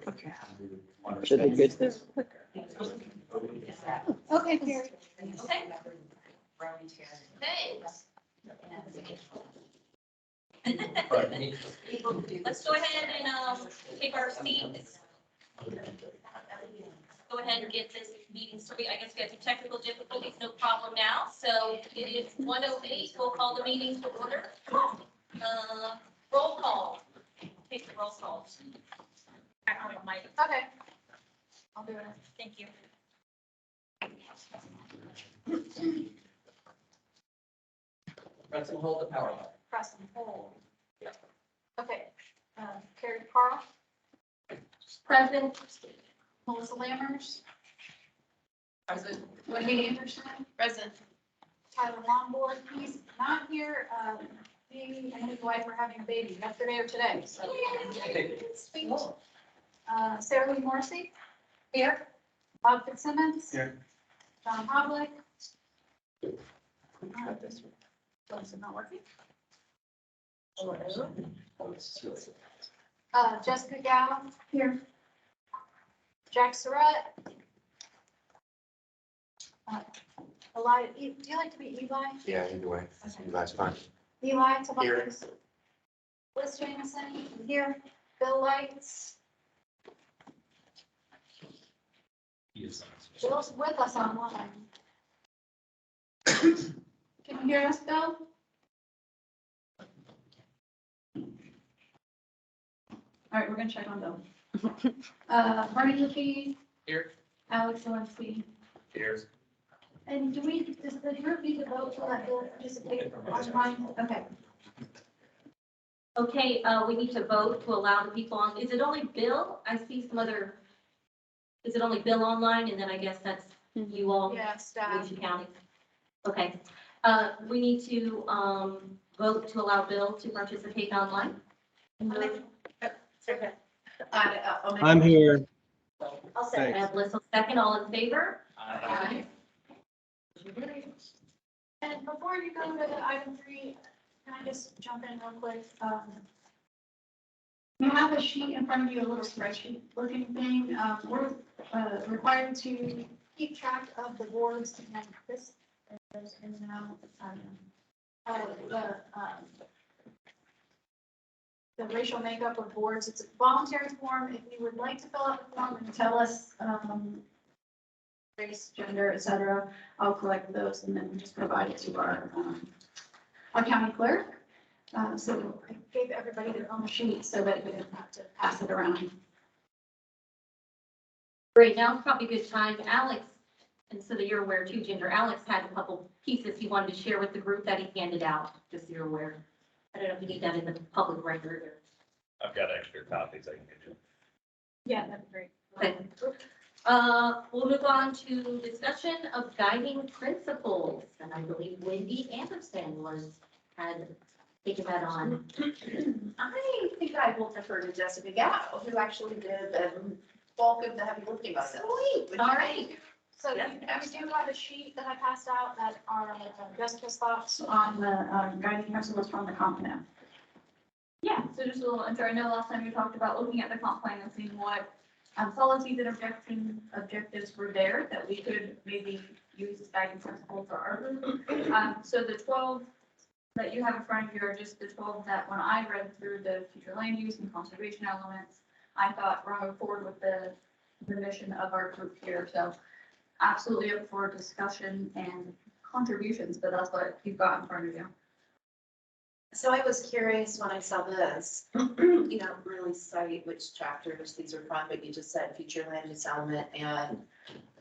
Okay. Should be good there. Okay, Carrie. Okay. Let's go ahead and take our seats. Go ahead and get this meeting started. I guess we have some technical difficulties, no problem now. So it is 1:08. We'll call the meeting to order. Roll call. Take the roll call. Okay. I'll do it. Thank you. Press and hold the power button. Press and hold. Okay. Carrie Carl, Present. Melissa Lammers. Present. Wendy Anderson. Present. Tyler Longboard, he's not here. He and his wife were having a baby yesterday or today, so. Sweet. Sarah Lee Morrissey. Here. Bob Fitzsimmons. Here. John Havlick. Is it not working? Jessica Gow. Here. Jack Surratt. Eli, do you like to be Eli? Yeah, either way, Okay. that's fine. Eli Tobias. Liz Jamison, here. Bill Lights. Bill's with us online. Can you hear us, Bill? All right, we're gonna check on Bill. Marty Lippy, Here. Alex Walensky. Here's. And does the group need to vote to let Bill participate online? Okay. Okay, we need to vote to allow the people on. Is it only Bill? I see some other. Is it only Bill online? And then I guess that's you all. Yeah, staff. Volusia County. Okay, we need to, vote to allow Bill to participate online. I'm here. I'll second that. Melissa, second, all in favor? Aye. And before you go to item 3, can I just jump in real quick? You have a sheet in front of you, a little spreadsheet looking thing. We're required to keep track of the boards and this is in now. The racial makeup of boards. It's a voluntary form. If you would like to fill out the form and tell us race, gender, et cetera, I'll collect those and then just provide it to our county clerk. So I gave everybody their own sheet so that we didn't have to pass it around. Great, now's probably a good time. Alex, and so that you're aware too, Ginger, Alex had a couple pieces he wanted to share with the group that he handed out, just so you're aware. I don't know if you need that in the public record or. I've got extra copies I can get you. Yeah, that'd be great. Okay. We'll move on to discussion of guiding principles, and I believe Wendy Anderson had taken that on. I think I will defer to Jessica Gow, who actually did the bulk of the heavy lifting on this. Sweet, all right. So Yeah, we do have a sheet that I passed out that are Jessica's thoughts on the guiding principles from the comp plan. Yeah, so just a little intro. I know last time we talked about looking at the comp plan and seeing what policies and objectives were there that we could maybe use as guiding principles for our group. So the 12 that you have in front of you are just the 12 that when I read through the future land use and conservation elements, I thought we're moving forward with the mission of our group here. So absolutely up for discussion and contributions, but that's what you've got in front of you. So I was curious when I saw this, you know, really cite which chapters these are from, but you just said future land use element and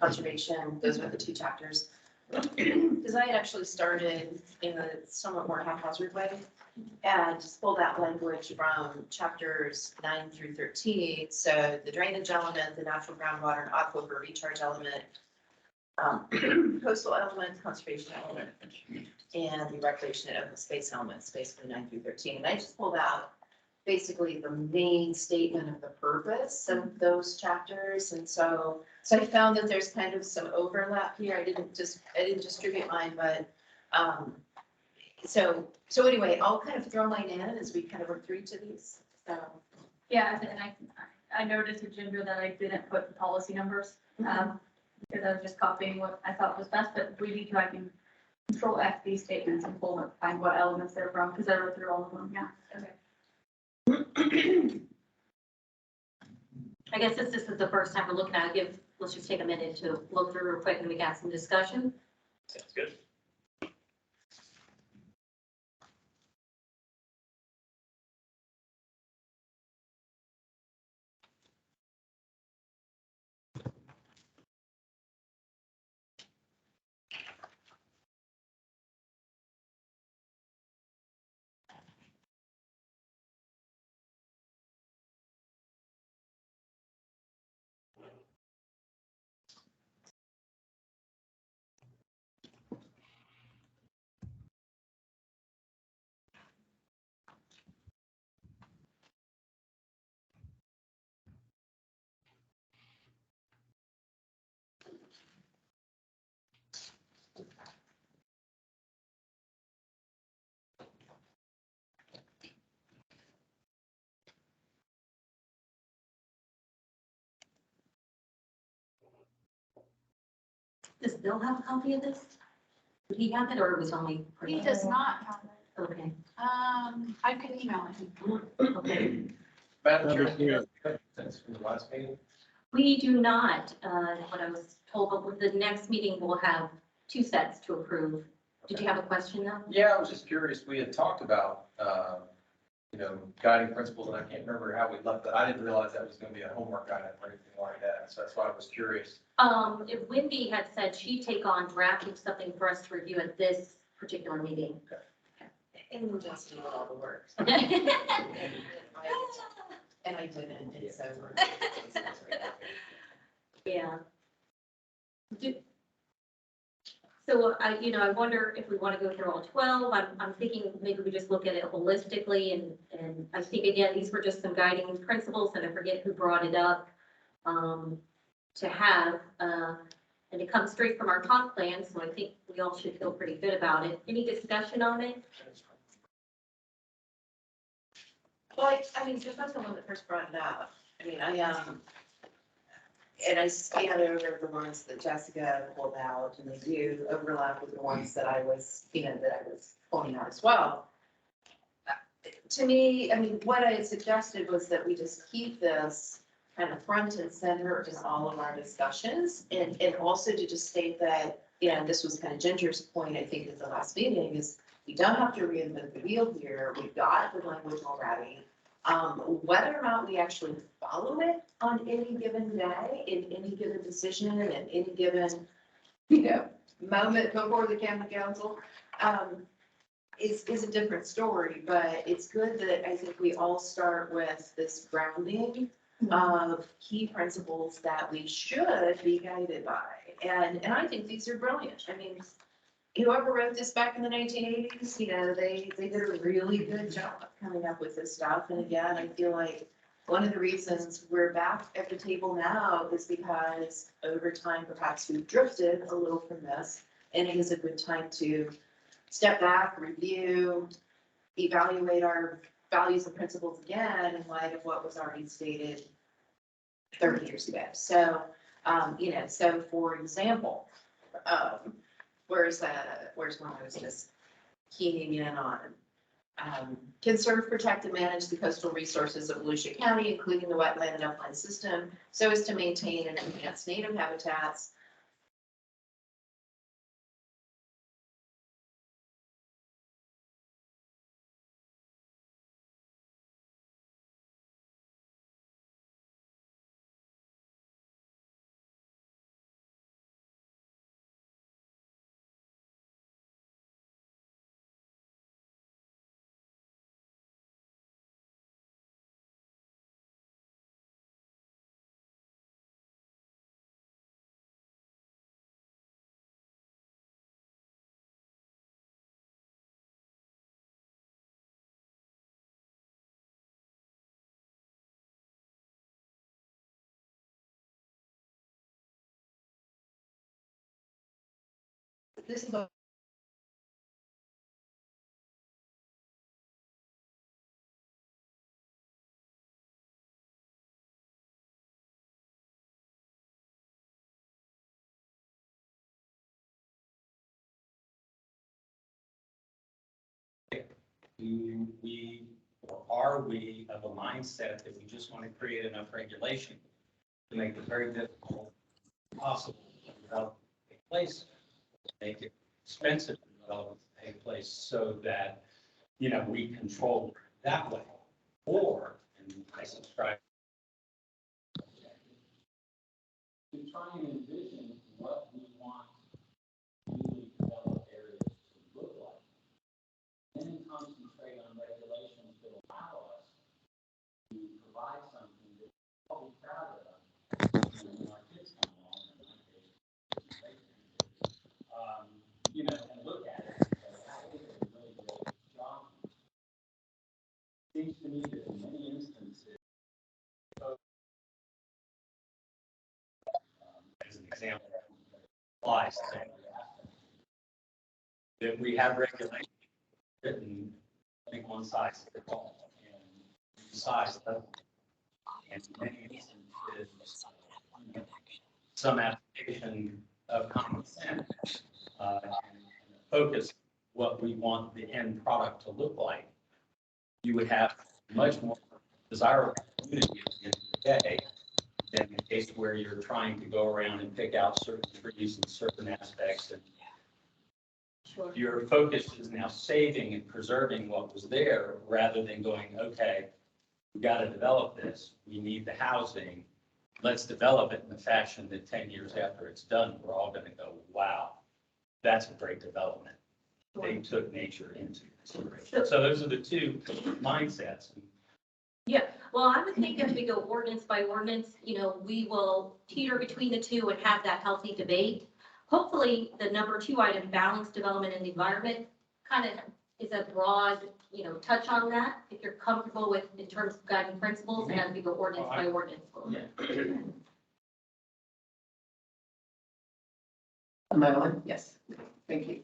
conservation. Those were the 2 chapters. Because I had actually started in a somewhat more haphazard way and just pulled out language from chapters 9 through 13. So the drainage element, the natural groundwater and aquifer recharge element, coastal element, conservation element, and the recreation and open space elements, basically 9 through 13. And I just pulled out basically the main statement of the purpose of those chapters. And so I found that there's kind of some overlap here. I didn't distribute mine, but so anyway, I'll kind of throw mine in as we kind of work through each of these. So Yeah, and I noticed with Ginger that I didn't put the policy numbers, because I was just copying what I thought was best, but we need to, I can control F these statements and pull it, find what elements they're from, because I wrote through all of them, yeah. Okay. I guess since this is the first time we're looking at it, let's just take a minute to look through real quick and we got some discussion. Sounds good. Does Bill have a copy of this? Did he have it or it was only? He does not have it. Okay, I could email him. okay. Madam Chair, do you have minutes from the last meeting? We do not, what I was told, but with the next meeting, we'll have 2 sets to approve. Did you have a question though? Yeah, I was just curious, we had talked about, guiding principles, and I can't remember how we left that. I didn't realize that was gonna be a homework item or anything like that, so that's why I was curious. If Wendy had said she'd take on drafting something for us to review at this particular meeting. And just do all the work. And I didn't, and so. Yeah. So I wonder if we want to go through all 12. I'm thinking maybe we just look at it holistically and I think again, these were just some guiding principles and I forget who brought it up to have, and it comes straight from our comp plan. So I think we all should feel pretty good about it. Any discussion on it? Well, I mean, just that's the one that first brought it up. I mean, and I scanned over the ones that Jessica pulled out, and they do overlap with the ones that I was pulling out as well. To me, I mean, what I had suggested was that we just keep this kind of front and center in all of our discussions, and also to just state that, this was kind of Ginger's point, I think, at the last meeting, is we don't have to reinvent the wheel here. We've got the language already. Whether or not we actually follow it on any given day, in any given decision, in any given, moment before the county council, is a different story. But it's good that I think we all start with this grounding of key principles that we should be guided by. And I think these are brilliant. I mean, whoever wrote this back in the 1980s, they did a really good job coming up with this stuff. And again, I feel like one of the reasons we're back at the table now is because over time, perhaps we've drifted a little from this. And it is a good time to step back, review, evaluate our values and principles again in light of what was already stated 30 years ago. So, so for example, where's one I was just keying in on? Conserve, protect, and manage the coastal resources of Volusia County, including the wetland and upland system, so as to maintain and enhance native habitats. This is a do we, or are we of a mindset that we just want to create enough regulation to make it very difficult, possible to develop a place, make it expensive to develop a place so that, you know, we control that way? Or, and I subscribe, to try and envision what we want newly developed areas to look like, and then concentrate on regulations that allow us to provide something that we'll be proud of. When our kids come along, in my case, you know, and look at it and say, I did a really great job. Seems to me that in many instances, as an example, applies to that we have regulations written, I think one size fits all, and size doesn't. And in many instances, some application of common sense and focus what we want the end product to look like, you would have much more desirable community at the end of the day than the case where you're trying to go around and pick out certain trees and certain aspects. And Sure. your focus is now saving and preserving what was there rather than going, okay, we got to develop this. We need the housing. Let's develop it in a fashion that 10 years after it's done, we're all going to go, wow, that's a great development. They took nature into consideration. So those are the two mindsets. Yeah, well, I would think as we go ordinance by ordinance, you know, we will teeter between the two and have that healthy debate. Hopefully, the number 2 item, balanced development and the environment, kind of is a broad, you know, touch on that, if you're comfortable with in terms of guiding principles, and as we go ordinance by ordinance. Am I on? Yes, thank you.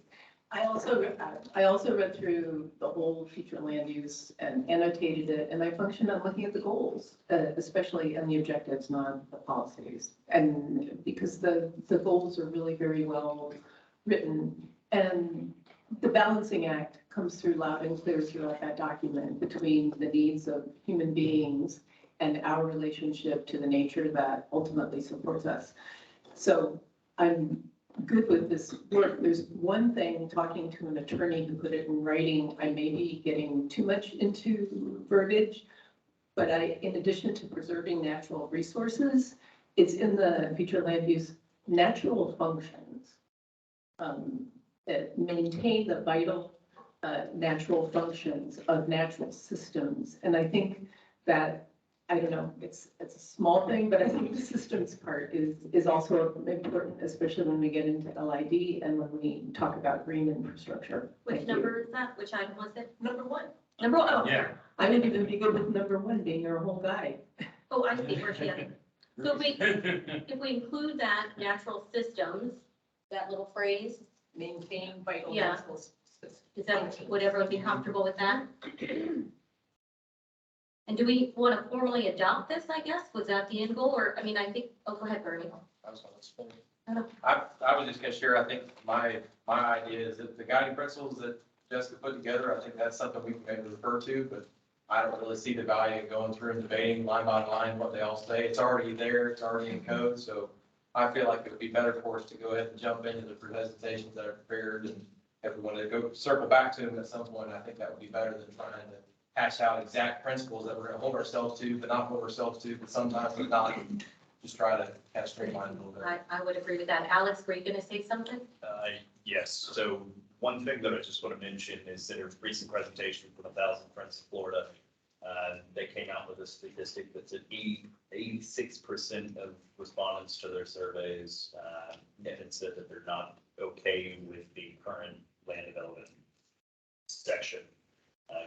I also read through the whole future land use and annotated it, and I functioned on looking at the goals, especially and the objectives, not the policies. And because the goals are really very well written, and the balancing act comes through loud and clear throughout that document between the needs of human beings and our relationship to the nature that ultimately supports us. So I'm good with this work. There's one thing, talking to an attorney who put it in writing, I may be getting too much into verbiage, but in addition to preserving natural resources, it's in the future land use natural functions that maintain the vital natural functions of natural systems. And I think that, I don't know, it's a small thing, but I think the systems part is also important, especially when we get into LID and when we talk about green infrastructure. Which number is that? Which item was it? Number 1. Number 1, oh. Yeah. I would even be good with number 1 being your whole guide. Oh, I see, where's the other? So if we include that natural systems, that little phrase, Maintain vital Yeah. natural systems. is that whatever would be comfortable with that? And do we want to formally adopt this, I guess? Was that the end goal? Or, I mean, I think, oh, go ahead, Bernie. I was just gonna share, I think my idea is that the guiding principles that Jessica put together, I think that's something we can maybe refer to, but I don't really see the value in going through and debating line by line what they all say. It's already there, it's already in code, so I feel like it would be better for us to go ahead and jump into the presentations that are prepared, and if we want to go circle back to them at some point, I think that would be better than trying to hash out exact principles that we're gonna hold ourselves to, but not hold ourselves to, but sometimes we're not. Just try to kind of streamline it a little bit. I would agree with that. Alex, were you going to say something? Yes, so one thing that I just want to mention is that a recent presentation from 1,000 Friends of Florida, they came out with a statistic that said 86% of respondents to their surveys had said that they're not okay with the current land development section.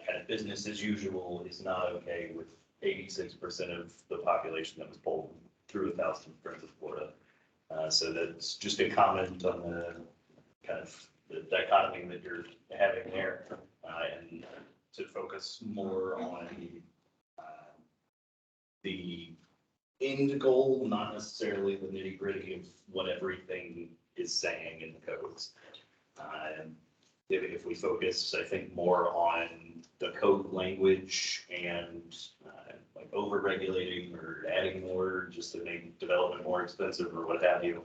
Kind of business as usual is not okay with 86% of the population that was polled through 1,000 Friends of Florida. So that's just a comment on the kind of the dichotomy that you're having there, and to focus more on the end goal, not necessarily the nitty gritty of what everything is saying in the codes. If we focus, I think, more on the code language and like over-regulating or adding more just to make development more expensive or what have you.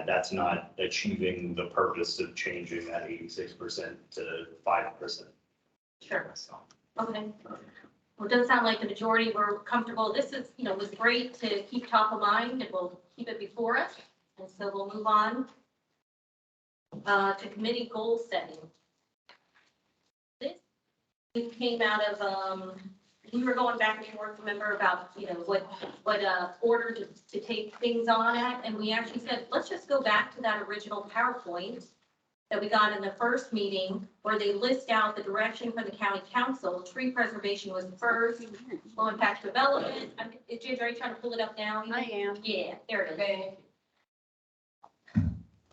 That's not achieving the purpose of changing that 86% to 5%. Sure. Okay. Well, it doesn't sound like the majority were comfortable. This is, was great to keep top of mind, and we'll keep it before us. And so we'll move on to committee goal setting. This came out of, we were going back and forth, remember, about, what order to take things on at. And we actually said, let's just go back to that original PowerPoint that we got in the first meeting, where they list out the direction from the county council. Tree preservation was first, low impact development. Ginger, are you trying to pull it up now? I am. Yeah, there it is. Okay.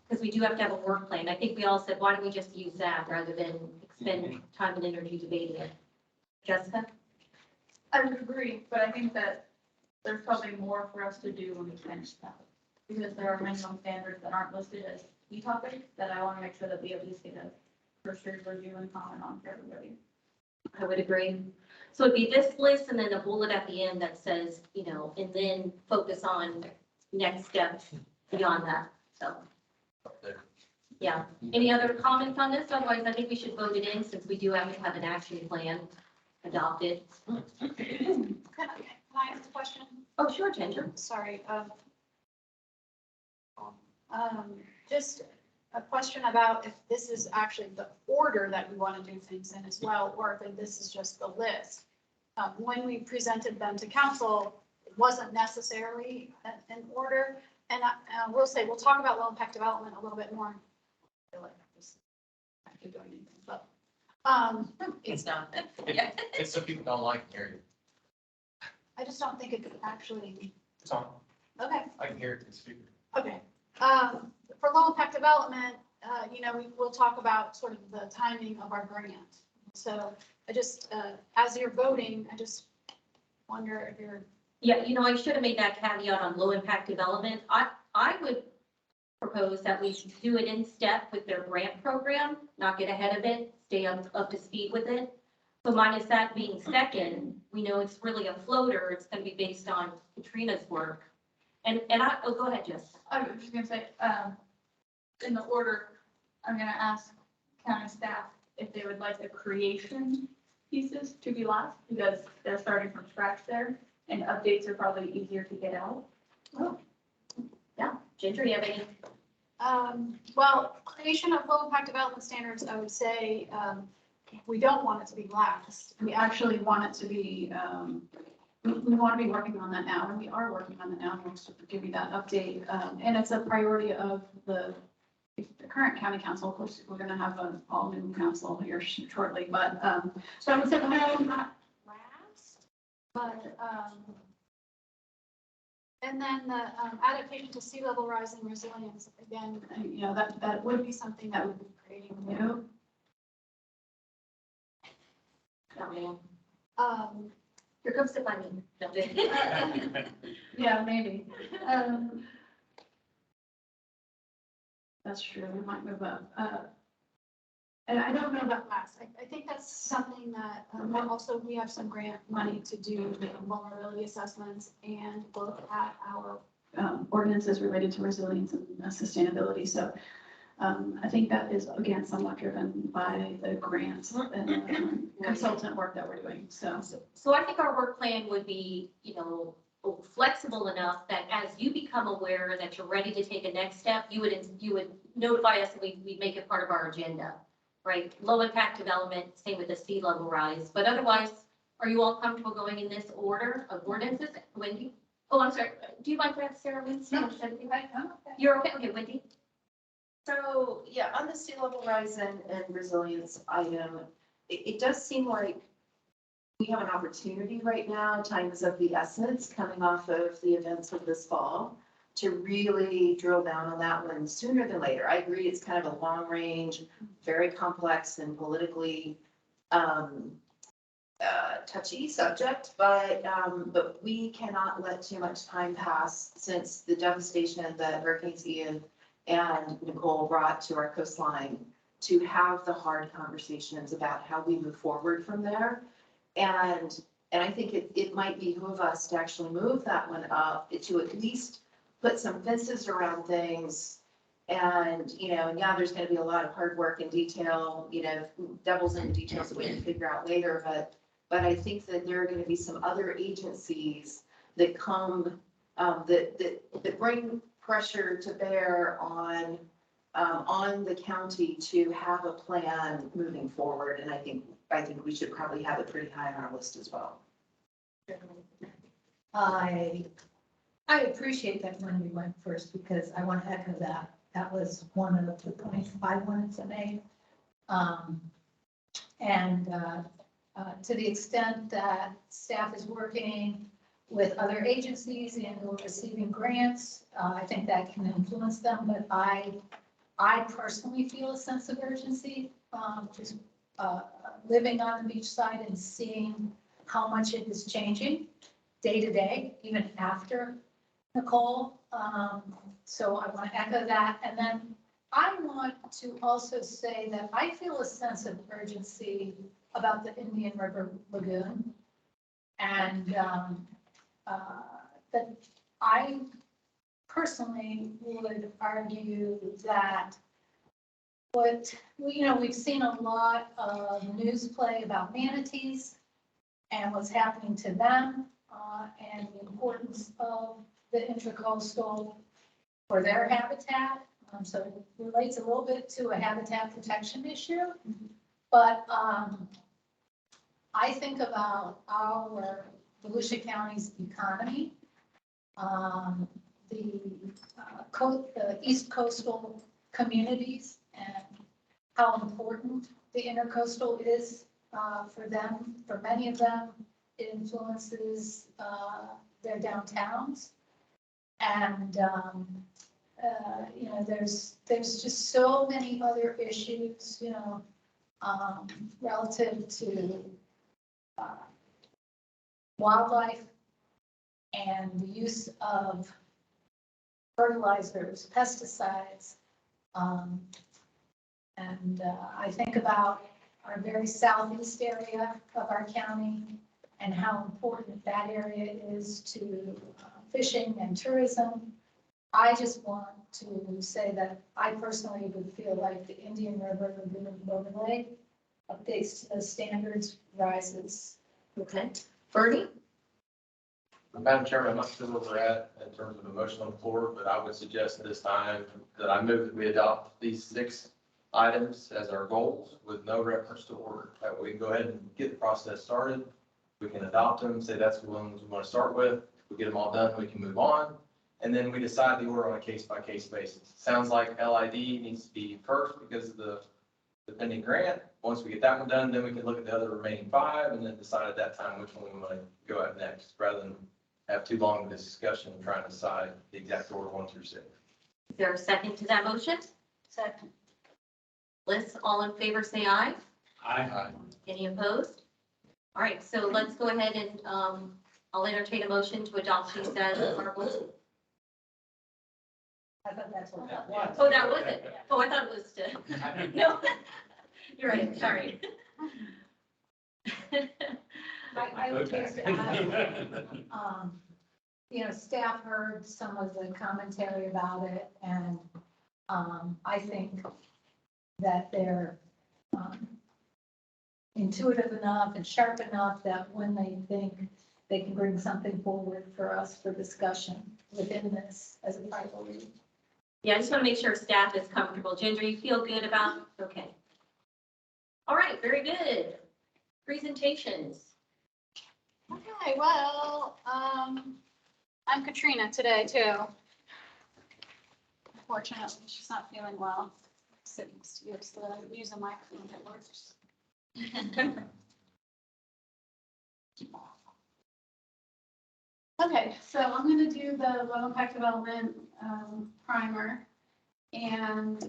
Because we do have to have a work plan. I think we all said, why don't we just use that rather than expend time and energy debating it? Jessica? I would agree, but I think that there's probably more for us to do when we finish that. Because there are minimum standards that aren't listed as key topics that I want to make sure that we at least get a first review and comment on for everybody. I would agree. So it'd be this list and then a bullet at the end that says, and then focus on next steps beyond that. So, yeah. Any other comments on this? Otherwise, I think we should vote it in since we do have to have an action plan adopted. Can I ask a question? Oh, sure, Ginger. Sorry. Just a question about if this is actually the order that we want to do things in as well, or if this is just the list. When we presented them to council, it wasn't necessarily an order. And I will say, we'll talk about low impact development a little bit more. I feel like I'm just actually doing anything, but It's not. It's so people don't like hearing it. I just don't think it's actually, It's on. okay. I can hear it through the speaker. Okay, for low impact development, we'll talk about sort of the timing of our grant. So I just, as you're voting, I just wonder if you're. Yeah, I should have made that caveat on low impact development. I would propose that we do it in step with their grant program, not get ahead of it, stay up to speed with it. So minus that being second, we know it's really a floater. It's going to be based on Katrina's work. Go ahead, Jess. I was just gonna say, in the order, I'm gonna ask county staff if they would like the creation pieces to be last, because they're starting from scratch there, and updates are probably easier to get out. Yeah, Ginger, you have any? Well, creation of low impact development standards, I would say, we don't want it to be last. We actually want it to be, we want to be working on that now, and we are working on it now. We'll sort of give you that update. And it's a priority of the current county council. Of course, we're going to have an all new council here shortly, but, so I would say, no, not last, but, and then the adaptation to sea level rise and resilience, again, that would be something that would be creating new. Here comes the money. Yeah, maybe. That's true, we might move up. And I don't know about last, I think that's something that, we have some grant money to do vulnerability assessments and look at our ordinances related to resilience and sustainability. So I think that is, again, somewhat driven by the grants and consultant work that we're doing, so. So I think our work plan would be, flexible enough that as you become aware that you're ready to take a next step, you would notify us and we'd make it part of our agenda, right? Low impact development, same with the sea level rise, but otherwise, are you all comfortable going in this order of ordinances? Wendy? Oh, I'm sorry. Do you mind to have Sarah Lynn? You're okay? Okay, Wendy? So, yeah, on the sea level rise and resilience item, it does seem like we have an opportunity right now, time is of the essence, coming off of the events of this fall, to really drill down on that one sooner than later. I agree, it's kind of a long range, very complex and politically touchy subject, but we cannot let too much time pass since the devastation that Hurricanes Ian and Nicole brought to our coastline to have the hard conversations about how we move forward from there. And I think it might behoove us to actually move that one up, to at least put some fences around things. And, and yeah, there's gonna be a lot of hard work and detail, devil's in the details that we can figure out later, but I think that there are gonna be some other agencies that come, that bring pressure to bear on the county to have a plan moving forward. And I think we should probably have it pretty high on our list as well. I appreciate that when we went first, because I want to echo that. That was one of the points I wanted to make. To the extent that staff is working with other agencies and or receiving grants, I think that can influence them, but I personally feel a sense of urgency, just living on the beach side and seeing how much it is changing day to day, even after Nicole. So I want to echo that. And then I want to also say that I feel a sense of urgency about the Indian River Lagoon. And that I personally would argue that we've seen a lot of news play about manatees and what's happening to them, and the importance of the intracoastal for their habitat. So it relates a little bit to a habitat protection issue. But I think about our Volusia County's economy, the East Coastal communities, and how important the intercoastal is for them. For many of them, it influences their downtowns. And, there's just so many other issues, relative to wildlife and the use of fertilizers, pesticides. I think about our very southeast area of our county and how important that area is to fishing and tourism. I just want to say that I personally would feel like the Indian River Lagoon overlay updates to those standards rises. Okay. Bernie? Madam Chairman, I'm not sure where we're at in terms of a motion on the floor, but I would suggest at this time that I move that we adopt these 6 items as our goals with no reference to order. That way we can go ahead and get the process started. We can adopt them, say that's the ones we want to start with. We get them all done, we can move on. And then we decide the order on a case-by-case basis. Sounds like LID needs to be first because of the pending grant. Once we get that one done, then we can look at the other remaining 5 and then decide at that time which one we want to go at next, rather than have too long of a discussion trying to decide the exact order 1 through 6. Is there a second to that motion? Second. Liz, all in favor, say aye. Aye. Any opposed? All right, so let's go ahead and I'll entertain a motion to adopt these as our goals. I thought that's what that was. Oh, that was it. Oh, I thought it was to, no, you're right, sorry. I would just add, staff heard some of the commentary about it, and I think that they're intuitive enough and sharp enough that when they think they can bring something forward for us for discussion within this as a priority. Yeah, I just want to make sure staff is comfortable. Ginger, you feel good about, okay. All right, very good. Presentations. Okay, well, I'm Katrina today too. Unfortunately, she's not feeling well. Sitting next to you, so I'm using my microphone that works. Okay, so I'm gonna do the low impact development primer. And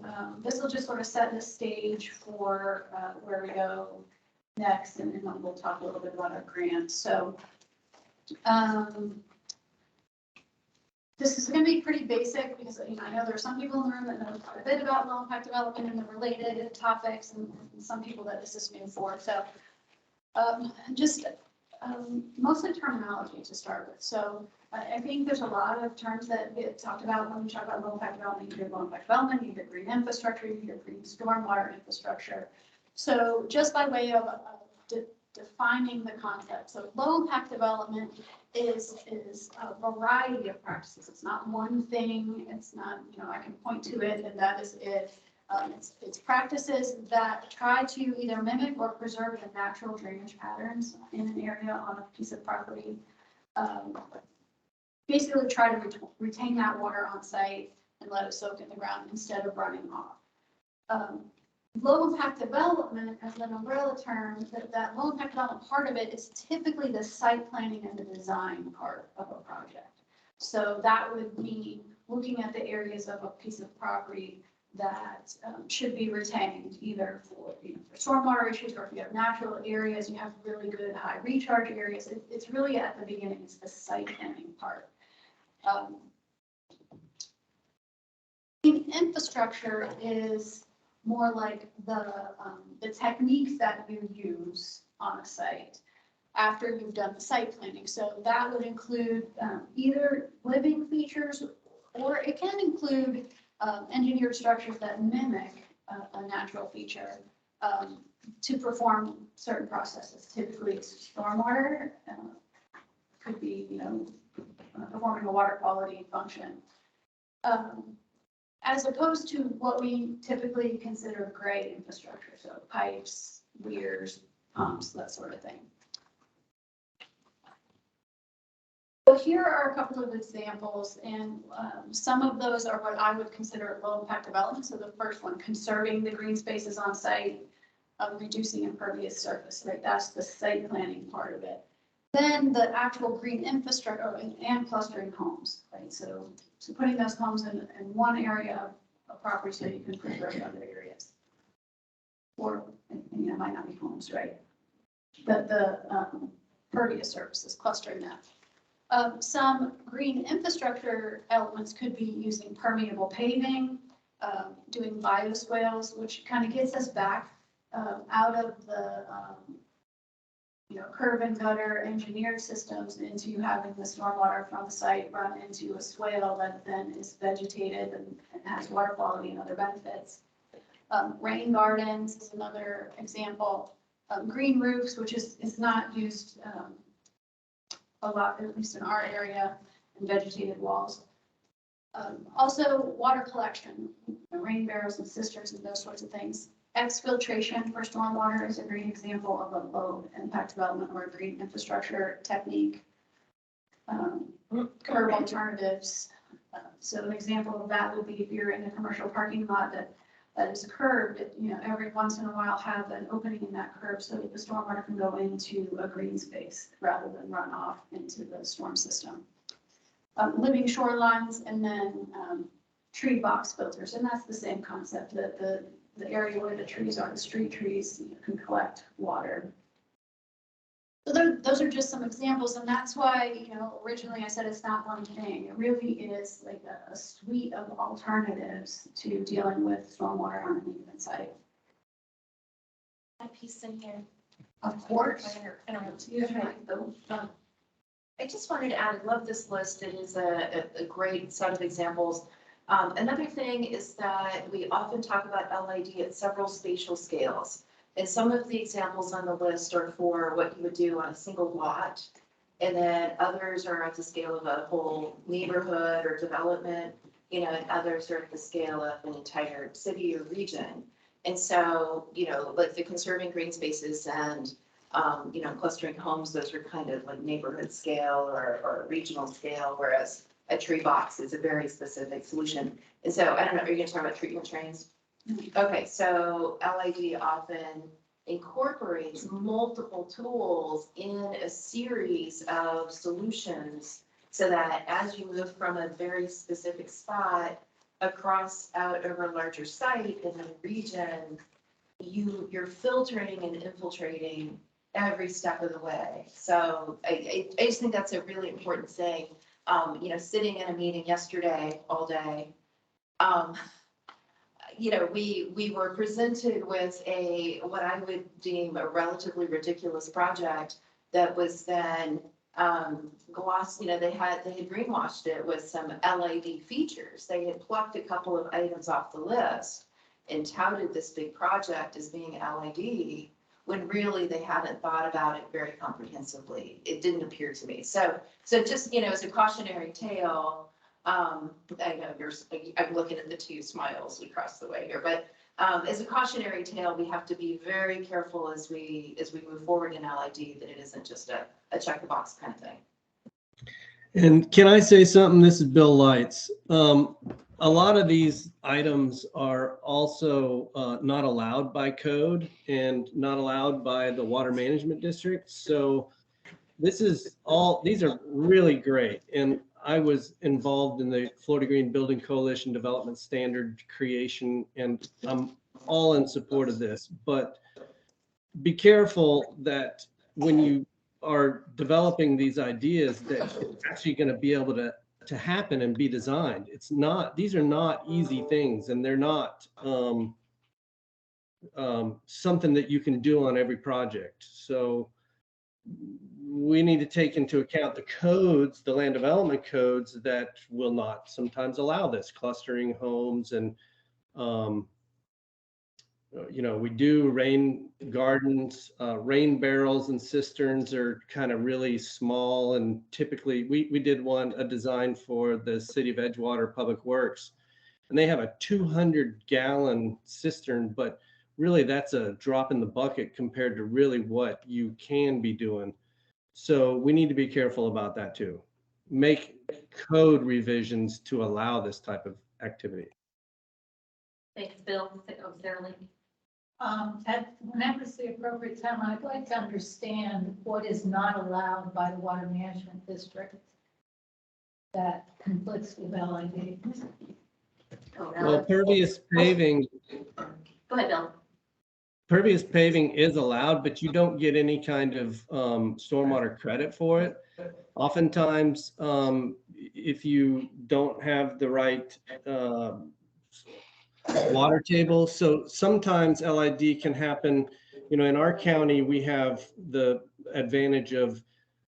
this will just sort of set the stage for where we go next, and then we'll talk a little bit about our grants. So this is gonna be pretty basic because, you know, I know there are some people in the room that know quite a bit about low impact development and the related topics and some people that this is new for. So just mostly terminology to start with. So I think there's a lot of terms that get talked about when we talk about low impact development. You hear low impact development, you hear green infrastructure, you hear green stormwater infrastructure. So just by way of defining the concept, so low impact development is a variety of practices. It's not one thing. It's not, you know, I can point to it and that is it. It's practices that try to either mimic or preserve the natural drainage patterns in an area on a piece of property. Basically try to retain that water on site and let it soak in the ground instead of running off. Low impact development as an umbrella term, that low impact development part of it is typically the site planning and the design part of a project. So that would mean looking at the areas of a piece of property that should be retained either for, you know, for stormwater issues, or if you have natural areas, you have really good high recharge areas. It's really at the beginning, it's the site planning part. Infrastructure is more like the techniques that you use on a site after you've done the site planning. So that would include either living features, or it can include engineered structures that mimic a natural feature to perform certain processes. Typically it's stormwater, could be, you know, performing a water quality function. As opposed to what we typically consider gray infrastructure, so pipes, weirs, pumps, that sort of thing. So here are a couple of examples, and some of those are what I would consider low impact development. So the first one, conserving the green spaces on site, reducing impervious surface, right? That's the site planning part of it. Then the actual green infrastructure and clustering homes, right? So putting those homes in one area of property so you can preserve other areas. Or, you know, it might not be homes, right? The pervious surfaces, clustering that. Some green infrastructure elements could be using permeable paving, doing bioswales, which kind of gets us back out of the you know, curb and gutter engineered systems into having the stormwater from the site run into a swale that then is vegetated and has water quality and other benefits. Rain gardens is another example. Green roofs, which is not used a lot, at least in our area, and vegetated walls. Also water collection, rain barrels and cisterns and those sorts of things. Exfiltration for stormwater is a great example of a low impact development or a green infrastructure technique. Curb alternatives. So an example of that would be if you're in a commercial parking lot that is curbed, you know, every once in a while have an opening in that curb so that the stormwater can go into a green space rather than run off into the storm system. Living shorelines, and then tree box filters, and that's the same concept, that the area where the trees are, the street trees, you know, can collect water. So those are just some examples, and that's why, you know, originally I said it's not one thing. It really is like a suite of alternatives to dealing with stormwater on a given site. A piece in here. Of course. I just wanted to add, I love this list. It is a great set of examples. Another thing is that we often talk about LID at several spatial scales. And some of the examples on the list are for what you would do on a single lot. And then others are at the scale of a whole neighborhood or development, you know, and others are at the scale of an entire city or region. And so, you know, like the conserving green spaces and, you know, clustering homes, those are kind of like neighborhood scale or regional scale, whereas a tree box is a very specific solution. And so, I don't know, are you gonna talk about treatment trains? Okay, so LID often incorporates multiple tools in a series of solutions so that as you move from a very specific spot across out over a larger site in a region, you're filtering and infiltrating every step of the way. So I just think that's a really important thing. Sitting in a meeting yesterday all day, we were presented with what I would deem a relatively ridiculous project that was then they had greenwashed it with some LED features. They had plucked a couple of items off the list and touted this big project as being LED, when really they hadn't thought about it very comprehensively. It didn't appear to me. So just, as a cautionary tale, I know I'm looking at the two smiles across the way here, but as a cautionary tale, we have to be very careful as we move forward in LED, that it isn't just a check the box kind of thing. And can I say something? This is Bill Lights. A lot of these items are also not allowed by code and not allowed by the water management district. So these are really great. And I was involved in the Florida Green Building Coalition Development Standard creation, and I'm all in support of this. But be careful that when you are developing these ideas, that it's actually going to be able to happen and be designed. These are not easy things, and they're not something that you can do on every project. So we need to take into account the codes, the land development codes that will not sometimes allow this, clustering homes, and we do rain gardens, rain barrels and cisterns are kind of really small. And typically we did a design for the city of Edgewater Public Works, and they have a 200-gallon cistern, but really that's a drop in the bucket compared to really what you can be doing. So we need to be careful about that too. Make code revisions to allow this type of activity. Thanks, Bill. Sarah Lee. Whenever's the appropriate time, I'd like to understand what is not allowed by the water management district that conflicts with LID. Well, pervious paving. Go ahead, Bill. Pervious paving is allowed, but you don't get any kind of stormwater credit for it. Oftentimes, if you don't have the right water table, so sometimes LID can happen. In our county, we have the advantage of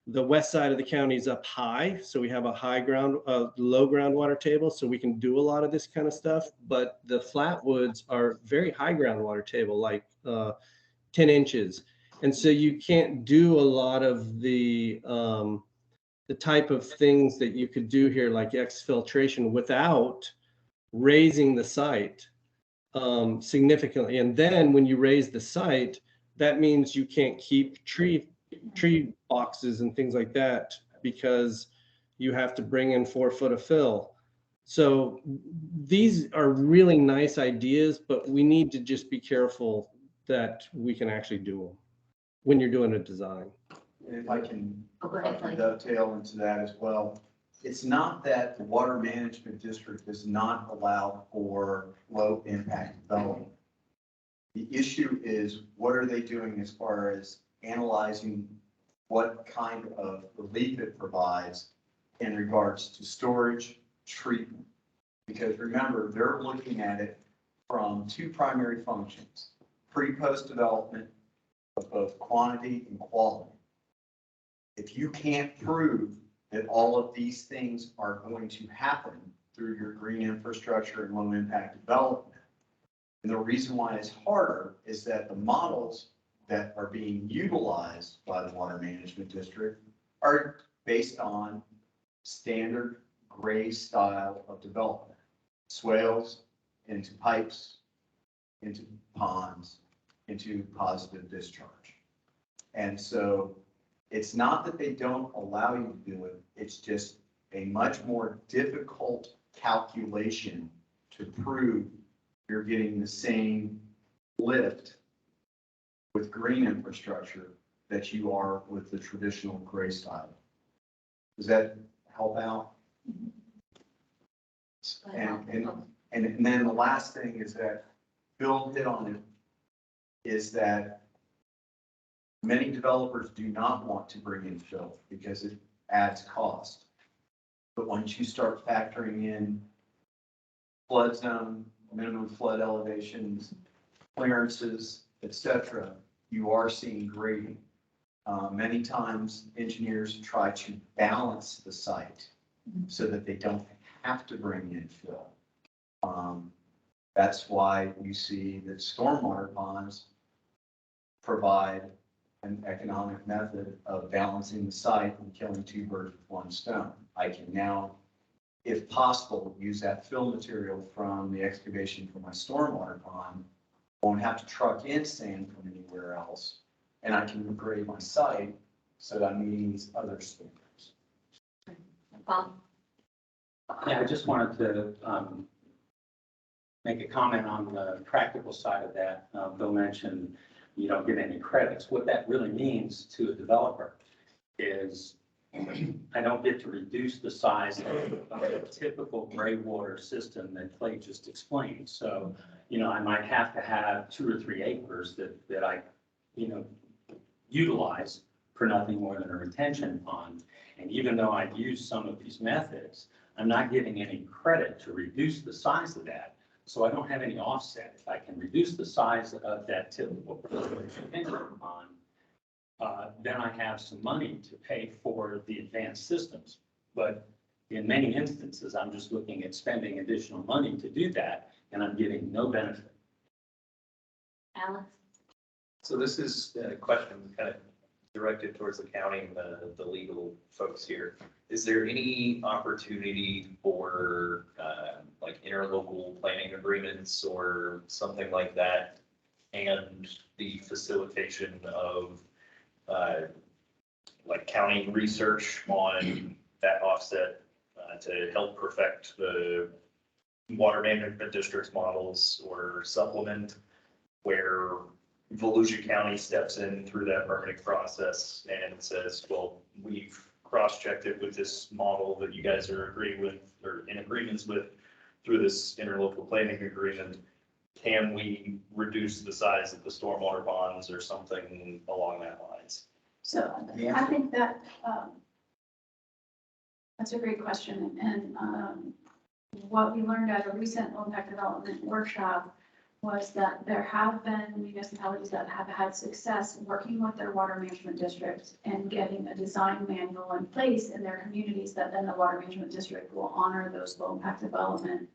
the west side of the county is up high, so we have a low groundwater table, so we can do a lot of this kind of stuff. But the flatwoods are very high groundwater table, like 10 inches, and so you can't do a lot of the type of things that you could do here, like exfiltration, without raising the site significantly. And then when you raise the site, that means you can't keep tree boxes and things like that, because you have to bring in 4 foot of fill. So these are really nice ideas, but we need to just be careful that we can actually do them when you're doing a design. If I can Go ahead, Clay. dovetail into that as well. It's not that the water management district does not allow for low impact development. The issue is, what are they doing as far as analyzing what kind of relief it provides in regards to storage, treatment? Because remember, they're looking at it from 2 primary functions: pre-post development of both quantity and quality. If you can't prove that all of these things are going to happen through your green infrastructure and low impact development, and the reason why it's harder is that the models that are being utilized by the water management district are based on standard gray style of development: swales into pipes, into ponds, into positive discharge. And so it's not that they don't allow you to do it, it's just a much more difficult calculation to prove you're getting the same lift with green infrastructure that you are with the traditional gray style. Does that help out? And then the last thing is that Bill hit on it, is that many developers do not want to bring in fill because it adds cost. But once you start factoring in flood zone, minimum flood elevations, clearances, et cetera, you are seeing grading. Many times engineers try to balance the site so that they don't have to bring in fill. That's why you see that stormwater ponds provide an economic method of balancing the site and killing two birds with one stone. I can now, if possible, use that fill material from the excavation for my stormwater pond. Won't have to truck in sand from anywhere else, and I can grade my site so that I'm meeting these other standards. Bob? Yeah, I just wanted to make a comment on the practical side of that. Bill mentioned you don't get any credits. What that really means to a developer is I don't get to reduce the size of a typical gray water system that Clay just explained. So, I might have to have 2 or 3 acres that I, utilize for nothing more than a retention pond. And even though I've used some of these methods, I'm not getting any credit to reduce the size of that. So I don't have any offset. If I can reduce the size of that typical retention pond, then I have some money to pay for the advanced systems. But in many instances, I'm just looking at spending additional money to do that, and I'm getting no benefit. Alex? So this is a question kind of directed towards the county and the legal folks here. Is there any opportunity for like interlocal planning agreements or something like that? And the facilitation of like county research on that offset to help perfect the water management district's models or supplement where Volusia County steps in through that permitting process and says, well, we've cross-checked it with this model that you guys are agreeing with or in agreements with through this interlocal planning agreement. Can we reduce the size of the stormwater ponds or something along that lines? So I think that, that's a great question. And what we learned at a recent impact development workshop was that there have been municipalities that have had success working with their water management districts and getting a design manual in place in their communities that then the water management district will honor those low impact development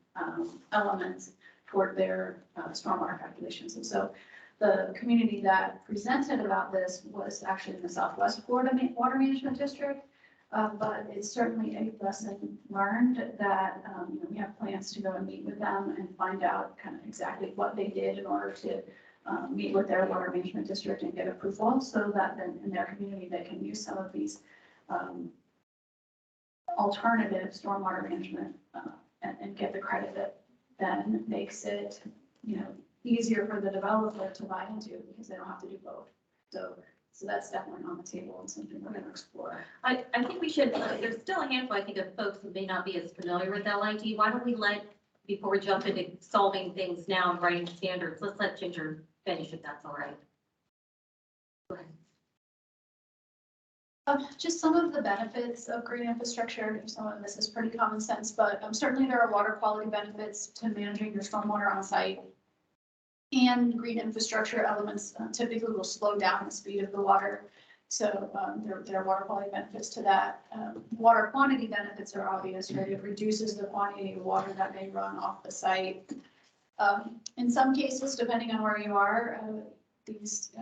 elements for their stormwater calculations. And so the community that presented about this was actually in the Southwest Florida Water Management District. But it's certainly a lesson learned that we have plans to go and meet with them and find out kind of exactly what they did in order to meet with their water management district and get approval so that then in their community they can use some of these alternative stormwater management and get the credit that then makes it easier for the developer to buy into because they don't have to do both. So that's definitely on the table and something we're going to explore. I think we should, there's still a handful, I think, of folks who may not be as familiar with LID. Why don't we before we jump into solving things now and writing standards, let's let Ginger finish if that's all right. Go ahead. Just some of the benefits of green infrastructure. Some of this is pretty common sense, but certainly there are water quality benefits to managing your stormwater on site. And green infrastructure elements typically will slow down the speed of the water. So there are water quality benefits to that. Water quantity benefits are obvious, right? It reduces the quantity of water that may run off the site. In some cases, depending on where you are, these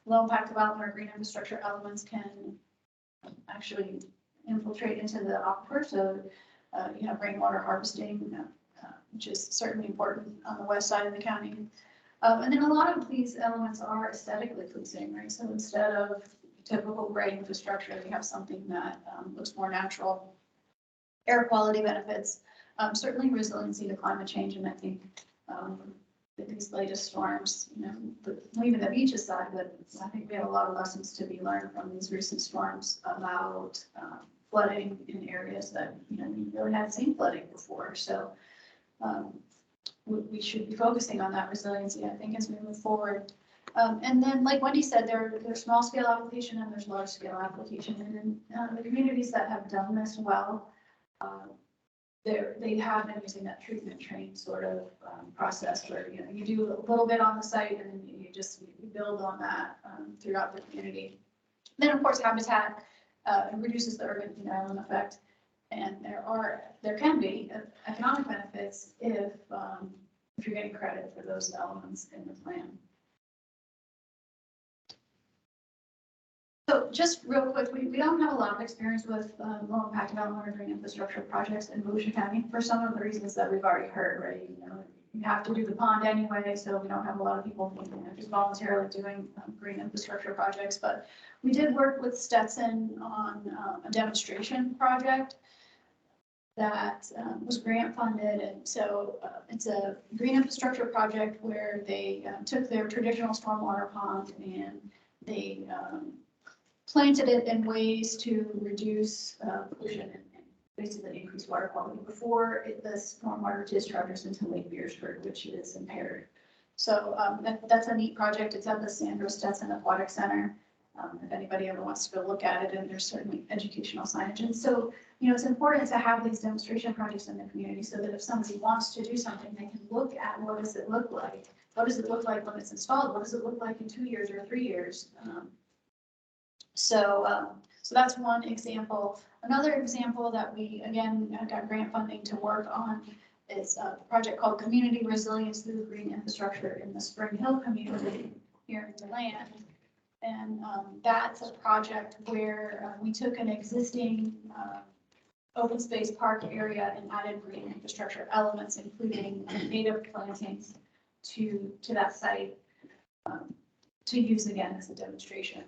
low impact development or green infrastructure elements can actually infiltrate into the aquifer. So rainwater harvesting, which is certainly important on the west side of the county. And then a lot of these elements are aesthetically pleasing, right? So instead of typical gray infrastructure, we have something that looks more natural. Air quality benefits, certainly resiliency to climate change. And I think that these latest storms, leaving the beach aside, but I think we have a lot of lessons to be learned from these recent storms about flooding in areas that, we really hadn't seen flooding before. So we should be focusing on that resiliency, I think, as we move forward. And then, like Wendy said, there's small scale application and there's large scale application. And in the communities that have done this well, they have been using that treatment train sort of process where, you know, you do a little bit on the site and then you build on that throughout the community. Then, of course, habitat reduces the urban heat island effect. And there can be economic benefits if you're getting credit for those elements in the plan. So just real quick, we don't have a lot of experience with low impact development or green infrastructure projects in Volusia County for some of the reasons that we've already heard, right? You know, you have to do the pond anyway, so we don't have a lot of people, you know, just voluntarily doing green infrastructure projects. But we did work with Stetson on a demonstration project that was grant funded. And so it's a green infrastructure project where they took their traditional stormwater pond and they planted it in ways to reduce pollution and basically increase water quality before the stormwater discharges into Lake Beersford, which is impaired. So that's a neat project. It's at the Sandra Stetson Aquatic Center. If anybody ever wants to go look at it, and there's certainly educational signage. And so, you know, it's important to have these demonstration projects in the community so that if somebody wants to do something, they can look at what does it look like? What does it look like when it's installed? What does it look like in 2 years or 3 years? So that's one example. Another example that we, again, got grant funding to work on is a project called Community Resilience through Green Infrastructure in the Spring Hill community here in DeLand. And that's a project where we took an existing open space park area and added green infrastructure elements, including native plantings to that site to use again as a demonstration.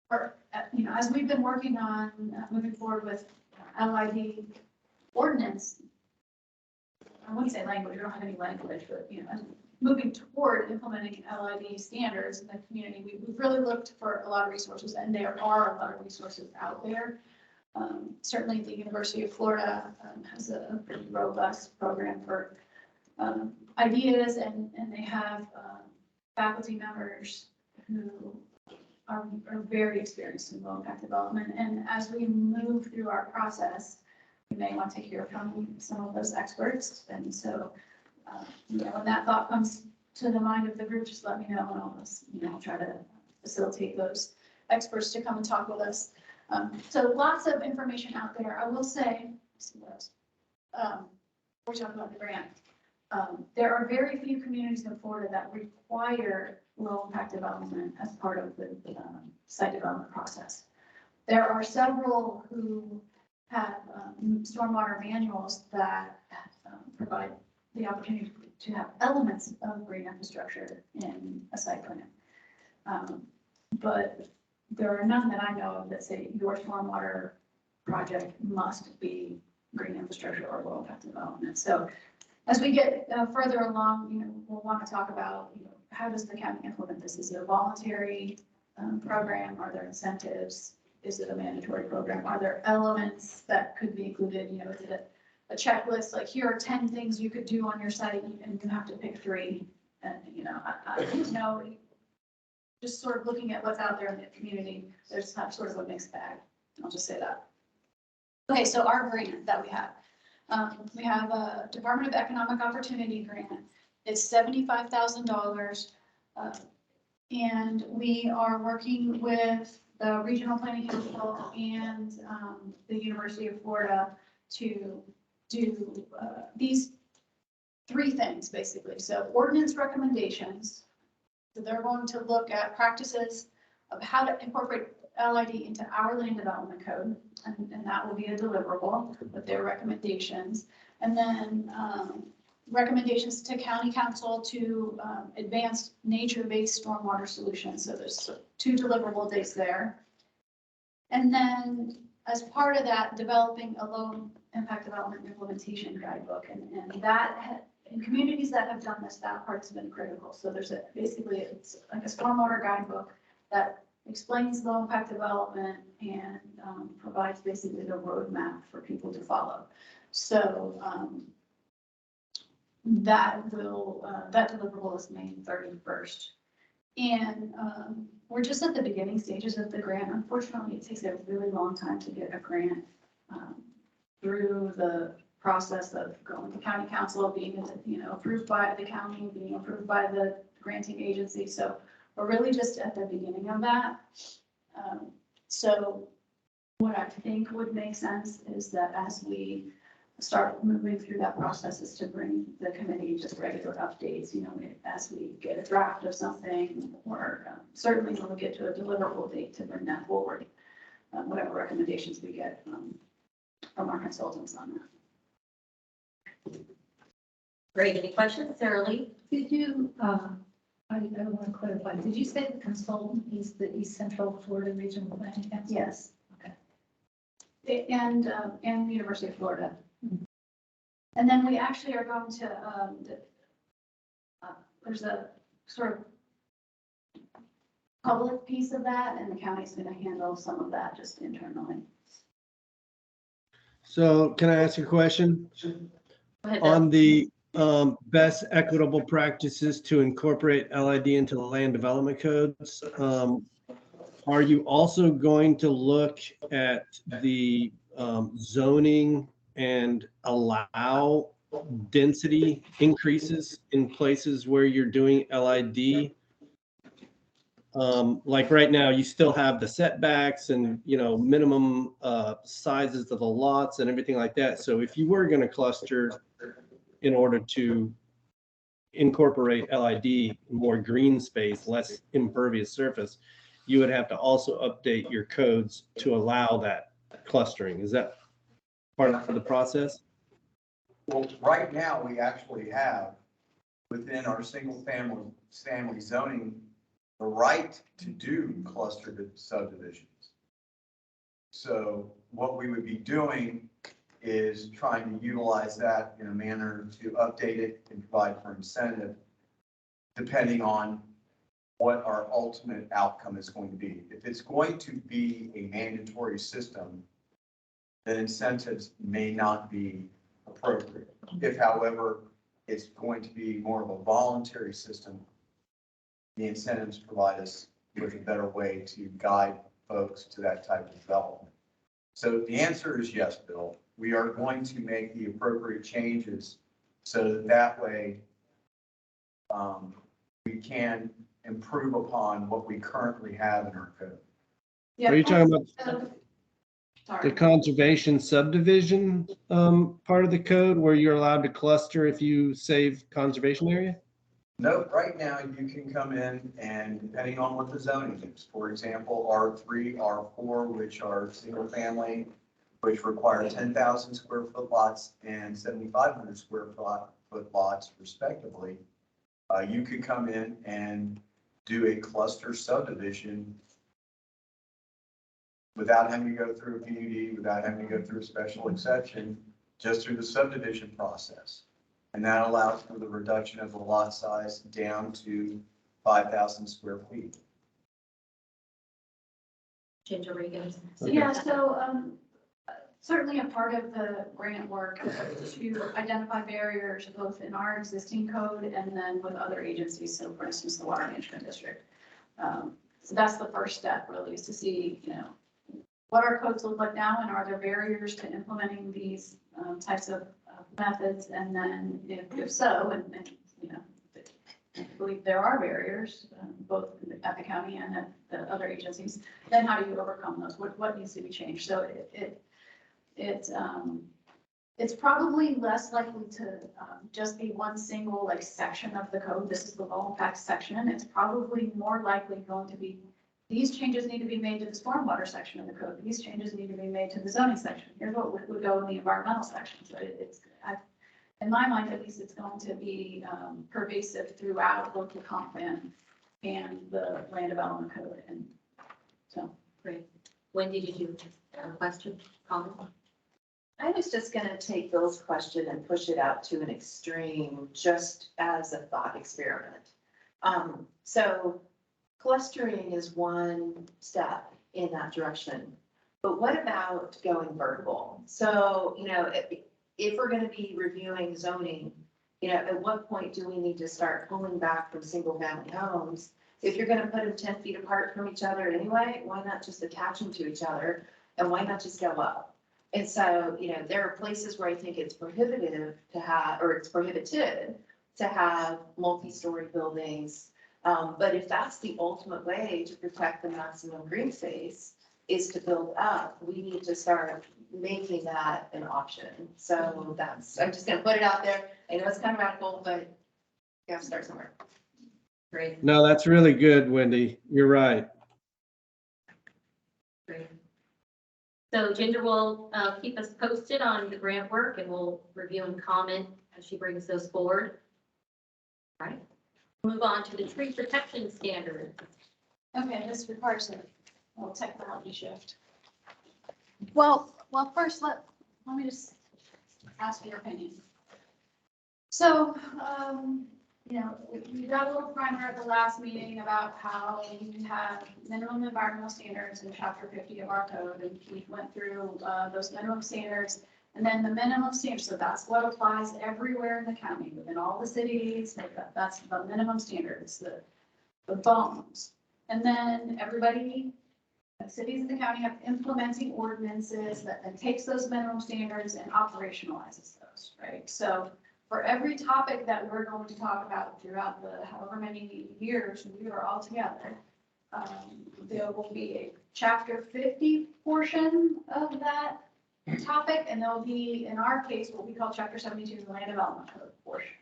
Or, you know, as we've been working on moving forward with LID ordinance, I wouldn't say language, we don't have any language, but, you know, moving toward implementing LID standards in the community, we've really looked for a lot of resources, and there are a lot of resources out there. Certainly the University of Florida has a pretty robust program for ideas, and they have faculty members who are very experienced in low impact development. And as we move through our process, we may want to hear from some of those experts. And so, you know, when that thought comes to the mind of the group, just let me know, and I'll try to facilitate those experts to come and talk with us. So lots of information out there. I will say, we're talking about the grant. There are very few communities in Florida that require low impact development as part of the site development process. There are several who have stormwater manuals that provide the opportunity to have elements of green infrastructure in a site plan. But there are none that I know of that say your stormwater project must be green infrastructure or low impact development. So as we get further along, you know, we'll want to talk about, you know, how does the county implement this? Is it a voluntary program? Are there incentives? Is it a mandatory program? Are there elements that could be included? You know, is it a checklist? Like, here are 10 things you could do on your site, and you have to pick 3. And, you know, I don't know, just sort of looking at what's out there in the community, there's sort of a mixed bag. I'll just say that. Okay, so our grant that we have a Department of Economic Opportunity grant. It's $75,000. And we are working with the Regional Planning Council and the University of Florida to do these 3 things, basically. So ordinance recommendations. So they're going to look at practices of how to incorporate LID into our land development code, and that will be a deliverable with their recommendations. And then recommendations to county council to advance nature-based stormwater solutions. So there's 2 deliverable dates there. And then as part of that, developing a low impact development implementation guidebook. And that, in communities that have done this, that part's been critical. So there's basically it's like a stormwater guidebook that explains low impact development and provides basically the roadmap for people to follow. So that deliverable is May 31st. And we're just at the beginning stages of the grant. Unfortunately, it takes a really long time to get a grant through the process of going to county council, being, approved by the county, being approved by the granting agency. So we're really just at the beginning of that. So what I think would make sense is that as we start moving through that process is to bring the committee just regular updates, as we get a draft of something, or certainly when we get to a deliverable date to bring that forward, whatever recommendations we get from our consultants on that. Great, any questions, Sarah Lee? Did you, I want to clarify, did you say the consultant is the East Central Florida Regional Planning Council? Yes. Okay. And University of Florida. And then we actually are going to, there's a sort of public piece of that, and the county's going to handle some of that just internally. So can I ask you a question? Go ahead, On the best equitable practices to incorporate LID into the land development codes, are you also going to look at the zoning and allow density increases in places where you're doing LID? Like right now, you still have the setbacks and, minimum sizes of the lots and everything like that. So if you were going to cluster in order to incorporate LID, more green space, less impervious surface, you would have to also update your codes to allow that clustering. Is that part of the process? Well, right now, we actually have within our single family zoning, the right to do clustered subdivisions. So what we would be doing is trying to utilize that in a manner to update it and provide for incentive, depending on what our ultimate outcome is going to be. If it's going to be a mandatory system, then incentives may not be appropriate. If, however, it's going to be more of a voluntary system, the incentives provide us with a better way to guide folks to that type of development. So the answer is yes, Bill. We are going to make the appropriate changes so that way we can improve upon what we currently have in our code. Yeah, Are you talking about the sorry. conservation subdivision part of the code where you're allowed to cluster if you save conservation area? No, right now you can come in and depending on what the zoning is, for example, R3, R4, which are single family, which require 10,000 square foot lots and 7,500 square foot lots respectively, you could come in and do a cluster subdivision without having to go through a PUD, without having to go through a special exception, just through the subdivision process. And that allows for the reduction of the lot size down to 5,000 square feet. Ginger Regan. Yeah, so certainly a part of the grant work is to identify barriers both in our existing code and then with other agencies. So for instance, the Water Management District. So that's the first step really, is to see, what our codes look like now and are there barriers to implementing these types of methods? And then if so, and I believe there are barriers, both at the county and at the other agencies, then how do you overcome those? What needs to be changed? So it's probably less likely to just be one single section of the code. This is the low impact section. It's probably more likely going to be, these changes need to be made to the stormwater section of the code. These changes need to be made to the zoning section. Here's what would go in the environmental section. So in my mind, at least, it's going to be pervasive throughout local comp plan and the land development code. And so. Great. Wendy, did you have a question, comment? I was just going to take Bill's question and push it out to an extreme, just as a thought experiment. So clustering is one step in that direction, but what about going vertical? So, if we're going to be reviewing zoning, at what point do we need to start pulling back from single family homes? If you're going to put them 10 feet apart from each other anyway, why not just attach them to each other? And why not just go up? And so, there are places where I think it's prohibitive to have, or it's prohibited to have multi-story buildings. But if that's the ultimate way to protect the maximum green space, is to build up, we need to start making that an option. So I'm just gonna put it out there. I know it's kind of radical, but you have to start somewhere. Great, No, that's really good, Wendy. You're right. great. So Ginger will keep us posted on the grant work and we'll review and comment as she brings those forward. All right, move on to the tree protection standard. Okay, this requires a little technology shift. Well, first, let me just ask your opinion. So, we got a little primer at the last meeting about how we have minimum environmental standards in chapter 50 of our code, and we went through those minimum standards. And then the minimum standards, so that's what applies everywhere in the county, within all the cities, that's the minimum standards, the bones. And then everybody, the cities in the county have implementing ordinances that then takes those minimum standards and operationalizes those, right? So for every topic that we're going to talk about throughout the however many years we are all together, there will be a chapter 50 portion of that topic, and there'll be, in our case, what we call chapter 72, the land development code portion.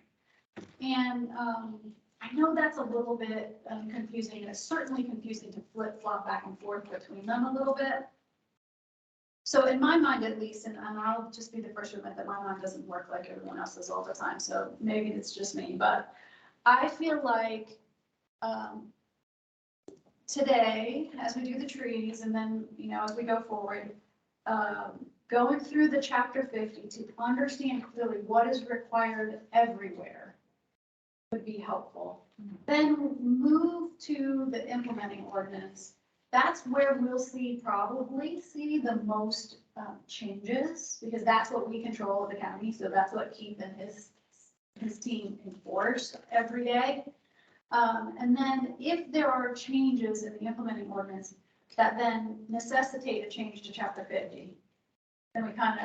And I know that's a little bit confusing, and it's certainly confusing to flip-flop back and forth between them a little bit. So in my mind, at least, and I'll just be the first to admit that my mind doesn't work like everyone else's all the time, so maybe it's just me, but I feel like today, as we do the trees, and then, as we go forward, going through the chapter 50 to understand clearly what is required everywhere would be helpful. Then move to the implementing ordinance. That's where we'll probably see the most changes, because that's what we control at the county. So that's what Keith and his team enforce every day. And then if there are changes in the implementing ordinance that then necessitate a change to chapter 50, then we kind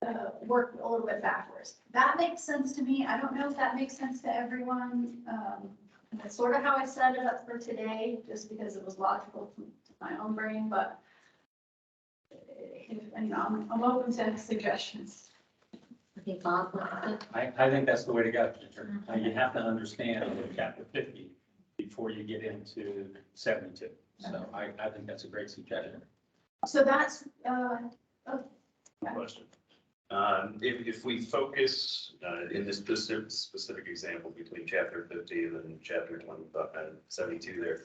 of work a little bit backwards. That makes sense to me. I don't know if that makes sense to everyone. That's sort of how I set it up for today, just because it was logical to my own brain, but I'm open to suggestions. I think Bob, I think that's the way to go. You have to understand chapter 50 before you get into 72. So I think that's a great suggestion. So that's, Question. If we focus in this specific example between chapter 50 and then chapter 72 there,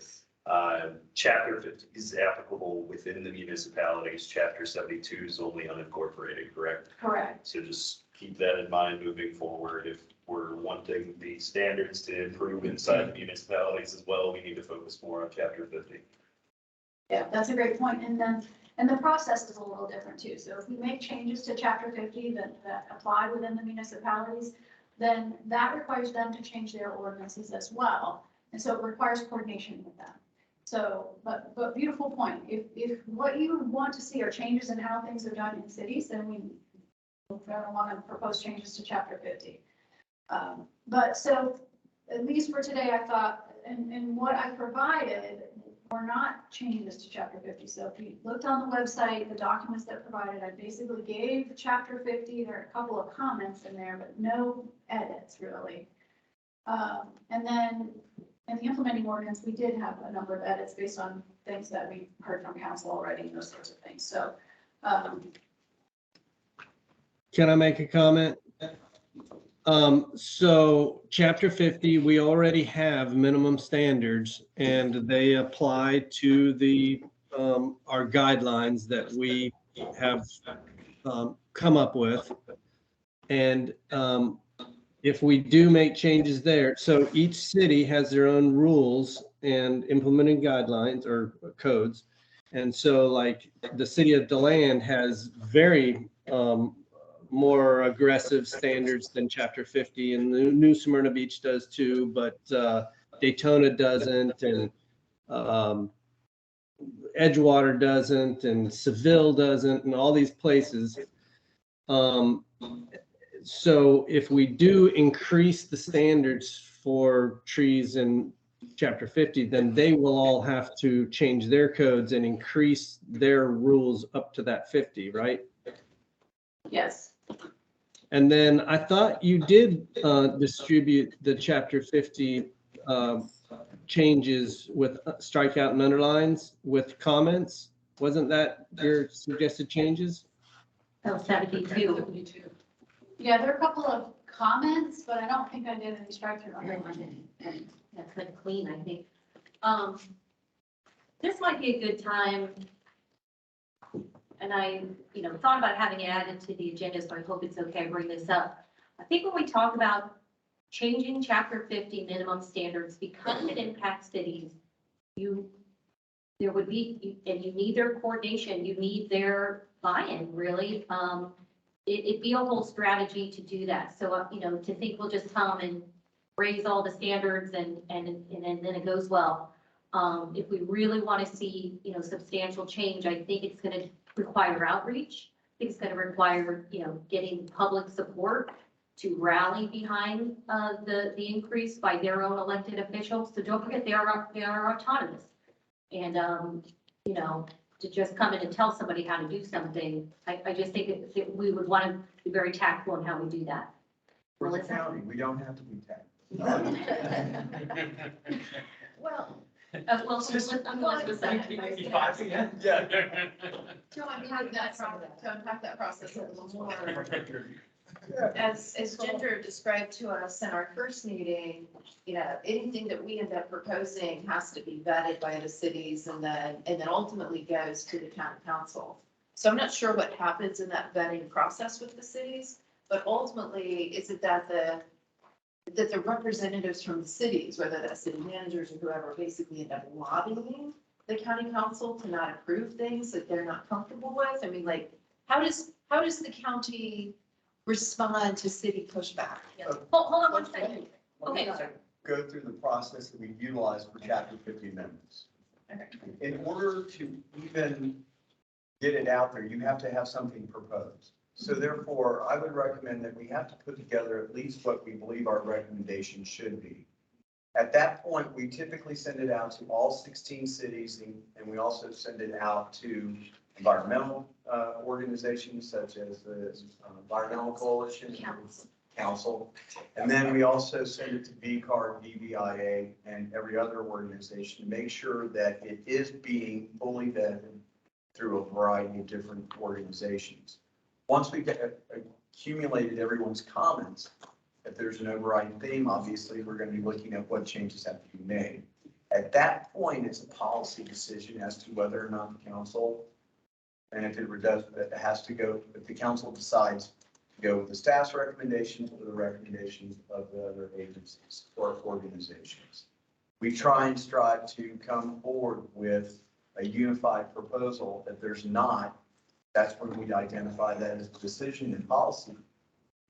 chapter 50 is applicable within the municipalities. Chapter 72 is only unincorporated, correct? correct. So just keep that in mind moving forward. If we're wanting the standards to improve inside the municipalities as well, we need to focus more on chapter 50. Yeah, that's a great point. And the process is a little different too. So if we make changes to chapter 50 that apply within the municipalities, then that requires them to change their ordinances as well. And so it requires coordination with them. So, but beautiful point. If what you want to see are changes in how things are done in cities, then we're going to want to propose changes to chapter 50. But so at least for today, I thought, and what I provided were not changes to chapter 50. So if you looked on the website, the documents that provided, I basically gave chapter 50. There are a couple of comments in there, but no edits really. And then in the implementing ordinance, we did have a number of edits based on things that we heard from council already and those sorts of things. So Can I make a comment? So chapter 50, we already have minimum standards and they apply to the, our guidelines that we have come up with. And if we do make changes there, so each city has their own rules and implementing guidelines or codes. And so like the city of DeLand has very more aggressive standards than chapter 50, and the New Smyrna Beach does too, but Daytona doesn't, and Edgewater doesn't, and Seville doesn't, and all these places. So if we do increase the standards for trees in chapter 50, then they will all have to change their codes and increase their rules up to that 50, right? Yes. And then I thought you did distribute the chapter 50 changes with strikeout and underlines with comments. Wasn't that your suggested changes? Oh, 72. 72. Yeah, there are a couple of comments, but I don't think I did any strike-through underlining. That's been clean, I think. This might be a good time. And I, thought about having it added to the agenda, so I hope it's okay to bring this up. I think when we talk about changing chapter 50 minimum standards, because it impacts cities, there would be, and you need their coordination, you need their buy-in, really. It'd be a whole strategy to do that. So, to think we'll just come and raise all the standards and then it goes well. If we really want to see, substantial change, I think it's going to require outreach. I think it's going to require, getting public support to rally behind the increase by their own elected officials. So don't forget, they are autonomous. And, to just come in and tell somebody how to do something, I just think that we would want to be very tactful in how we do that. We're the county, we don't have to be tactful. Well, I'm going with that. Yeah. To unpack that process a little more, as Ginger described to us in our first meeting, anything that we end up proposing has to be vetted by the cities and then ultimately goes to the county council. So I'm not sure what happens in that vetting process with the cities, but ultimately, is it that the representatives from the cities, whether that's city managers or whoever, basically end up lobbying the county council to not approve things that they're not comfortable with? I mean, like, how does the county respond to city pushback? Hold on one second. Okay. Go through the process that we utilize for chapter 50 amendments. In order to even get it out there, you have to have something proposed. So therefore, I would recommend that we have to put together at least what we believe our recommendation should be. At that point, we typically send it out to all 16 cities, and we also send it out to environmental organizations such as the Environmental Coalition, Council. And then we also send it to VCAR, VBIA, and every other organization to make sure that it is being fully vetted through a variety of different organizations. Once we've accumulated everyone's comments, if there's an overriding theme, obviously, we're going to be looking at what changes have to be made. At that point, it's a policy decision as to whether or not the council, and if it does, it has to go, if the council decides to go with the staff's recommendations or the recommendations of the other agencies or organizations. We try and strive to come forward with a unified proposal. If there's not, that's when we identify that as a decision and policy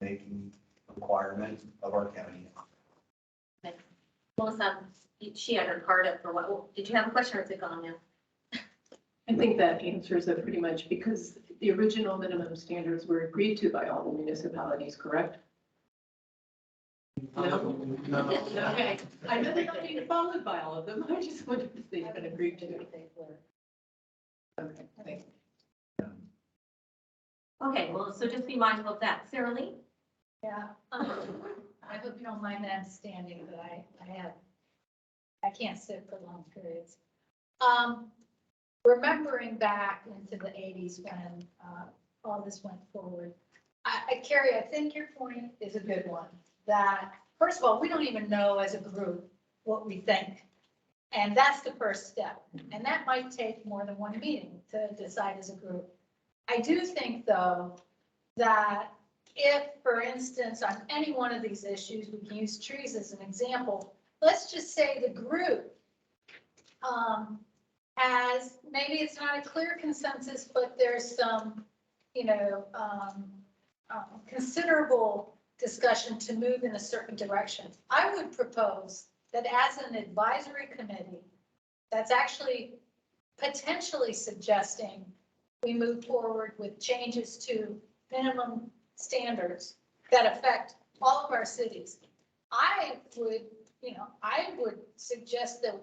making requirement of our county. Melissa, she had her card up for what? Did you have a question or is it gone now? I think that answers it pretty much, because the original minimum standards were agreed to by all the municipalities, correct? No? No. Okay, I know they're not being followed by all of them, I just wondered if they've been agreed to. Okay, thanks. Okay, well, so just be mindful of that. Sarah Lee? yeah, I hope you don't mind that standing, but I can't sit for long periods. Remembering back into the 80s when all this went forward, Carrie, I think your point is a good one, that first of all, we don't even know as a group what we think. And that's the first step. And that might take more than one meeting to decide as a group. I do think, though, that if, for instance, on any one of these issues, we can use trees as an example, let's just say the group has, maybe it's not a clear consensus, but there's some, considerable discussion to move in a certain direction. I would propose that as an advisory committee, that's actually potentially suggesting we move forward with changes to minimum standards that affect all of our cities. I would suggest that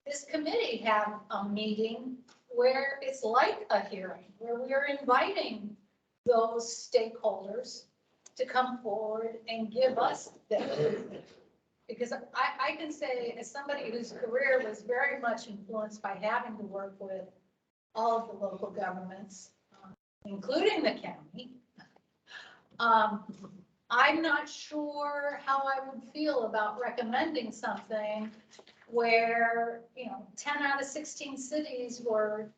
this committee have a meeting where it's like a hearing, where we're inviting those stakeholders to come forward and give us their, because I can say, as somebody whose career was very much influenced by having to work with all of the local governments, including the county, I'm not sure how I would feel about recommending something where, 10 out of 16 cities were,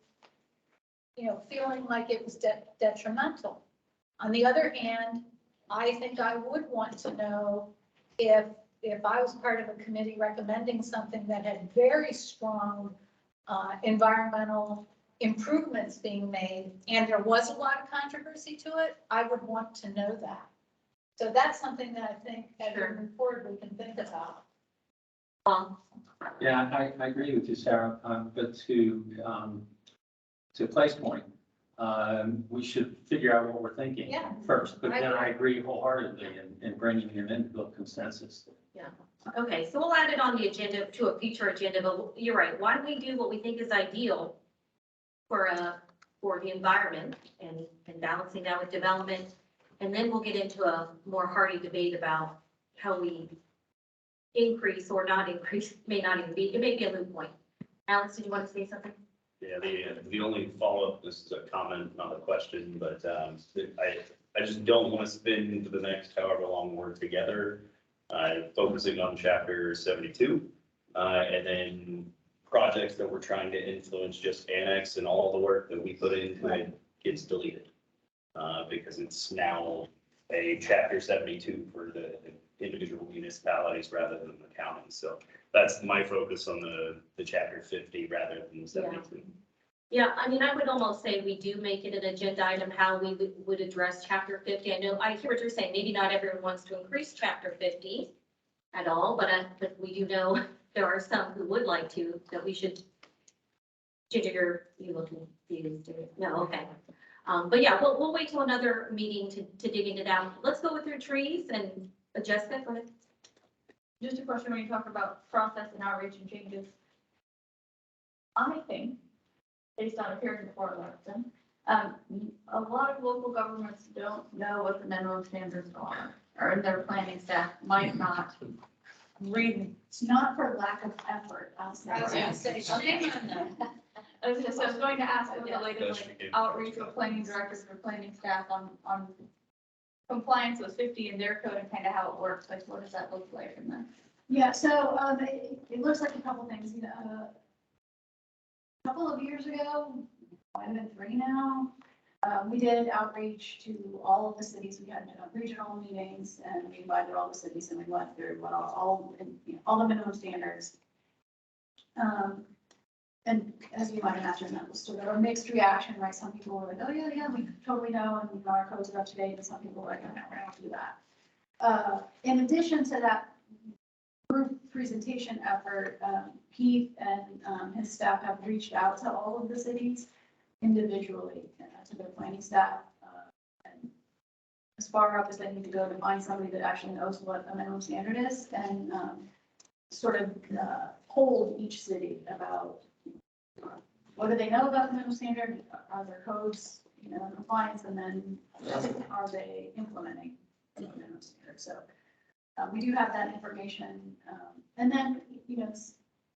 feeling like it was detrimental. On the other hand, I think I would want to know if I was part of a committee recommending something that had very strong environmental improvements being made, and there was a lot of controversy to it, I would want to know that. So that's something that I think as we move forward, we can think about. Yeah, I agree with you, Sarah, but to Clay's point, we should figure out what we're thinking Yeah. first, but then I agree wholeheartedly in bringing him into a consensus. Okay, so we'll add it on the agenda to a future agenda, but you're right. Why don't we do what we think is ideal for the environment and balancing that with development? And then we'll get into a more hearty debate about how we increase or not increase, may not even be, it may be a moot point. Alex, did you want to say something? Yeah, the only follow-up, this is a comment, not a question, but I just don't want to spend for the next however long we're together, focusing on chapter 72, and then projects that we're trying to influence just annex, and all the work that we put into it gets deleted. Because it's now a chapter 72 for the individual municipalities rather than the county. So that's my focus on the chapter 50 rather than 72. Yeah, I mean, I would almost say we do make it an agenda item, how we would address chapter 50. I know, I hear what you're saying. Maybe not everyone wants to increase chapter 50 at all, but we do know there are some who would like to, that we should. Ginger, you looking confused? No, okay. But yeah, we'll wait till another meeting to dig into that. Let's go with your trees and Jessica, go ahead. Just a question when you talk about process and outreach and changes. I think, based on appearing before election, a lot of local governments don't know what the minimum standards are, or their planning staff might not read. It's not for lack of effort, I'll say. I was gonna say, shame on them. So I was going to ask if related like outreach or planning directors or planning staff on compliance with 50 in their code and kind of how it works, like what does that look like in there? Yeah, so it looks like a couple things, a couple of years ago, might have been 3 now, we did outreach to all of the cities. We had regional meetings and we invited all the cities and we went through what all the minimum standards. And as you might imagine, that was sort of a mixed reaction, right? Some people were like, oh yeah, we totally know, and our codes are up to date, and some people were like, no, we're not gonna do that. In addition to that group presentation effort, Keith and his staff have reached out to all of the cities individually, to their planning staff, and as far up as they need to go to find somebody that actually knows what a minimum standard is, and sort of polled each city about what do they know about the minimum standard, are their codes, in compliance, and then are they implementing the minimum standard? So we do have that information, and then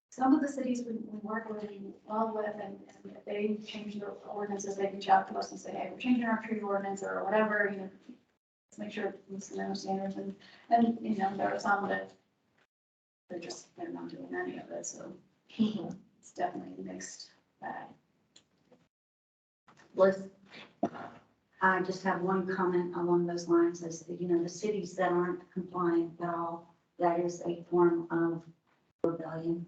some of the cities we work really well with, and if they change their ordinances, they reach out to us and say, hey, we're changing our tree ordinance or whatever, let's make sure it meets the minimum standards, and there are some that they're not doing any of it, so it's definitely a mixed bag. Liz? I just have one comment along those lines, is, the cities that aren't compliant at all, that is a form of rebellion.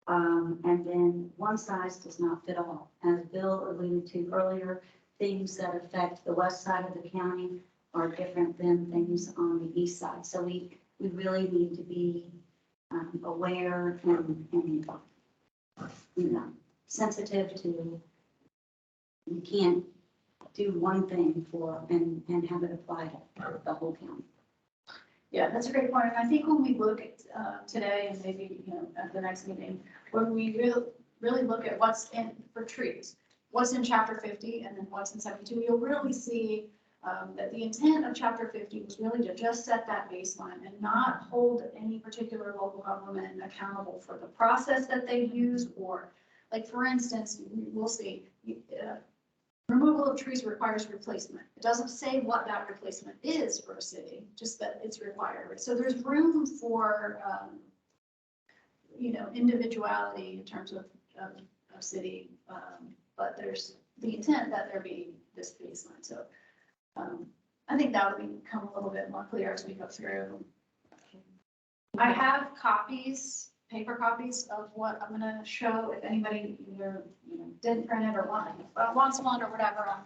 And then one size does not fit all. As Bill alluded to earlier, things that affect the west side of the county are different than things on the east side. So we really need to be aware and sensitive to, you can't do one thing and have it apply to the whole county. Yeah, that's a great point. And I think when we look at today and maybe, at the next meeting, when we really look at what's in for trees, what's in chapter 50 and then what's in 72, you'll really see that the intent of chapter 50 was really to just set that baseline and not hold any particular local government accountable for the process that they use, or like, for instance, we'll see, removal of trees requires replacement. It doesn't say what that replacement is for a city, just that it's required. So there's room for, individuality in terms of city, but there's the intent that there be this baseline. So I think that will become a little bit more clear as we go through. I have copies, paper copies of what I'm gonna show if anybody either, didn't print it or wants one or whatever.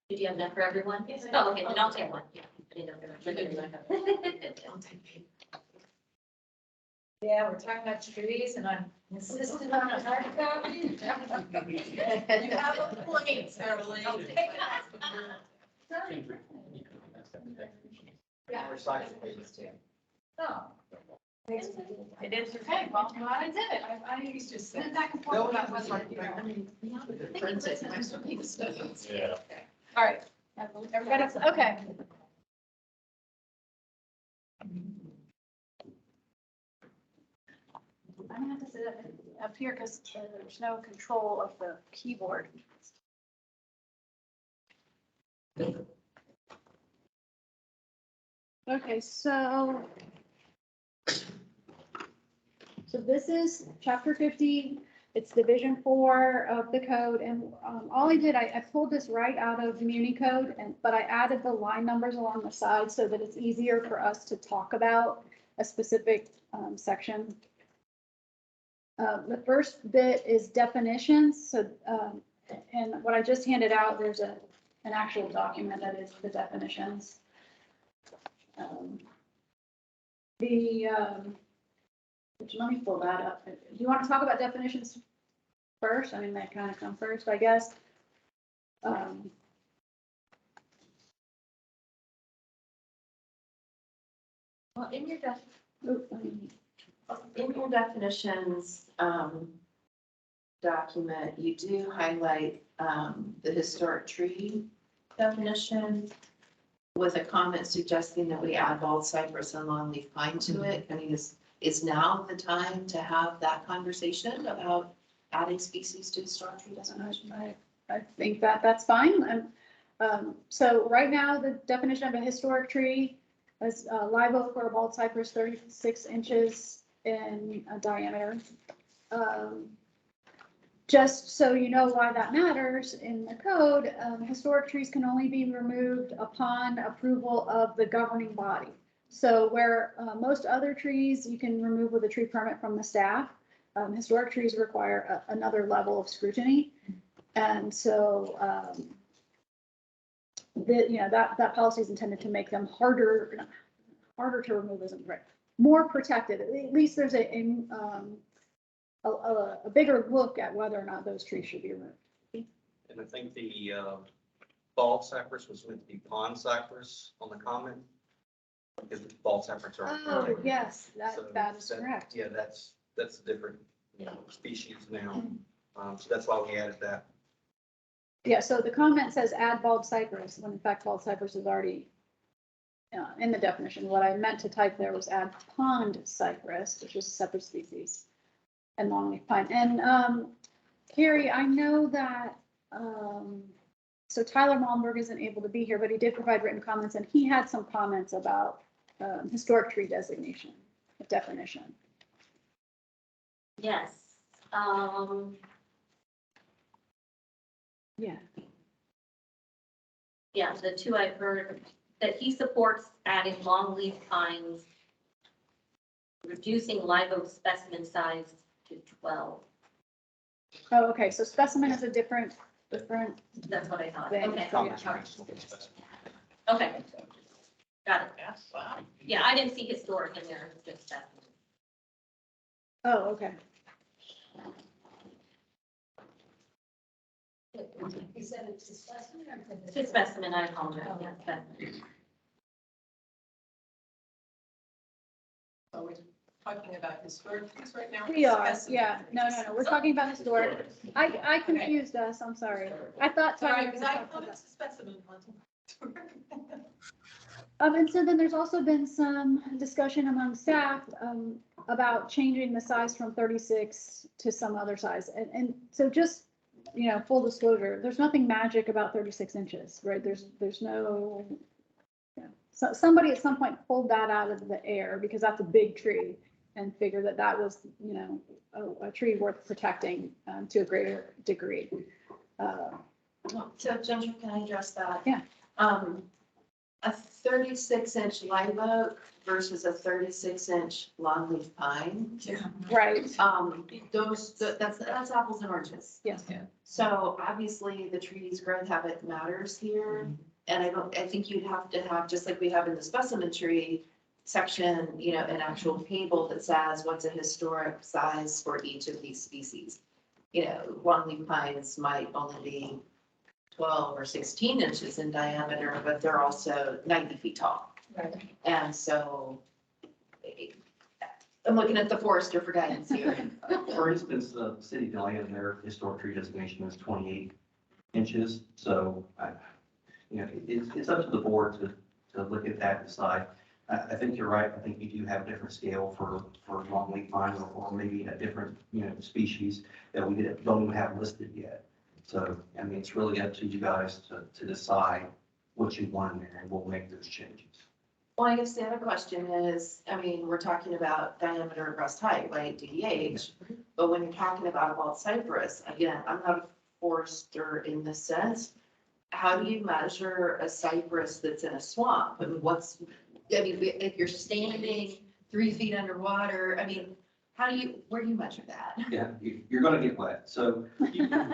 Did you have enough for everyone? Oh, okay, then I'll take one. Yeah, I didn't know if there was- Yeah, we're talking about trees and I'm insisting on a hard copy. You have a point, Caroline. Yeah. Recycle pages too. Oh. It is Okay, well, I'm glad I did it. I used to send it back and forth about whether, Yeah. All right. Everybody, okay. I'm gonna have to sit up here because there's no control of the keyboard. Okay, so this is chapter 50. It's division 4 of the code, and all I did, I pulled this right out of Muni code, but I added the line numbers along the side so that it's easier for us to talk about a specific section. The first bit is definitions. So, and what I just handed out, there's an actual document that is the definitions. Let me pull that up. Do you want to talk about definitions first? I mean, they kind of come first, I guess. Well, in your definitions, document, you do highlight, the historic tree definition with a comment suggesting that we add bald cypress and longleaf pine to it. I mean, is now the time to have that conversation about adding species to historic tree designation? I think that's fine. So right now, the definition of a historic tree is live oak or bald cypress, 36 inches in diameter. Just so you know why that matters in the code, historic trees can only be removed upon approval of the governing body. So where most other trees you can remove with a tree permit from the staff, historic trees require another level of scrutiny. And so that policy is intended to make them harder to remove, isn't right, more protected. At least there's a bigger look at whether or not those trees should be removed. And I think the bald cypress was meant to be pond cypress on the comment. Because the bald cypress are. Oh, yes, So that is correct. Yeah, that's a different, species now. So that's why we added that. Yeah, so the comment says add bald cypress, when in fact bald cypress is already in the definition. What I meant to type there was add pond cypress, which is a separate species, and longleaf pine. And Carrie, I know that, so Tyler Malmberg isn't able to be here, but he did provide written comments, and he had some comments about historic tree designation, definition. Yes. Yeah. Yeah, the two I've heard, that he supports adding longleaf pines, reducing live oak specimen size to 12. Oh, okay, so specimen is a different different That's what I thought. things. Okay. So, yeah. Okay. Got it. Yeah, I didn't see historic in there, just that. Oh, okay. You said it's a specimen or? It's a specimen, I apologize. Yeah, specimen. So we're talking about historic things right now. We are, Specimen yeah. No, trees. we're talking about historic. I confused us, I'm sorry. I thought. Sorry, Tanya because was I talking thought about- it's a specimen one. And so then there's also been some discussion among staff, about changing the size from 36 to some other size. And so just, full disclosure, there's nothing magic about 36 inches, right? There's no, so somebody at some point pulled that out of the air because that's a big tree and figured that that was, a tree worth protecting, to a greater degree. So Ginger, can I address that? Yeah. A 36-inch live oak versus a 36-inch longleaf pine. Yeah. Right. That's apples and oranges. Yes. So obviously the tree's growth habit matters here. And I think you'd have to have, just like we have in the specimen tree section, an actual table that says what's a historic size for each of these species. Longleaf pines might only be 12 or 16 inches in diameter, but they're also 90 feet tall. Right. And so I'm looking at the forester for guidance here. For instance, the city of Deland, their historic tree designation is 28 inches. So, it's up to the board to look at that and decide. I think you're right. I think you do have a different scale for longleaf pine or maybe a different, species that we don't even have listed yet. So, it's really up to you guys to decide what you want in there, and we'll make those changes. Well, I guess the other question is, we're talking about diameter and breast height, right, DDH, but when you're talking about a bald cypress, again, I'm not a forester in this sense. How do you measure a cypress that's in a swamp? If you're standing 3 feet underwater, where do you measure that? Yeah, you're gonna get wet. So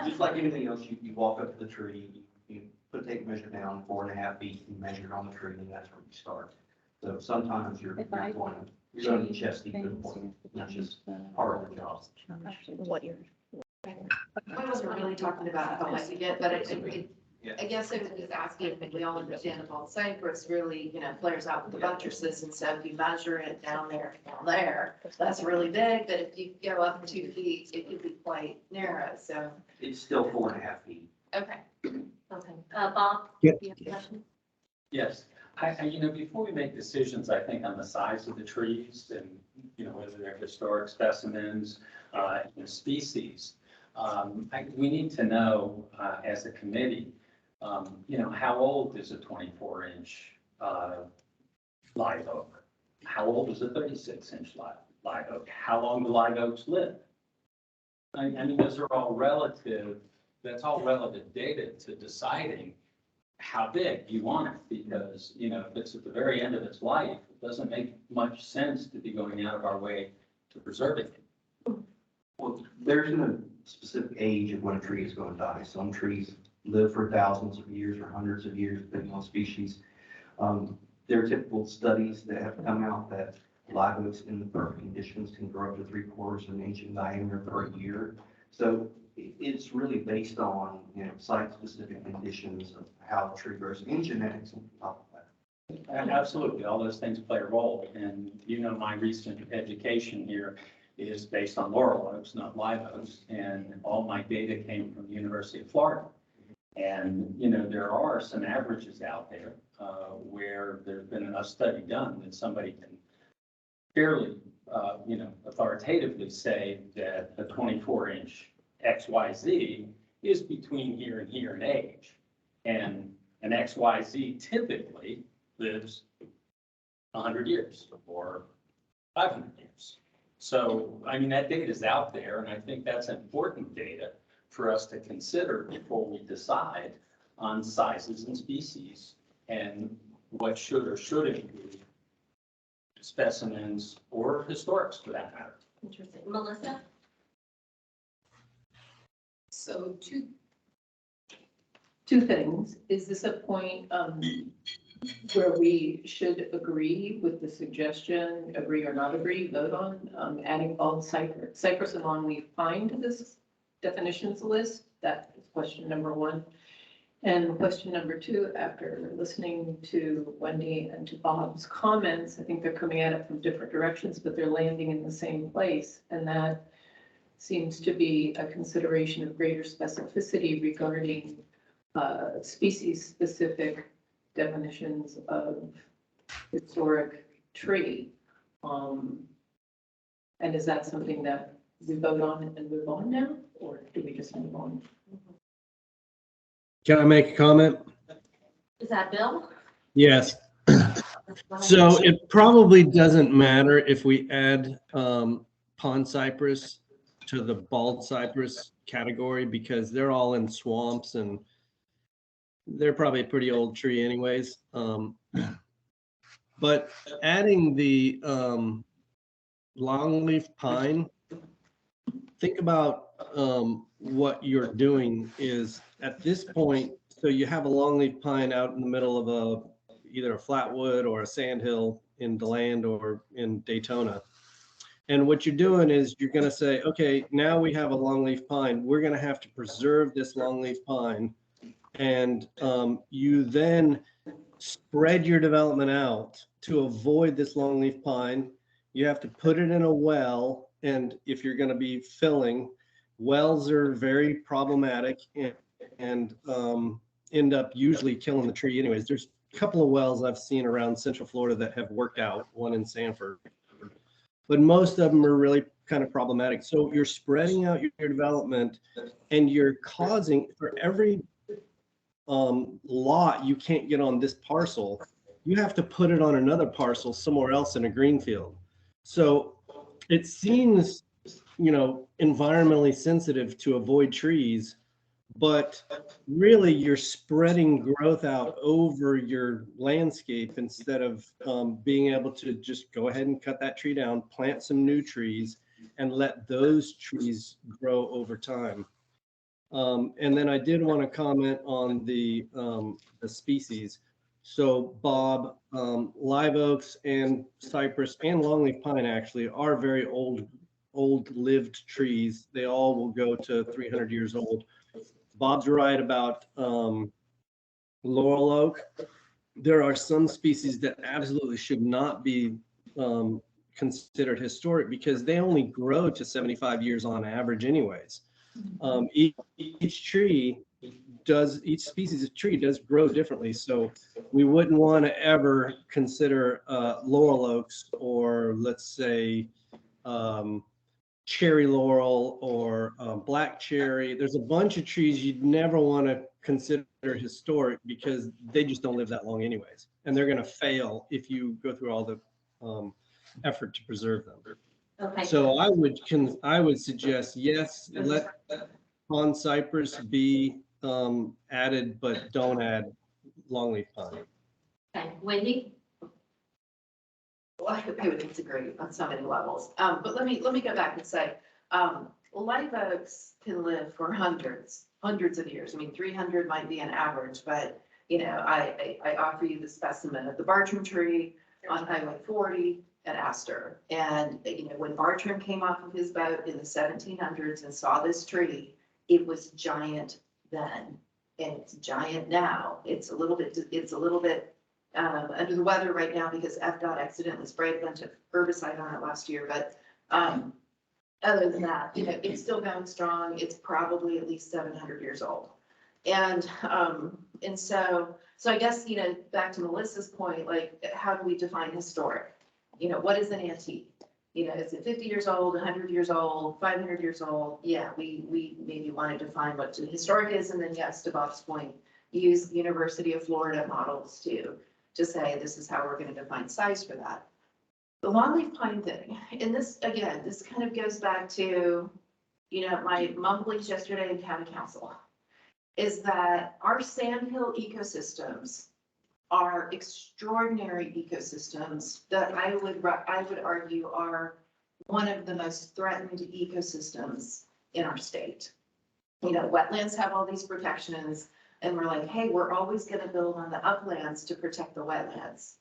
just like anything else, you walk up to the tree, you put a tape measure down 4.5 feet, you measure it on the tree, and that's where you start. So sometimes you're going to need chest deep to the point, which is part of the job. I wasn't really talking about how wet you get, but I guess I was just asking if we all understand the bald cypress really, flares out with the buttresses. And so if you measure it down there, that's really big. But if you go up 2 feet, it could be quite narrow. So. It's still 4.5 feet. Okay. Okay. Bob? Yeah. Do you have a question? Yes, before we make decisions, I think on the size of the trees and, whether they're historic specimens, species, we need to know, as a committee, how old is a 24-inch live oak? How old is a 36-inch live oak? How long do live oaks live? Those are all relative, that's all relative data to deciding how big you want it, because, if it's at the very end of its life, it doesn't make much sense to be going out of our way to preserving it. Well, there's no specific age of when a tree is going to die. Some trees live for thousands of years or hundreds of years, depending on species. There are typical studies that have come out that live oaks in the perfect conditions can grow up to 3/4 of an inch in diameter per year. So it's really based on, site-specific conditions of how the tree grows and genetics on top of that. And absolutely, all those things play a role. And, my recent education here is based on laurel oaks, not live oaks. And all my data came from the University of Florida. And, there are some averages out there where there's been a study done that somebody can fairly, authoritatively say that a 24-inch XYZ is between here and here in age. And an XYZ typically lives 100 years or 500 years. So, that data is out there, and I think that's important data for us to consider before we decide on sizes and species and what should or shouldn't be specimens or historics for that matter. Interesting. Melissa? So two things. Is this a point where we should agree with the suggestion, agree or not agree, vote on adding all cypress and longleaf pine to this definitions list? That is question number one. And question number two, after listening to Wendy and to Bob's comments, I think they're coming at it from different directions, but they're landing in the same place. And that seems to be a consideration of greater specificity regarding species-specific definitions of historic tree. And is that something that we vote on and move on now, or do we just move on? Can I make a comment? Is that Bill? Yes. So it probably doesn't matter if we add pond cypress to the bald cypress category, because they're all in swamps and they're probably a pretty old tree anyways. But adding the longleaf pine, think about what you're doing is at this point, so you have a longleaf pine out in the middle of either a flatwood or a sandhill in DeLand or in Daytona. And what you're doing is you're going to say, okay, now we have a longleaf pine. We're going to have to preserve this longleaf pine. And you then spread your development out to avoid this longleaf pine. You have to put it in a well. And if you're going to be filling, wells are very problematic and end up usually killing the tree anyways. There's a couple of wells I've seen around Central Florida that have worked out, one in Sanford, but most of them are really kind of problematic. So you're spreading out your development and you're causing, for every lot you can't get on this parcel, you have to put it on another parcel somewhere else in a greenfield. So it seems, environmentally sensitive to avoid trees, but really you're spreading growth out over your landscape instead of being able to just go ahead and cut that tree down, plant some new trees, and let those trees grow over time. And then I did want to comment on the species. So Bob, live oaks and cypress and longleaf pine actually are very old lived trees. They all will go to 300 years old. Bob's right about laurel oak. There are some species that absolutely should not be considered historic because they only grow to 75 years on average anyways. Each species of tree does grow differently. So we wouldn't want to ever consider laurel oaks or let's say cherry laurel or black cherry. There's a bunch of trees you'd never want to consider historic because they just don't live that long anyways. And they're going to fail if you go through all the effort to preserve them. Okay. So I would suggest, yes, let pond cypress be added, but don't add longleaf pine. Okay, Wendy? Well, I would disagree on so many levels. But let me go back and say, live oaks can live for hundreds of years. I mean, 300 might be an average, but I offer you the specimen of the Bartram tree on Highway 40 at Astor. And when Bartram came off of his boat in the 1700s and saw this tree, it was giant then, and it's giant now. It's a little bit under the weather right now because FDOT accidentally sprayed a bunch of herbicide on it last year. But other than that, it's still going strong. It's probably at least 700 years old. And so I guess, back to Melissa's point, like, how do we define historic? What is an antique? Is it 50 years old, 100 years old, 500 years old? Yeah, we maybe want to define what historic is. And then yes, to Bob's point, use the University of Florida models to say this is how we're going to define size for that. The longleaf pine thing, and this kind of goes back to, my mumblings yesterday in county council, is that our sandhill ecosystems are extraordinary ecosystems that I would argue are one of the most threatened ecosystems in our state. Wetlands have all these protections, and we're like, hey, we're always gonna build on the uplands to protect the wetlands.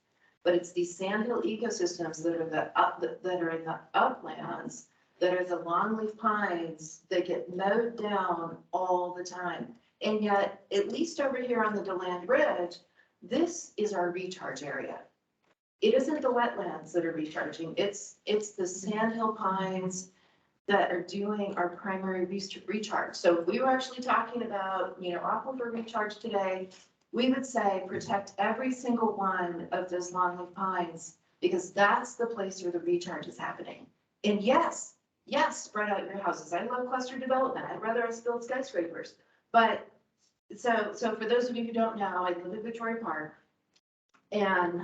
But it's these sandhill ecosystems that are that are in the uplands, that are the longleaf pines that get mowed down all the time. And yet, at least over here on the DeLand Ridge, this is our recharge area. It isn't the wetlands that are recharging, it's the sandhill pines that are doing our primary recharge. So if we were actually talking about, aquifer recharge today, we would say protect every single one of those longleaf pines, because that's the place where the recharge is happening. And yes, spread out your houses. I love cluster development. I'd rather us build skyscrapers. But so for those of you who don't know, I live in Victoria Park, and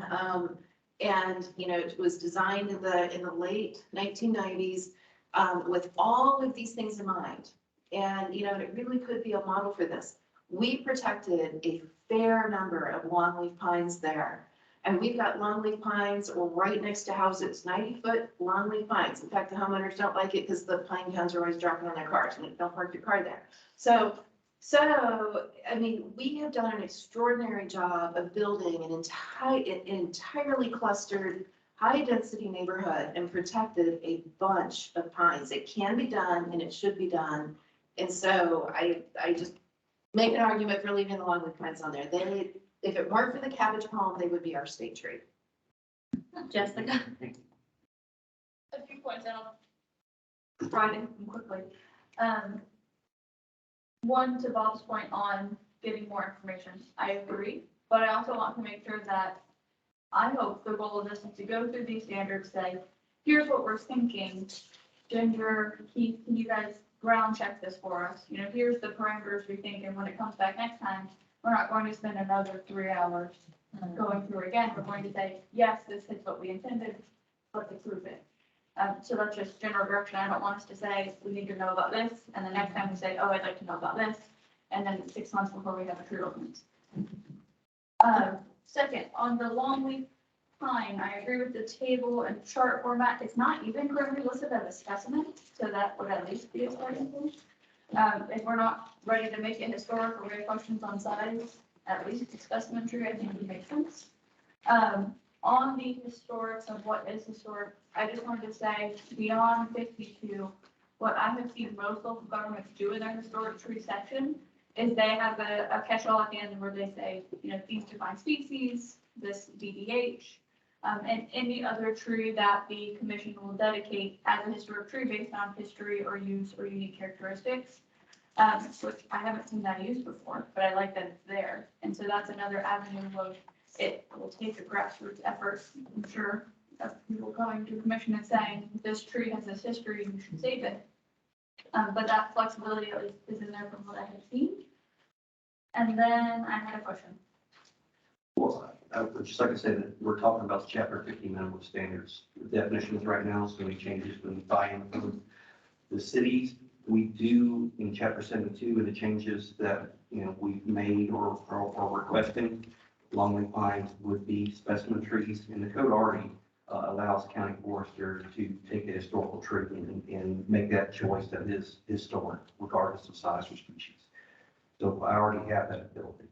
it was designed in the late 1990s with all of these things in mind, and it really could be a model for this. We protected a fair number of longleaf pines there, and we've got longleaf pines right next to houses, 90-foot longleaf pines. In fact, the homeowners don't like it because the pine cones are always dropping on their cars, and don't park your car there. So, I mean, we have done an extraordinary job of building an entirely clustered, high-density neighborhood and protected a bunch of pines. It can be done, and it should be done. And so I just make an argument for leaving the longleaf pines on there. If it weren't for the cabbage palm, they would be our state tree. Jessica? A few points out Friday quickly. One, to Bob's point on getting more information, I agree, but I also want to make sure that I hope the goal of this is to go through these standards, say, here's what we're thinking. Ginger, Keith, can you guys ground check this for us? Here's the parameters we think, and when it comes back next time, we're not going to spend another 3 hours going through again. We're going to say, yes, this is what we intended, let's approve it. So that's just general direction. I don't want us to say, we need to know about this, and the next time we say, oh, I'd like to know about this, and then 6 months before we have a tree ordinance. Second, on the longleaf pine, I agree with the table and chart format. It's not even currently listed as a specimen, so that would at least be a starting point. If we're not ready to make it historic or we have questions on size, at least a specimen tree, I think would make sense. On the historics of what is historic, I just wanted to say, beyond 52, what I have seen most local governments do in their historic tree section is they have a catch-all at the end where they say, these defined species, this DDH, and any other tree that the commission will dedicate as a historic tree based on history or use or unique characteristics, which I haven't seen that used before, but I like that it's there. And so that's another avenue of it will take a grassroots effort, I'm sure, of people going to the commission and saying, this tree has this history, you should save it. But that flexibility is in there from what I have seen. And then I had a question. Well, I would just like to say that we're talking about chapter 50 minimum standards. The definitions right now, so many changes when we buy in from the cities. We do in chapter 72 and the changes that, we've made or requesting, longleaf pines would be specimen trees, and the code already allows county forester to take a historical tree and make that choice that is historic, regardless of size or species. So I already have that ability.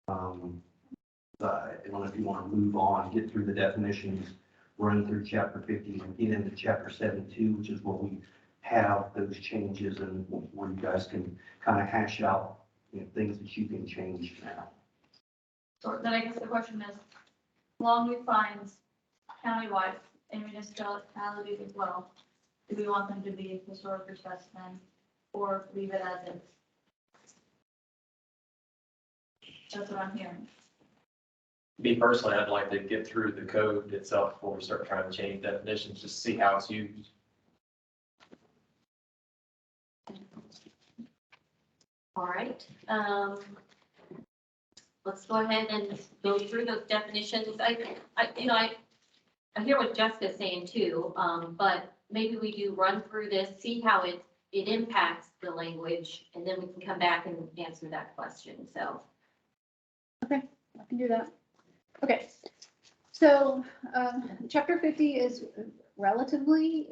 I don't know if you want to move on, get through the definitions, run through chapter 50 and get into chapter 72, which is where we have those changes and where you guys can kind of hash out, things that you can change now. So then I guess the question is, longleaf pines countywide and municipalities as well, do we want them to be historic or specimen or leave it as is? That's what I'm hearing. Me personally, I'd like to get through the code itself before we start trying to change definitions, just to see how it's used. All right, let's go ahead and go through those definitions. I hear what Jessica's saying too, but maybe we do run through this, see how it impacts the language, and then we can come back and answer that question, so. Okay, I can do that. Okay, so chapter 50 is relatively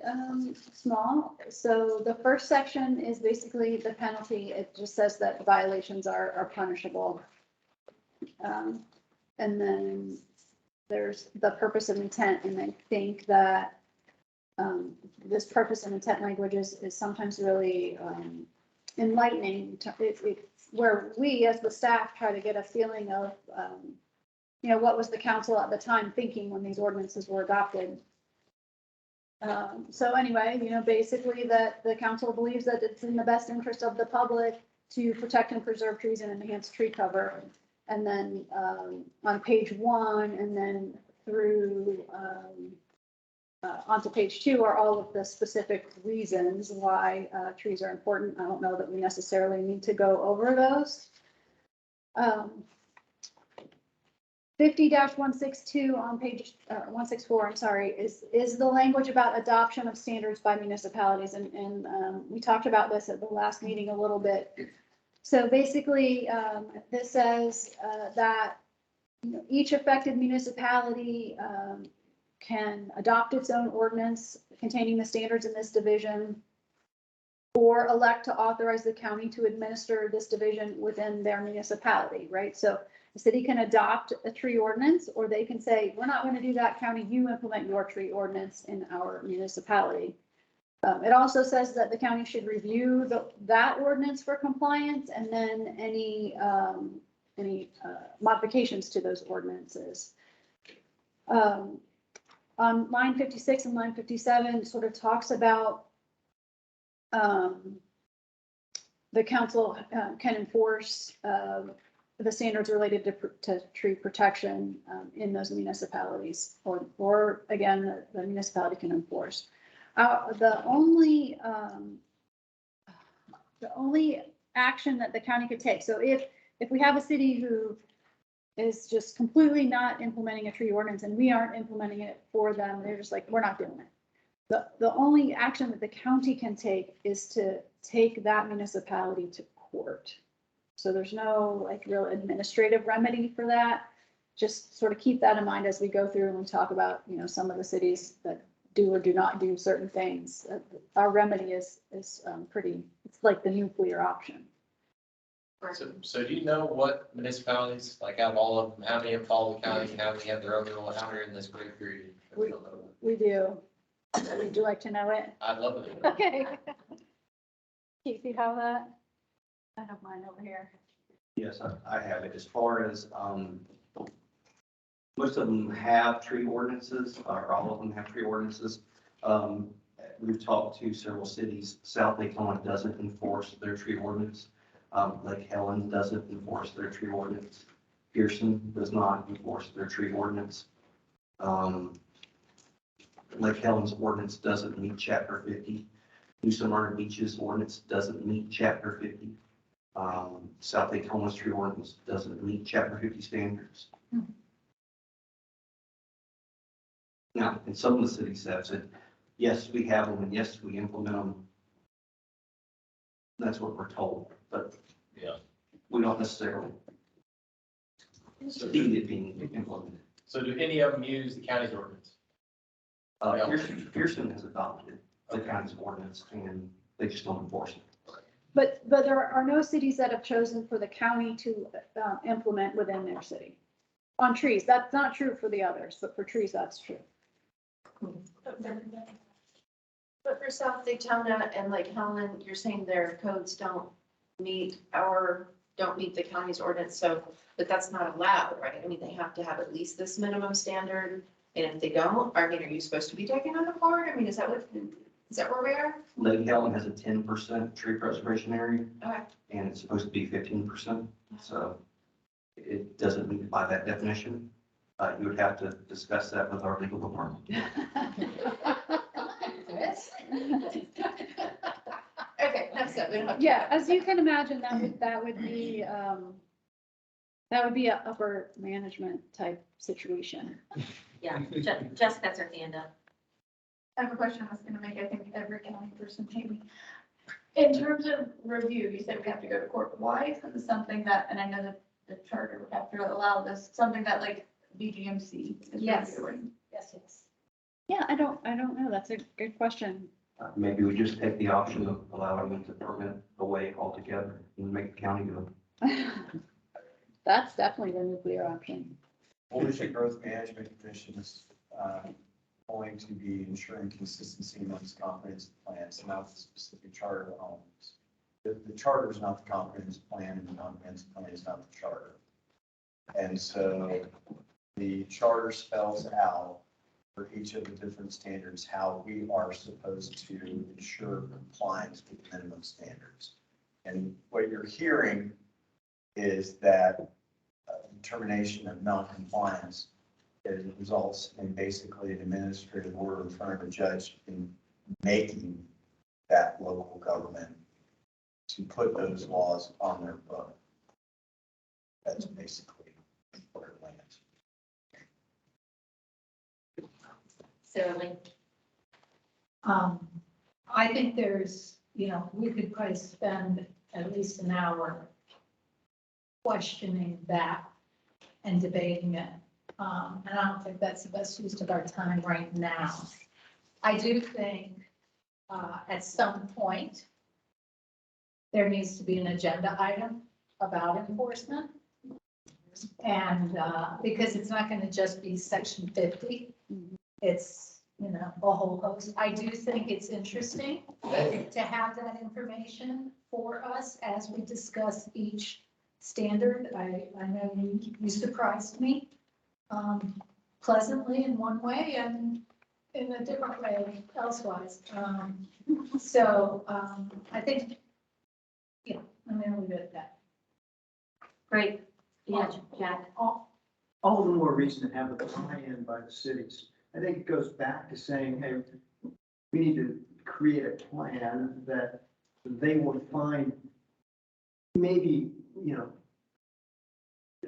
small. So the first section is basically the penalty. It just says that violations are punishable. And then there's the purpose and intent, and I think that this purpose and intent language is sometimes really enlightening. It's where we, as the staff, try to get a feeling of, what was the council at the time thinking when these ordinances were adopted. So anyway, basically that the council believes that it's in the best interest of the public to protect and preserve trees and enhance tree cover. And then on page 1 and then through onto page 2 are all of the specific reasons why trees are important. I don't know that we necessarily need to go over those. 50-162 on page 164, I'm sorry, is the language about adoption of standards by municipalities. And we talked about this at the last meeting a little bit. So basically, this says that each affected municipality can adopt its own ordinance containing the standards in this division, or elect to authorize the county to administer this division within their municipality, right? So the city can adopt a tree ordinance, or they can say, we're not going to do that, county, you implement your tree ordinance in our municipality. It also says that the county should review that ordinance for compliance, and then any modifications to those ordinances. On line 56 and line 57 sort of talks about the council can enforce the standards related to tree protection in those municipalities, or again, the municipality can enforce. The only action that the county could take, so if we have a city who is just completely not implementing a tree ordinance and we aren't implementing it for them, they're just like, we're not doing it. The only action that the county can take is to take that municipality to court. So there's no like real administrative remedy for that. Just sort of keep that in mind as we go through and we talk about, some of the cities that do or do not do certain things. Our remedy is pretty, it's like the nuclear option. So do you know what municipalities, like out of all of them, how many have followed the county, how many have their own little, how many are in this great period? We do. Would you like to know it? I'd love it. Okay. Keith, you have that? I have mine over here. Yes, I have it. As far as, most of them have tree ordinances, or all of them have tree ordinances. We've talked to several cities. South Daytona doesn't enforce their tree ordinance. Lake Helen doesn't enforce their tree ordinance. Pearson does not enforce their tree ordinance. Lake Helen's ordinance doesn't meet chapter 50. New Smyrna Beach's ordinance doesn't meet chapter 50. South Daytona's tree ordinance doesn't meet chapter 50 standards. Now, and some of the cities have said, yes, we have them, and yes, we implement them. That's what we're told, but yeah, we don't necessarily see it being implemented. So do any of them use the county's ordinance? Pearson has adopted the county's ordinance, and they just don't enforce it. But there are no cities that have chosen for the county to implement within their city. On trees, that's not true for the others, but for trees, that's true. But for South Daytona and Lake Helen, you're saying their codes don't meet the county's ordinance, so, but that's not allowed, right? I mean, they have to have at least this minimum standard, and if they don't, are you supposed to be taking them to court? I mean, is that where we are? Lake Helen has a 10% tree preservation area, Okay. and it's supposed to be 15%, so it doesn't meet by that definition. You would have to discuss that with our legal department. Okay, that's good. Yeah, as you can imagine, that would be a upper management type situation. Yeah, Jessica's her hand up. I have a question I was gonna make, I think every county person maybe. In terms of review, you said we have to go to court. Why isn't this something that, and I know that the charter would have to allow this, something that like BGMC is Yes. reviewing? Yes, yes. Yeah, I don't know. That's a good question. Maybe we just take the option of allowing them to permit away altogether and make the county do it. That's definitely the nuclear option. Watershed Growth Management Commission is going to be ensuring consistency in those comprehensive plans, not the specific charter elements. The charter is not the comprehensive plan, and the comprehensive plan is not the charter. And so the charter spells out for each of the different standards how we are supposed to ensure compliance with minimum standards. And what you're hearing is that determination of non-compliance results in basically an administrative order in front of a judge in making that local government to put those laws on their book. That's basically where it lands. Sarah Lynn? I think there's, we could probably spend at least an hour questioning that and debating it. And I don't think that's the best use of our time right now. I do think at some point, there needs to be an agenda item about enforcement. And because it's not going to just be section 50, it's, a whole host. I do think it's interesting to have that information for us as we discuss each standard. I know you surprised me pleasantly in one way and in a different way elsewise. So I think, I'm going to leave it at that. Great. Yeah, Jack. All the more reason to have a buy-in by the cities. I think it goes back to saying, hey, we need to create a plan that they will find maybe,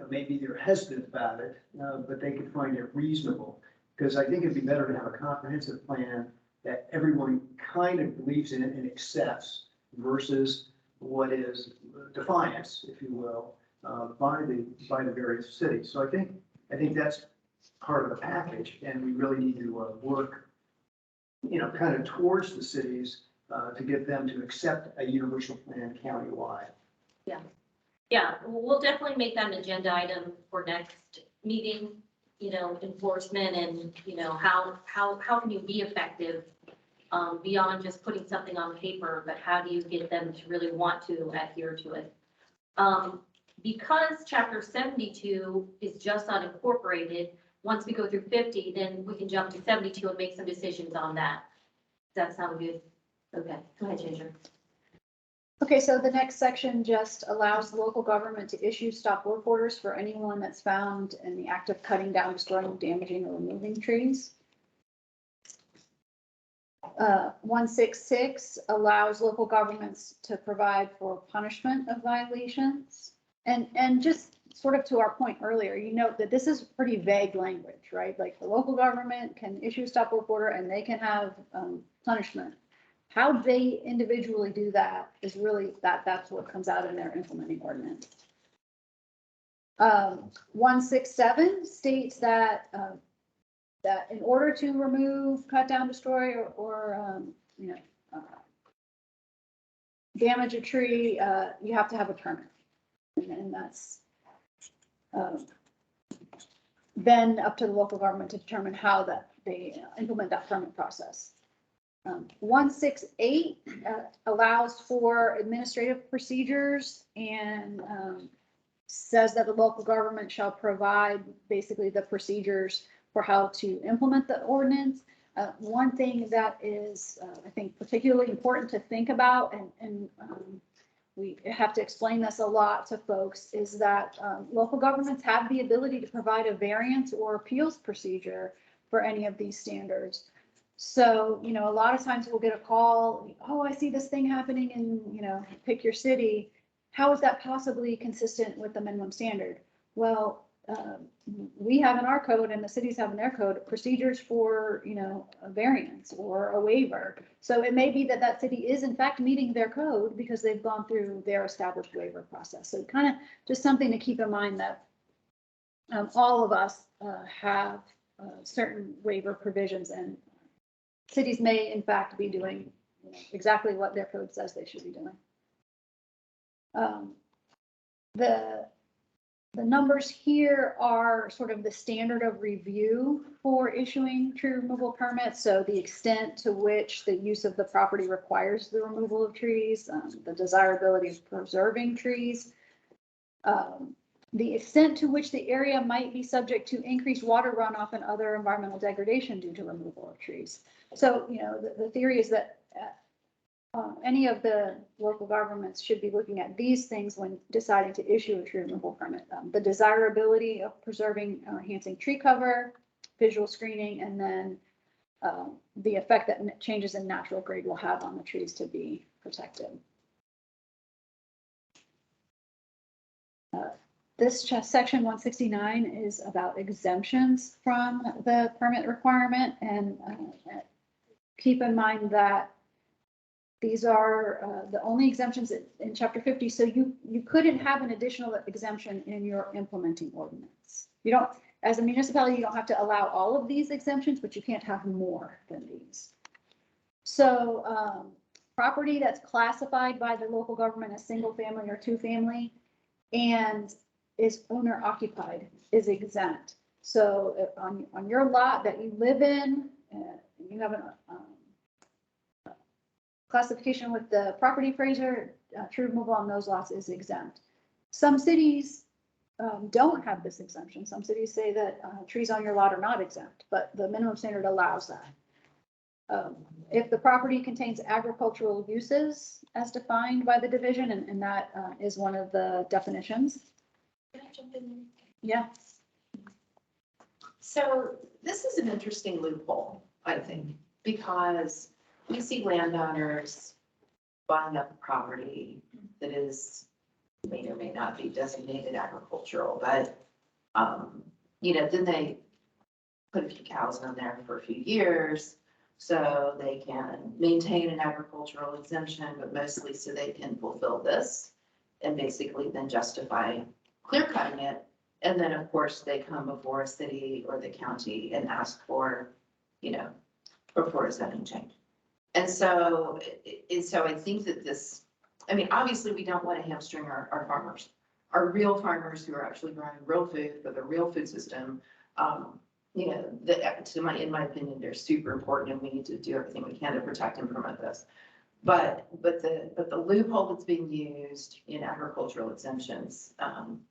maybe they're hesitant about it, but they could find it reasonable. Because I think it'd be better to have a comprehensive plan that everyone kind of believes in it and accepts versus what is defiance, if you will, by the various cities. So I think that's part of the package, and we really need to work, kind of towards the cities to get them to accept a universal plan countywide. Yeah. Yeah, we'll definitely make that an agenda item for next meeting, enforcement and, how can you be effective beyond just putting something on paper, but how do you get them to really want to adhere to it? Because chapter 72 is just unincorporated, once we go through 50, then we can jump to 72 and make some decisions on that. Does that sound good? Okay, go ahead, Ginger. Okay, so the next section just allows the local government to issue stop work orders for anyone that's found in the act of cutting down, destroying, damaging, or removing trees. 166 allows local governments to provide for punishment of violations. And just sort of to our point earlier, you note that this is pretty vague language, right? Like the local government can issue a stop work order and they can have punishment. How they individually do that is really that's what comes out in their implementing ordinance. 167 states that that in order to remove, cut down, destroy, or damage a tree, you have to have a permit, and that's then up to the local government to determine how that they implement that permit process. 168 allows for administrative procedures and says that the local government shall provide basically the procedures for how to implement the ordinance. One thing that is, I think, particularly important to think about, and we have to explain this a lot to folks, is that local governments have the ability to provide a variance or appeals procedure for any of these standards. So, a lot of times we'll get a call, oh, I see this thing happening in, pick your city. How is that possibly consistent with the minimum standard? Well, we have in our code and the cities have in their code procedures for, a variance or a waiver. So it may be that that city is in fact meeting their code because they've gone through their established waiver process. So kind of just something to keep in mind that all of us have certain waiver provisions, and cities may in fact be doing exactly what their code says they should be doing. The numbers here are sort of the standard of review for issuing tree removal permits. So the extent to which the use of the property requires the removal of trees, the desirability of preserving trees, the extent to which the area might be subject to increased water runoff and other environmental degradation due to removal of trees. So, the theory is that any of the local governments should be looking at these things when deciding to issue a tree removal permit. The desirability of preserving or enhancing tree cover, visual screening, and then the effect that changes in natural grade will have on the trees to be protected. This section 169 is about exemptions from the permit requirement, and keep in mind that these are the only exemptions in Chapter 50. So you couldn't have an additional exemption in your implementing ordinance. You don't, as a municipality, you don't have to allow all of these exemptions, but you can't have more than these. So property that's classified by the local government as single family or two family and is owner occupied is exempt. So on your lot that you live in, you have a classification with the property appraiser, tree removal on those lots is exempt. Some cities don't have this exemption. Some cities say that trees on your lot are not exempt, but the minimum standard allows that. If the property contains agricultural uses as defined by the division, and that is one of the definitions. Can I jump in there? Yeah. So this is an interesting loophole, I think, because we see landowners buying up property that is, may or may not be designated agricultural, but, then they put a few cows on there for a few years so they can maintain an agricultural exemption, but mostly so they can fulfill this and basically then justify clear cutting it. And then, of course, they come before a city or the county and ask for, for a zoning change. And so I think that this, obviously we don't want to hamstring our farmers, our real farmers who are actually growing real food for the real food system. In my opinion, they're super important and we need to do everything we can to protect and promote this. But the loophole that's being used in agricultural exemptions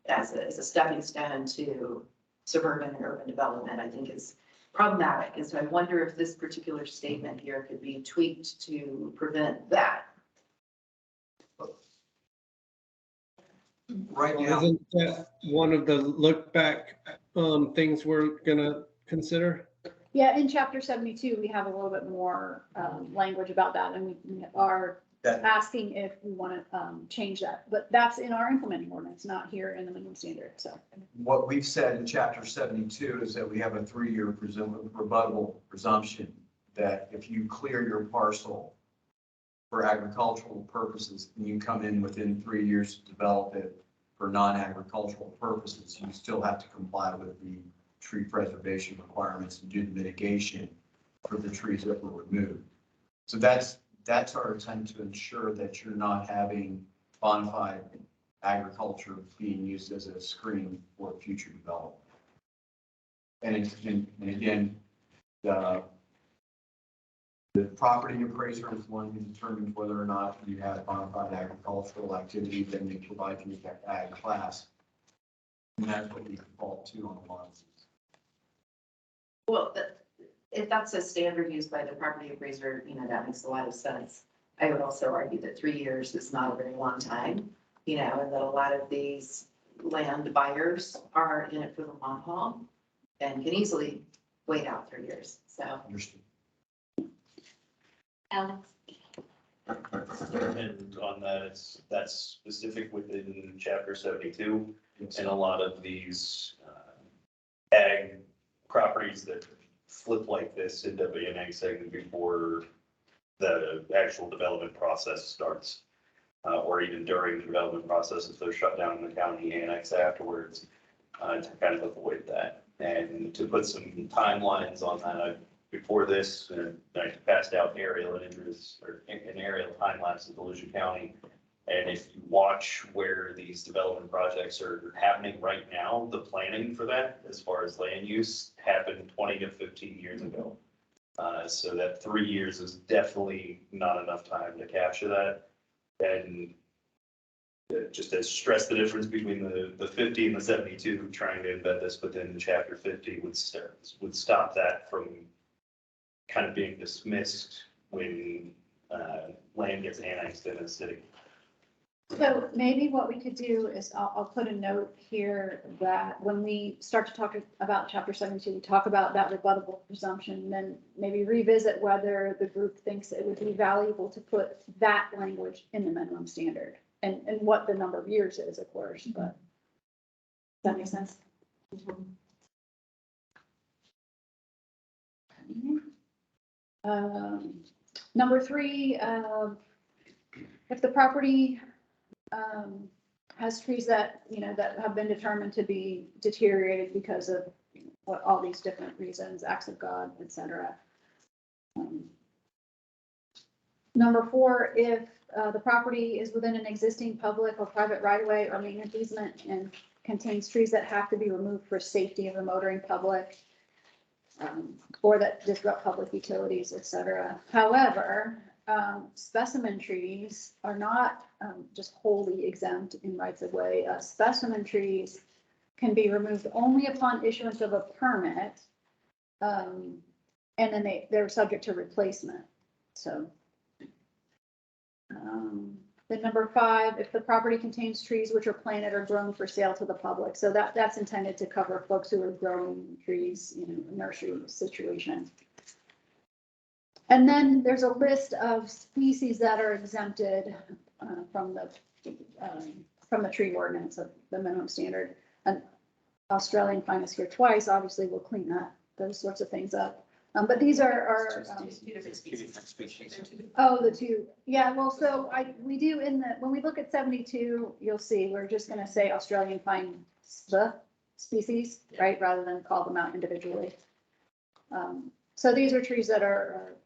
as a stepping stone to suburban and urban development, I think is problematic. And so I wonder if this particular statement here could be tweaked to prevent that. Right now, Isn't that one of the look back things we're gonna consider? Yeah, in Chapter 72, we have a little bit more language about that, and we are asking if we want to change that. But that's in our implementing ordinance, not here in the minimum standard. So what we've said in Chapter 72 is that we have a 3-year rebuttable presumption that if you clear your parcel for agricultural purposes and you come in within 3 years to develop it for non-agricultural purposes, you still have to comply with the tree preservation requirements and do the mitigation for the trees that were removed. So that's our attempt to ensure that you're not having bona fide agriculture being used as a screen for future development. And again, the property appraiser is one who determines whether or not you have bona fide agricultural activity, then they provide the ag class. And that's what we default to on a lot of these. Well, if that's a standard used by the property appraiser, that makes a lot of sense. I would also argue that 3 years is not a very long time, and that a lot of these land buyers are in it for the long haul and can easily wait out 3 years. So. Understood. Alex. And on that, that's specific within Chapter 72. And a lot of these ag properties that flip like this end up annexing before the actual development process starts. Or even during the development process, if they're shut down in the county, annex afterwards, to kind of avoid that. And to put some timelines on that, before this, I passed out aerial images or an aerial time lapse of Volusia County. And if you watch where these development projects are happening right now, the planning for that, as far as land use, happened 20 to 15 years ago. So that 3 years is definitely not enough time to capture that. And just to stress the difference between the 50 and the 72, trying to embed this within chapter 50 would stop that from kind of being dismissed when land gets annexed in a city. So maybe what we could do is I'll put a note here that when we start to talk about chapter 72, we talk about that rebuttable presumption, then maybe revisit whether the group thinks it would be valuable to put that language in the minimum standard and what the number of years is, of course, but does that make sense? Number 3, if the property has trees that, that have been determined to be deteriorated because of all these different reasons, acts of God, etc. Number 4, if the property is within an existing public or private right-of-way or maintenance easement and contains trees that have to be removed for safety of the motoring public, or that disrupt public utilities, etc. However, specimen trees are not just wholly exempt in rights of way. Specimen trees can be removed only upon issuance of a permit, and then they're subject to replacement. So, then number 5, if the property contains trees which are planted or grown for sale to the public, so that's intended to cover folks who are growing trees, nursery situation. And then there's a list of species that are exempted from the tree ordinance of the minimum standard. And Australian pine is here twice. Obviously, we'll clean those sorts of things up. But these are Two different species. oh, the 2. Yeah, well, so we do when we look at 72, you'll see we're just going to say Australian pine, the species, right, rather than call them out individually. So these are trees that are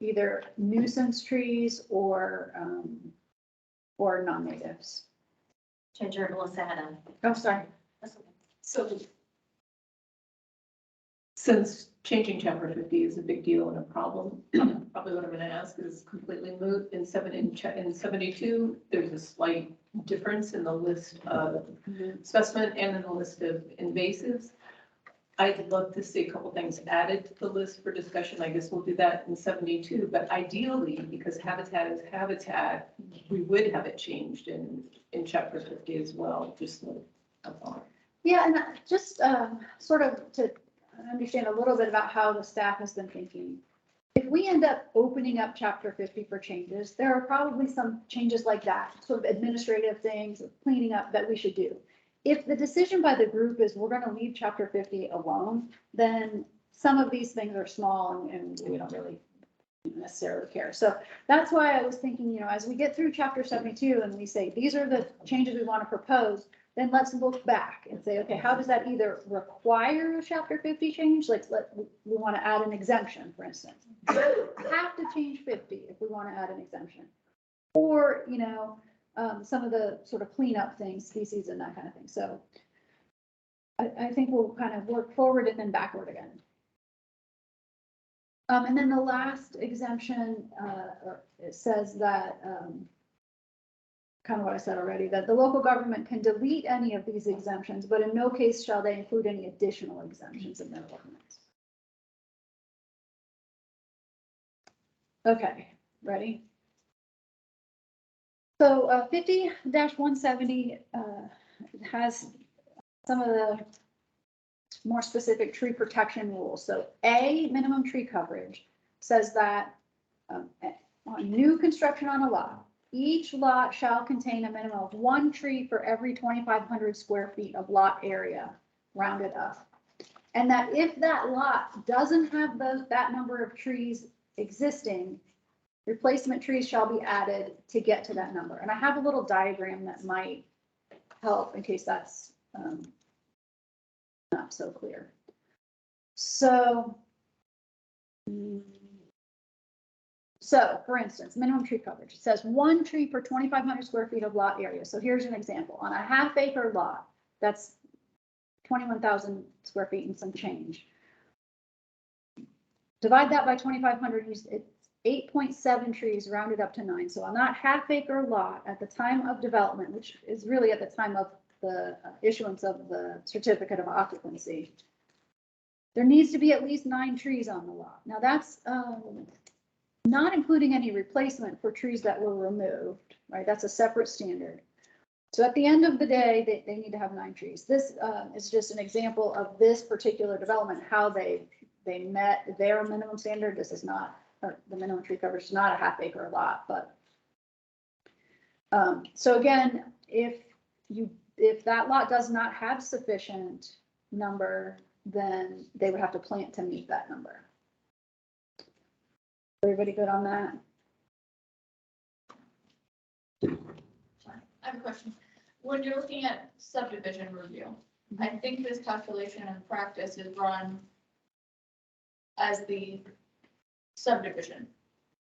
either nuisance trees or non-natives. Ginger and Lasada. Oh, sorry. So since changing chapter 50 is a big deal and a problem, probably what I'm going to ask is completely moot. In 72, there's a slight difference in the list of specimen and in the list of invasives. I'd love to see a couple things added to the list for discussion. I guess we'll do that in 72, but ideally, because habitat is habitat, we would have it changed in chapter 50 as well, just a thought. Yeah, and just sort of to understand a little bit about how the staff has been thinking. If we end up opening up chapter 50 for changes, there are probably some changes like that, sort of administrative things, cleaning up that we should do. If the decision by the group is we're going to leave chapter 50 alone, then some of these things are small and we don't really necessarily care. So that's why I was thinking, as we get through chapter 72 and we say, these are the changes we want to propose, then let's look back and say, okay, how does that either require a chapter 50 change? Like we want to add an exemption, for instance. We have to change 50 if we want to add an exemption. Or, some of the sort of cleanup things, species and that kind of thing. So I think we'll kind of work forward and then backward again. And then the last exemption it says that, kind of what I said already, that the local government can delete any of these exemptions, but in no case shall they include any additional exemptions in their ordinance. Okay, ready? So 50-170 has some of the more specific tree protection rules. So A, minimum tree coverage, says that on new construction on a lot, each lot shall contain a minimum of 1 tree for every 2,500 square feet of lot area, rounded up. And that if that lot doesn't have that number of trees existing, replacement trees shall be added to get to that number. And I have a little diagram that might help in case that's not so clear. So So, for instance, minimum tree coverage, it says 1 tree per 2,500 square feet of lot area. So here's an example, on a half-acre lot, that's 21,000 square feet and some change. Divide that by 2,500, it's 8.7 trees rounded up to 9. So on that half-acre lot, at the time of development, which is really at the time of the issuance of the certificate of occupancy, there needs to be at least 9 trees on the lot. Now that's not including any replacement for trees that were removed, right? That's a separate standard. So at the end of the day, they need to have 9 trees. This is just an example of this particular development, how they met their minimum standard. This is not, or the minimum tree coverage is not a half-acre lot, but so again, if that lot does not have sufficient number, then they would have to plant to meet that number. Everybody good on that? I have a question. When you're looking at subdivision review, I think this calculation in practice is run as the subdivision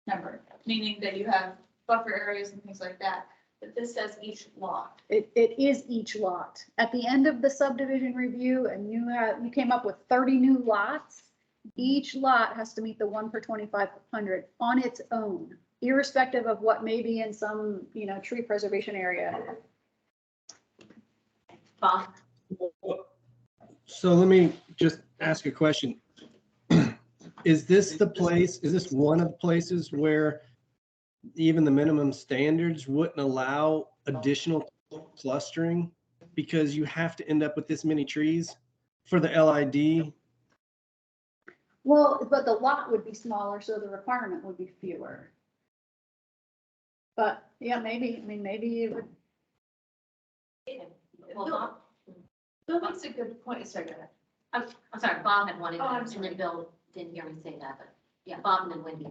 number, meaning that you have buffer areas and things like that. But this says each lot. It is each lot. At the end of the subdivision review, and you came up with 30 new lots, each lot has to meet the 1 per 2,500 on its own, irrespective of what may be in some, tree preservation area. Bob? So let me just ask a question. Is this one of the places where even the minimum standards wouldn't allow additional clustering? Because you have to end up with this many trees for the LID? Well, but the lot would be smaller, so the requirement would be fewer. But yeah, maybe it would. Bill makes a good point. Sorry, go ahead. I'm sorry, Bob had wanted, Oh, I'm and then Bill didn't hear me say that, but yeah, Bob and then Wendy.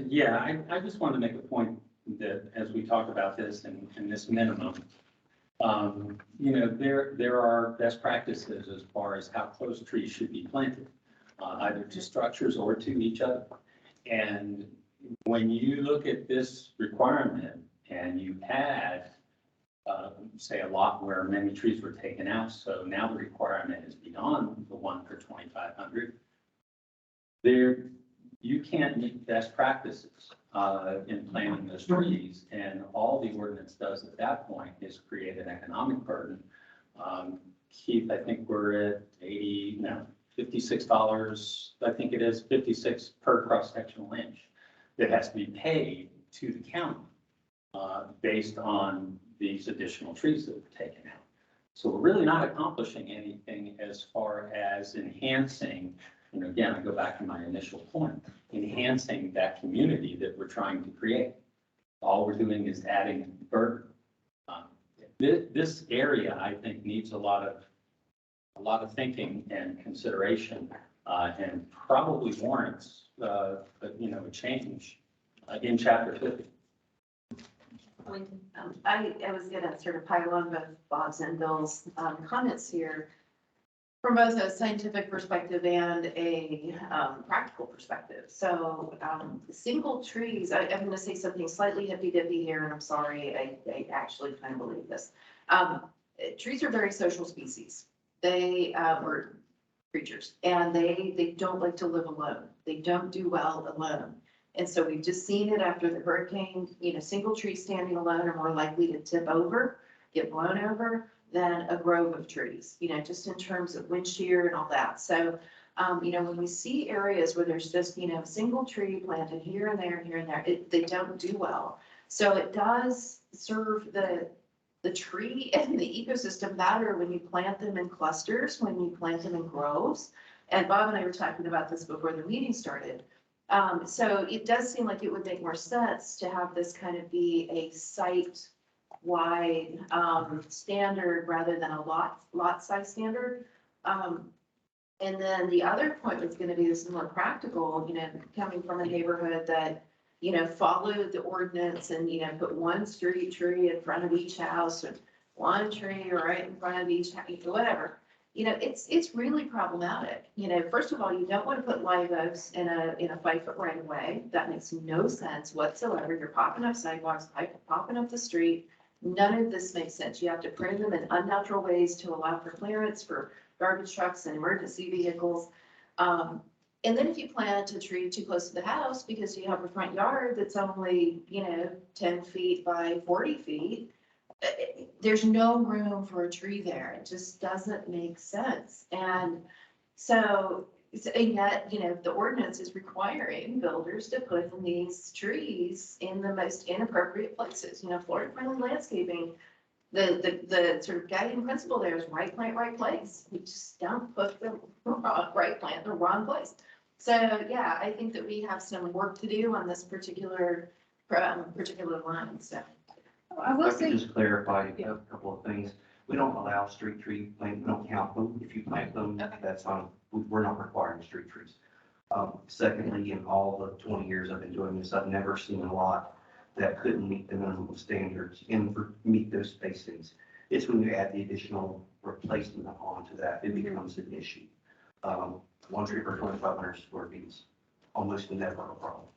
Yeah, I just wanted to make a point that as we talk about this and this minimum, there are best practices as far as how close trees should be planted, either to structures or to each other. And when you look at this requirement and you add, say, a lot where many trees were taken out, so now the requirement is beyond the 1 per 2,500, you can't meet best practices in planting those trees, and all the ordinance does at that point is create an economic burden. Keith, I think we're at $56, I think it is 56 per cross-sectional inch that has to be paid to the county based on these additional trees that were taken out. So we're really not accomplishing anything as far as enhancing, again, I go back to my initial point, enhancing that community that we're trying to create. All we're doing is adding burden. This area, I think, needs a lot of thinking and consideration, and probably warrants, a change in chapter 50. I was gonna sort of pile on both Bob's and Bill's comments here from both a scientific perspective and a practical perspective. So single trees, I'm gonna say something slightly hippy-dippy here, and I'm sorry, I actually kind of believe this. Trees are very social species. They are creatures, and they don't like to live alone. They don't do well alone. And so we've just seen it after the hurricane, single trees standing alone are more likely to tip over, get blown over than a grove of trees, just in terms of wind shear and all that. So, when we see areas where there's just, a single tree planted here and there, they don't do well. So it does serve the tree and the ecosystem better when you plant them in clusters, when you plant them in groves. And Bob and I were talking about this before the meeting started. So it does seem like it would make more sense to have this kind of be a site-wide standard rather than a lot size standard. And then the other point was going to be this more practical, coming from a neighborhood that, followed the ordinance and, put one street tree in front of each house and one tree right in front of each house, whatever. it's really problematic. First of all, you don't want to put live oaks in a 5-foot right of way. That makes no sense whatsoever. You're popping up sidewalks, popping up the street. None of this makes sense. You have to prune them in unnatural ways to allow for clearance for garbage trucks and emergency vehicles. And then if you plant a tree too close to the house because you have a front yard that's only, 10 feet by 40 feet, there's no room for a tree there. It just doesn't make sense. And yet, the ordinance is requiring builders to put in these trees in the most inappropriate places. Florida-friendly landscaping, the sort of guiding principle there is right plant, right place. We just don't put the right plant in the wrong place. So, yeah, I think that we have some work to do on this particular line, so. I will If I say, could just clarify a couple of things. We don't allow street tree planting, we don't count them. If you plant them, Okay. that's on, we're not requiring street trees. Secondly, in all the 20 years I've been doing this, I've never seen a lot that couldn't meet the minimum standards and meet those spacings. It's when you add the additional replacement onto that, it becomes an issue. One tree per 2,500 square feet is almost never a problem.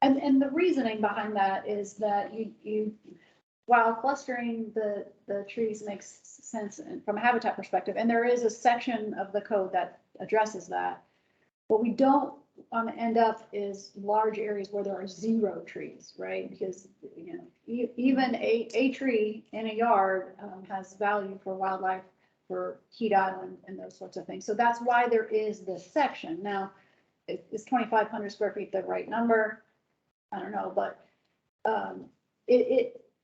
and the reasoning behind that is that you, while clustering the trees makes sense from a habitat perspective, and there is a section of the code that addresses that, what we don't want to end up is large areas where there are 0 trees, right? Because, even a tree in a yard has value for wildlife, for heat island and those sorts of things. So that's why there is this section. Now, is 2,500 square feet the right number? I don't know, but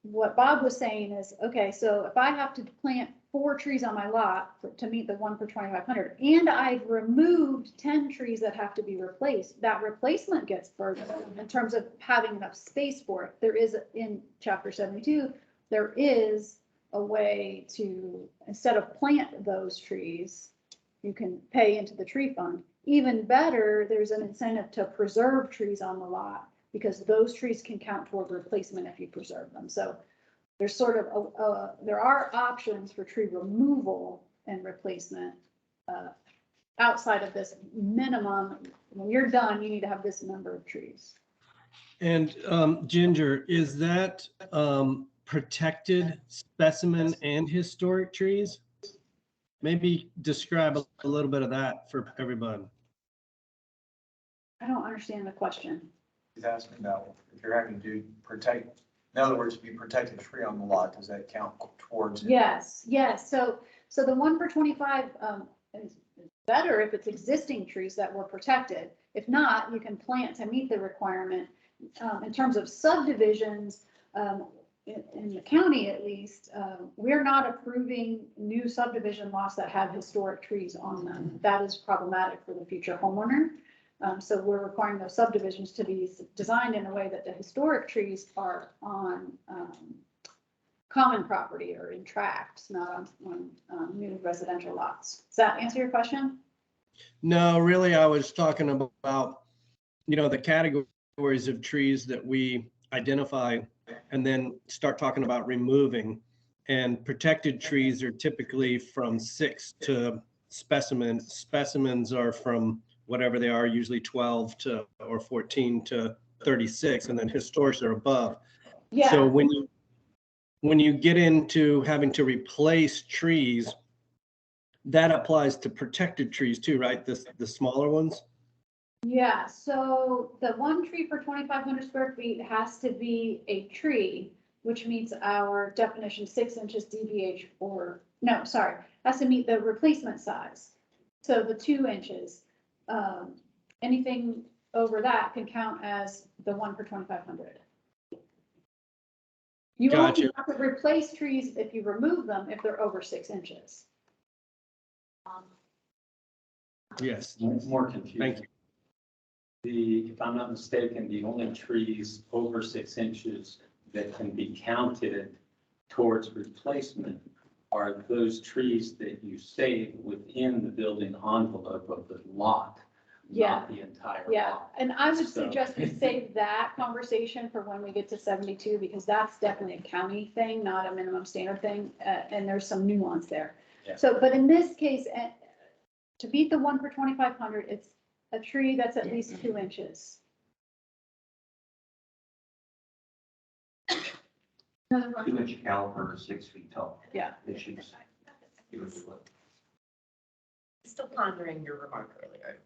what Bob was saying is, okay, so if I have to plant 4 trees on my lot to meet the 1 per 2,500, and I've removed 10 trees that have to be replaced, that replacement gets burdensome in terms of having enough space for it. There is, in chapter 72, there is a way to, instead of plant those trees, you can pay into the tree fund. Even better, there's an incentive to preserve trees on the lot, because those trees can count toward replacement if you preserve them. So there's sort of, there are options for tree removal and replacement outside of this minimum. When you're done, you need to have this number of trees. And Ginger, is that protected specimen and historic trees? Maybe describe a little bit of that for everybody. I don't understand the question. He's asking about if you're having to protect, in other words, if you protect a tree on the lot, does that count towards it? Yes. So the 1 per 25 is better if it's existing trees that were protected. If not, you can plant to meet the requirement. In terms of subdivisions, in the county at least, we're not approving new subdivision lots that have historic trees on them. That is problematic for the future homeowner. So we're requiring those subdivisions to be designed in a way that the historic trees are on common property or in tracts, not on new residential lots. Does that answer your question? No, really, I was talking about, the categories of trees that we identify and then start talking about removing. And protected trees are typically from 6 to specimens. Specimens are from whatever they are, usually 12 to or 14 to 36, and then historics are above. Yeah. So when you get into having to replace trees, that applies to protected trees too, right? The smaller ones? Yeah, so the 1 tree per 2,500 square feet has to be a tree, which meets our definition 6 inches DBH, or, no, sorry, has to meet the replacement size. So the 2 inches, anything over that can count as the 1 per 2,500. You Gotcha. only have to replace trees if you remove them if they're over 6 inches. Yes. More confusing. Thank you. If I'm not mistaken, the only trees over 6 inches that can be counted towards replacement are those trees that you save within the building envelope of the lot, not the entire lot. And I would So- suggest we save that conversation for when we get to 72, because that's definitely a county thing, not a minimum standard thing, and there's some nuance there. So, but in this case, to beat the 1 per 2,500, it's a tree that's at least 2 inches. 2-inch caliper is 6 feet tall. Yeah. Issues. Still pondering your remark earlier.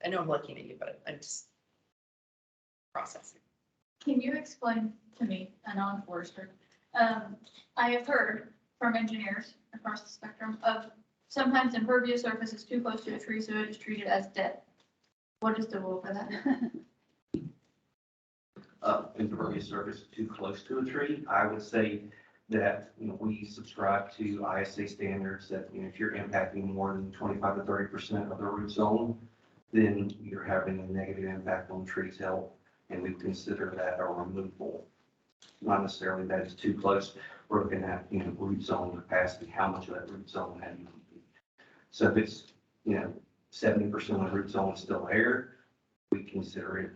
I know I'm looking at you, but I'm just processing. Can you explain to me, a non-forester, I have heard from engineers across the spectrum of sometimes impervious surface is too close to a tree, so it is treated as dead. What is the rule for that? Impervious surface too close to a tree. I would say that, we subscribe to ISA standards that, if you're impacting more than 25 to 30% of the root zone, then you're having a negative impact on the tree's health, and we consider that a removal. Not necessarily that it's too close. We're looking at, root zone capacity, how much of that root zone have you? So if it's, 70% of the root zone is still there, we consider it,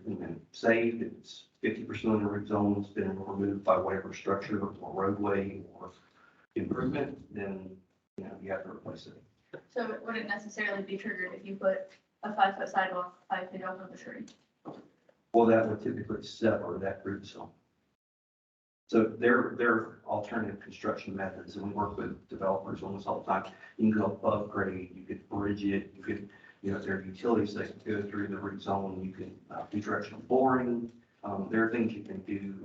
saved. If it's 50% of the root zone has been removed by whatever structure or roadway or improvement, then, you have to replace it. So it wouldn't necessarily be triggered if you put a 5-foot sidewalk 5 feet off of the tree. Well, that would typically sever that root zone. So there are alternative construction methods, and we work with developers on this all the time. You can go above grade, you could bridge it, you could, there are utilities that can go through the root zone, you can do directional boring. There are things you can do,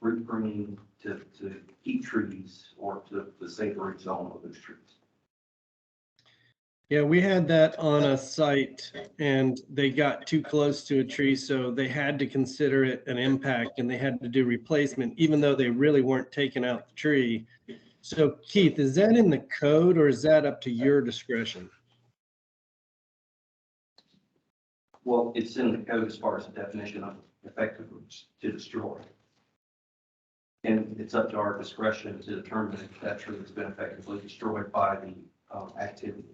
root pruning to keep trees or to save the root zone of those trees. Yeah, we had that on a site and they got too close to a tree, so they had to consider it an impact and they had to do replacement, even though they really weren't taking out the tree. So Keith, is that in the code or is that up to your discretion? Well, it's in the code as far as the definition of effective to destroy. And it's up to our discretion to determine if that tree has been effectively destroyed by the activity.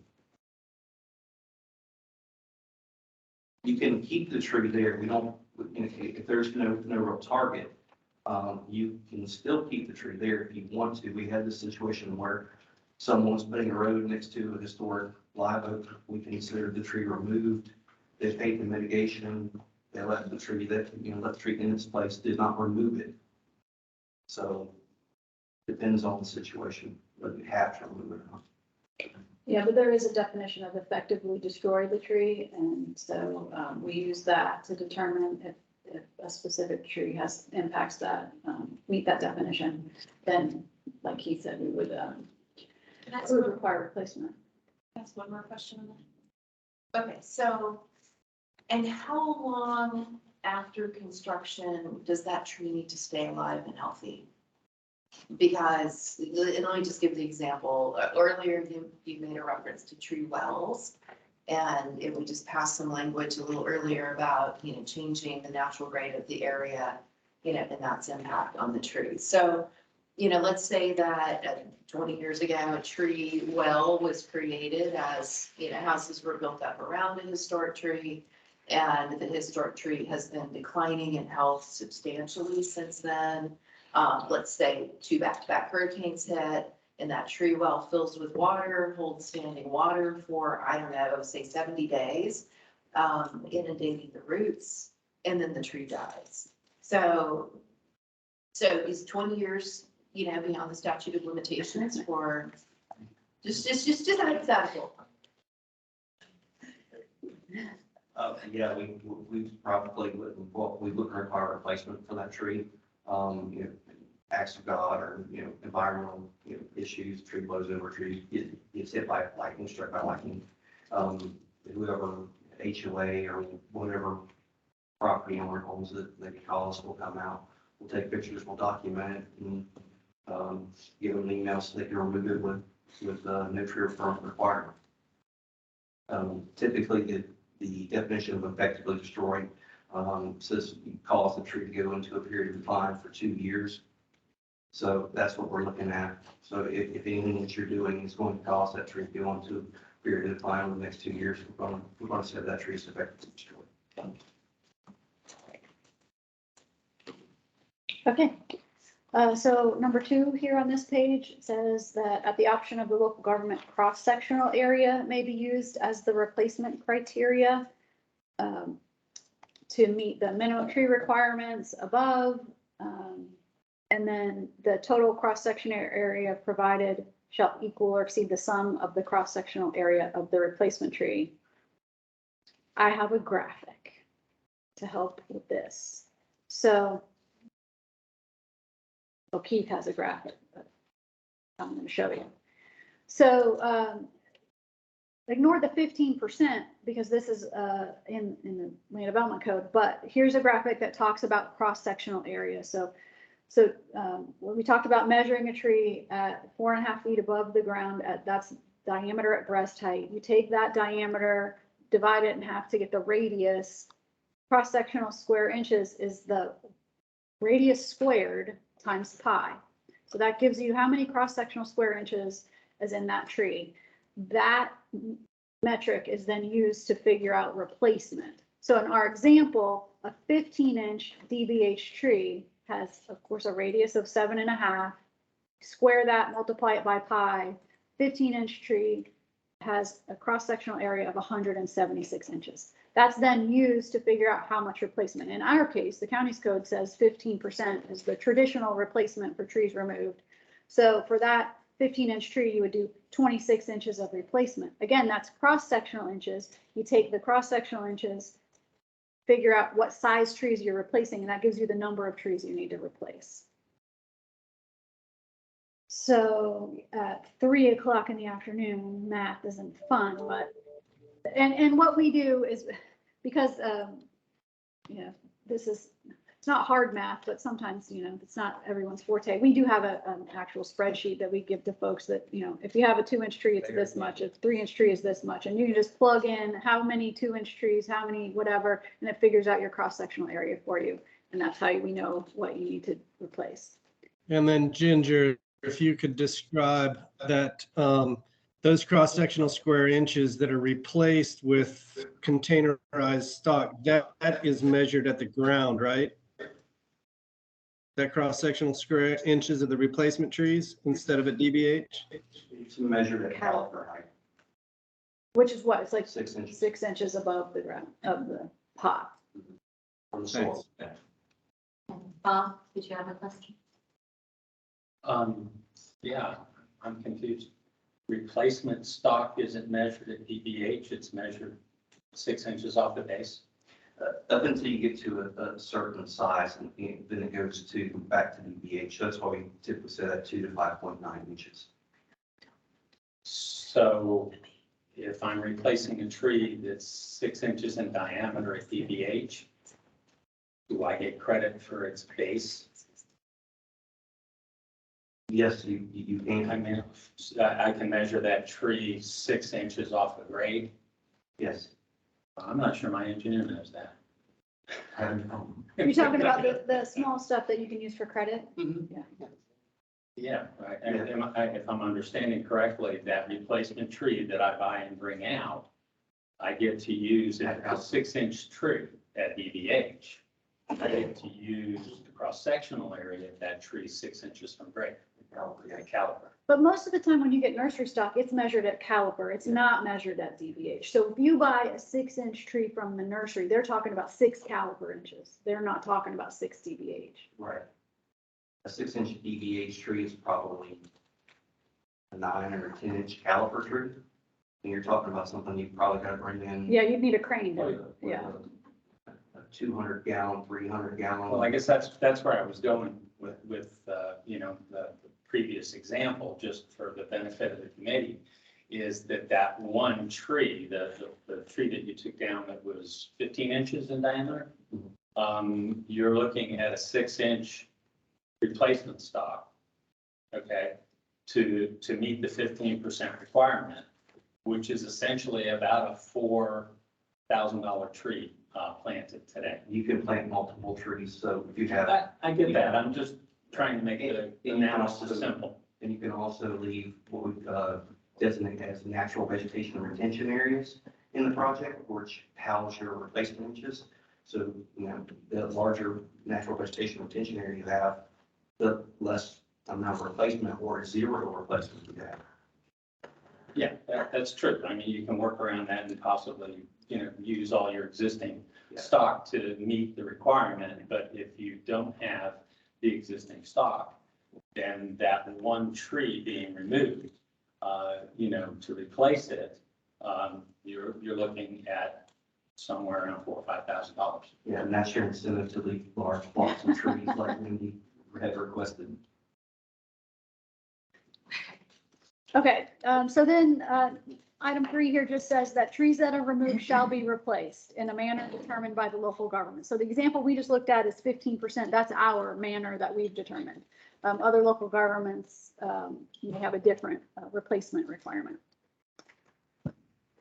You can keep the tree there. We don't, if there's no real target, you can still keep the tree there if you want to. We had this situation where someone's putting a road next to a historic live oak. We considered the tree removed. They paid the mitigation. They left the tree left the tree in its place, did not remove it. So depends on the situation, whether you have to remove it or not. Yeah, but there is a definition of effectively destroy the tree, and so we use that to determine if a specific tree has impacts that meet that definition. Then, like he said, we would require replacement. That's one more question on that. Okay, so, and how long after construction does that tree need to stay alive and healthy? Because, and let me just give the example, earlier you made a reference to tree wells. And if we just passed some language a little earlier about, changing the natural grade of the area, and that's impact on the tree. So, let's say that 20 years ago, a tree well was created as, houses were built up around a historic tree. And the historic tree has been declining in health substantially since then. Let's say 2 back-to-back hurricanes hit and that tree well fills with water, holds standing water for, I don't know, say 70 days, inundating the roots, and then the tree dies. So is 20 years, beyond the statute of limitations for just a hypothetical? Yeah, we probably would require replacement for that tree. Acts of God or, environmental, issues, tree blows over tree, gets hit by lightning, struck by lightning. Whoever HOA or whatever property owner owns it, they can call us, we'll come out, we'll take pictures, we'll document it and, give them an email so they can remove it with no tree referral required. Typically the definition of effectively destroyed says you cause the tree to go into a period of decline for 2 years. So that's what we're looking at. So if anything that you're doing is going to cause that tree to go into a period of decline in the next 2 years, we're going to say that tree is effectively destroyed. Okay. So number 2 here on this page says that at the option of the local government, cross-sectional area may be used as the replacement criteria to meet the minimum tree requirements above. And then the total cross-sectional area provided shall equal or exceed the sum of the cross-sectional area of the replacement tree. I have a graphic to help with this. So, well, Keith has a graphic, but I'm going to show you. So ignore the 15% because this is in the land development code, but here's a graphic that talks about cross-sectional area. So when we talked about measuring a tree at 4.5 feet above the ground, that's diameter at breast height. You take that diameter, divide it in half to get the radius. Cross-sectional square inches is the radius squared times pi. So that gives you how many cross-sectional square inches is in that tree. That metric is then used to figure out replacement. So in our example, a 15-inch DBH tree has, of course, a radius of 7.5. Square that, multiply it by pi. 15-inch tree has a cross-sectional area of 176 inches. That's then used to figure out how much replacement. In our case, the county's code says 15% is the traditional replacement for trees removed. So for that 15-inch tree, you would do 26 inches of replacement. Again, that's cross-sectional inches. You take the cross-sectional inches, figure out what size trees you're replacing, and that gives you the number of trees you need to replace. So at 3 o'clock in the afternoon, math isn't fun, but, and what we do is, because, you know, this is, it's not hard math, but sometimes, you know, it's not everyone's forte. We do have an actual spreadsheet that we give to folks that, you know, if you have a 2-inch tree, it's this much, a 3-inch tree is this much, and you can just plug in how many 2-inch trees, how many whatever, and it figures out your cross-sectional area for you. And that's how we know what you need to replace. And then Ginger, if you could describe that, those cross-sectional square inches that are replaced with containerized stock, that is measured at the ground, right? That cross-sectional square inches of the replacement trees instead of at DBH? It's measured at caliper height. Which is what? It's like 6 inches. 6 inches above the ground of the pot. From the soil. Bob, did you have a question? Yeah, I'm confused. Replacement stock isn't measured at DBH, it's measured 6 inches off the base. Up until you get to a certain size, and then it goes back to DBH. That's why we typically say that 2 to 5.9 inches. So if I'm replacing a tree that's 6 inches in diameter at DBH, do I get credit for its base? Yes, you can. I mean, I can measure that tree 6 inches off the grade. Yes. I'm not sure my engineer knows that. You're talking about the small stuff that you can use for credit? Yeah. Yeah, right. And if I'm understanding correctly, that replacement tree that I buy and bring out, I get to use a 6-inch tree at DBH. I get to use the cross-sectional area of that tree 6 inches from grade. Caliper. But most of the time when you get nursery stock, it's measured at caliper. It's not measured at DBH. So if you buy a 6-inch tree from the nursery, they're talking about 6 caliper inches. They're not talking about 6 DBH. Right. A 6-inch DBH tree is probably a 9 or 10-inch caliper tree. And you're talking about something you probably got to bring in. Yeah, you'd need a crane. Yeah. A 200-gallon, 300-gallon. Well, I guess that's where I was going with you know, the previous example, just for the benefit of the committee, is that one tree, the tree that you took down that was 15 inches in diameter, you're looking at a 6-inch replacement stock, okay, to meet the 15% requirement, which is essentially about a $4,000 tree planted today. You can plant multiple trees, so if you have. I get that. I'm just trying to make the analysis simple. And you can also leave what we designate as natural vegetation retention areas in the project, which house your replacement inches. So, you know, the larger natural vegetation retention area you have, the less amount of replacement or zero replacement you have. Yeah, that's true. I mean, you can work around that and possibly, use all your existing stock to meet the requirement. But if you don't have the existing stock, then that one tree being removed, to replace it, you're looking at somewhere around $4,000 or $5,000. Yeah, and that's your incentive to leave large blocks of trees like Wendy had requested. Okay, so then, item 3 here just says that trees that are removed shall be replaced in a manner determined by the local government. So the example we just looked at is 15%. That's our manner that we've determined. Other local governments may have a different replacement requirement.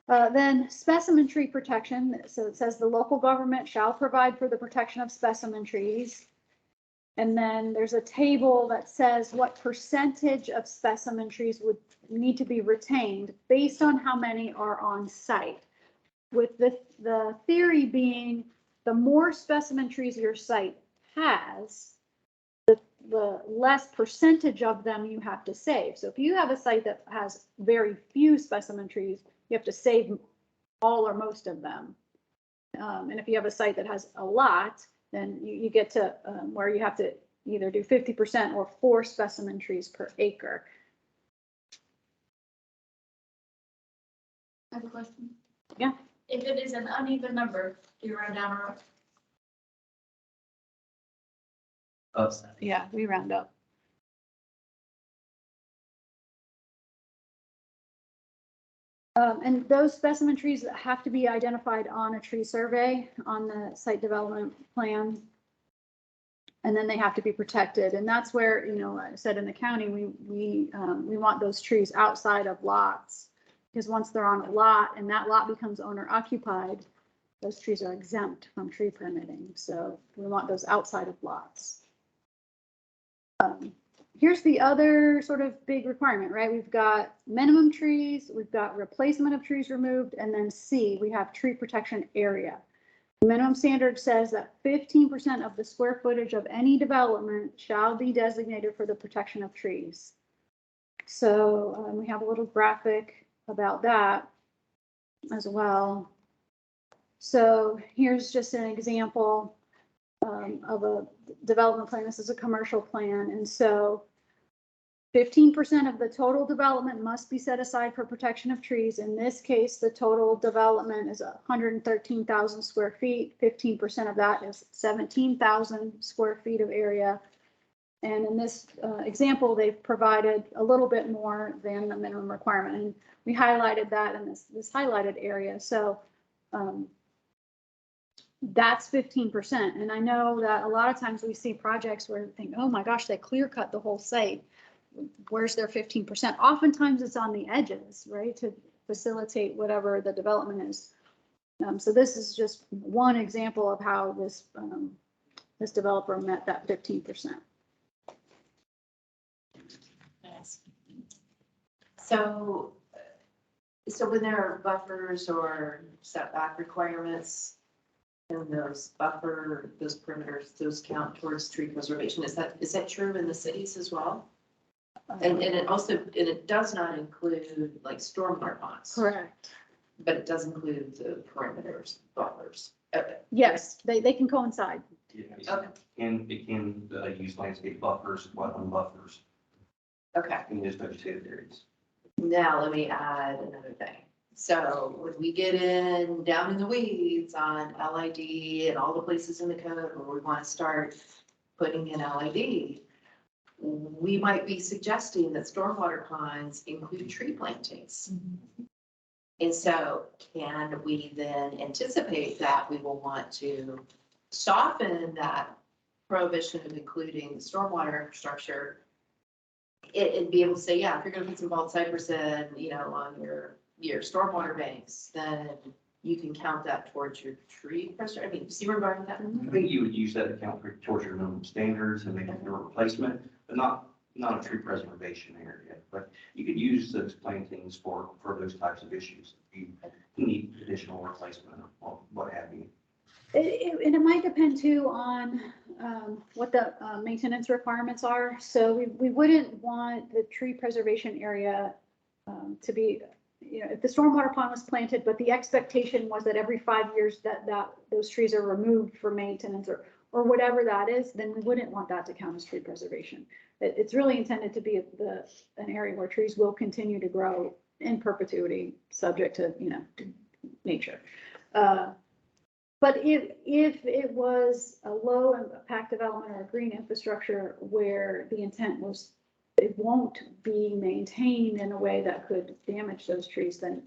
Then specimen tree protection. So it says the local government shall provide for the protection of specimen trees. And then there's a table that says what percentage of specimen trees would need to be retained based on how many are on site. With the theory being the more specimen trees your site has, the less percentage of them you have to save. So if you have a site that has very few specimen trees, you have to save all or most of them. And if you have a site that has a lot, then you get to where you have to either do 50% or 4 specimen trees per acre. I have a question. Yeah. If it is an uneven number, do you round down or up? Yeah, we round up. And those specimen trees have to be identified on a tree survey on the site development plan. And then they have to be protected. And that's where, I said in the county, we want those trees outside of lots. Because once they're on a lot and that lot becomes owner occupied, those trees are exempt from tree permitting. So we want those outside of lots. Here's the other sort of big requirement, right? We've got minimum trees, we've got replacement of trees removed, and then C, we have tree protection area. The minimum standard says that 15% of the square footage of any development shall be designated for the protection of trees. So we have a little graphic about that as well. So here's just an example of a development plan. This is a commercial plan. And so 15% of the total development must be set aside for protection of trees. In this case, the total development is 113,000 square feet. 15% of that is 17,000 square feet of area. And in this example, they've provided a little bit more than the minimum requirement. And we highlighted that in this highlighted area. So that's 15%. And I know that a lot of times we see projects where we think, oh my gosh, they clear cut the whole site. Where's their 15%? Oftentimes it's on the edges, right? To facilitate whatever the development is. So this is just one example of how this, this developer met that 15%. So when there are buffers or setback requirements, and those perimeters, those count towards tree preservation. Is that true in the cities as well? And it does not include like stormwater ponds. Correct. But it does include the perimeters, buffers. Yes, they can coincide. Okay. And it can use landscape buffers, wetland buffers. Okay. In those vegetated areas. Now let me add another thing. So when we get down in the weeds on LID and all the places in the code where we want to start putting in LID, we might be suggesting that stormwater ponds include tree plantings. And so can we then anticipate that we will want to soften that prohibition of including stormwater infrastructure and be able to say, yeah, if you're going to put some bald cypress in, on your stormwater banks, then you can count that towards your tree preservation. I mean, see where I'm going with that? I think you would use that account towards your minimum standards and making a replacement, but not a tree preservation area. But you could use those plantings for those types of issues. You need additional replacement or what have you. And it might depend too on what the maintenance requirements are. So we wouldn't want the tree preservation area to be, if the stormwater pond was planted, but the expectation was that every 5 years that those trees are removed for maintenance or whatever that is, then we wouldn't want that to count as tree preservation. It's really intended to be an area where trees will continue to grow in perpetuity, subject to, nature. But if it was a low impact development or a green infrastructure where the intent was it won't be maintained in a way that could damage those trees, then,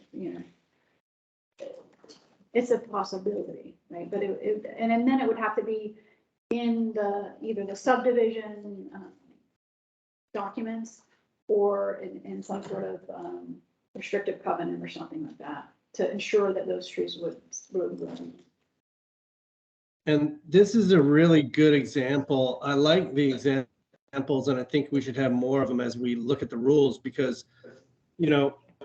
it's a possibility, right? But and then it would have to be in either the subdivision documents or in some sort of restrictive covenant or something like that to ensure that those trees would. And this is a really good example. I like the examples, and I think we should have more of them as we look at the rules because,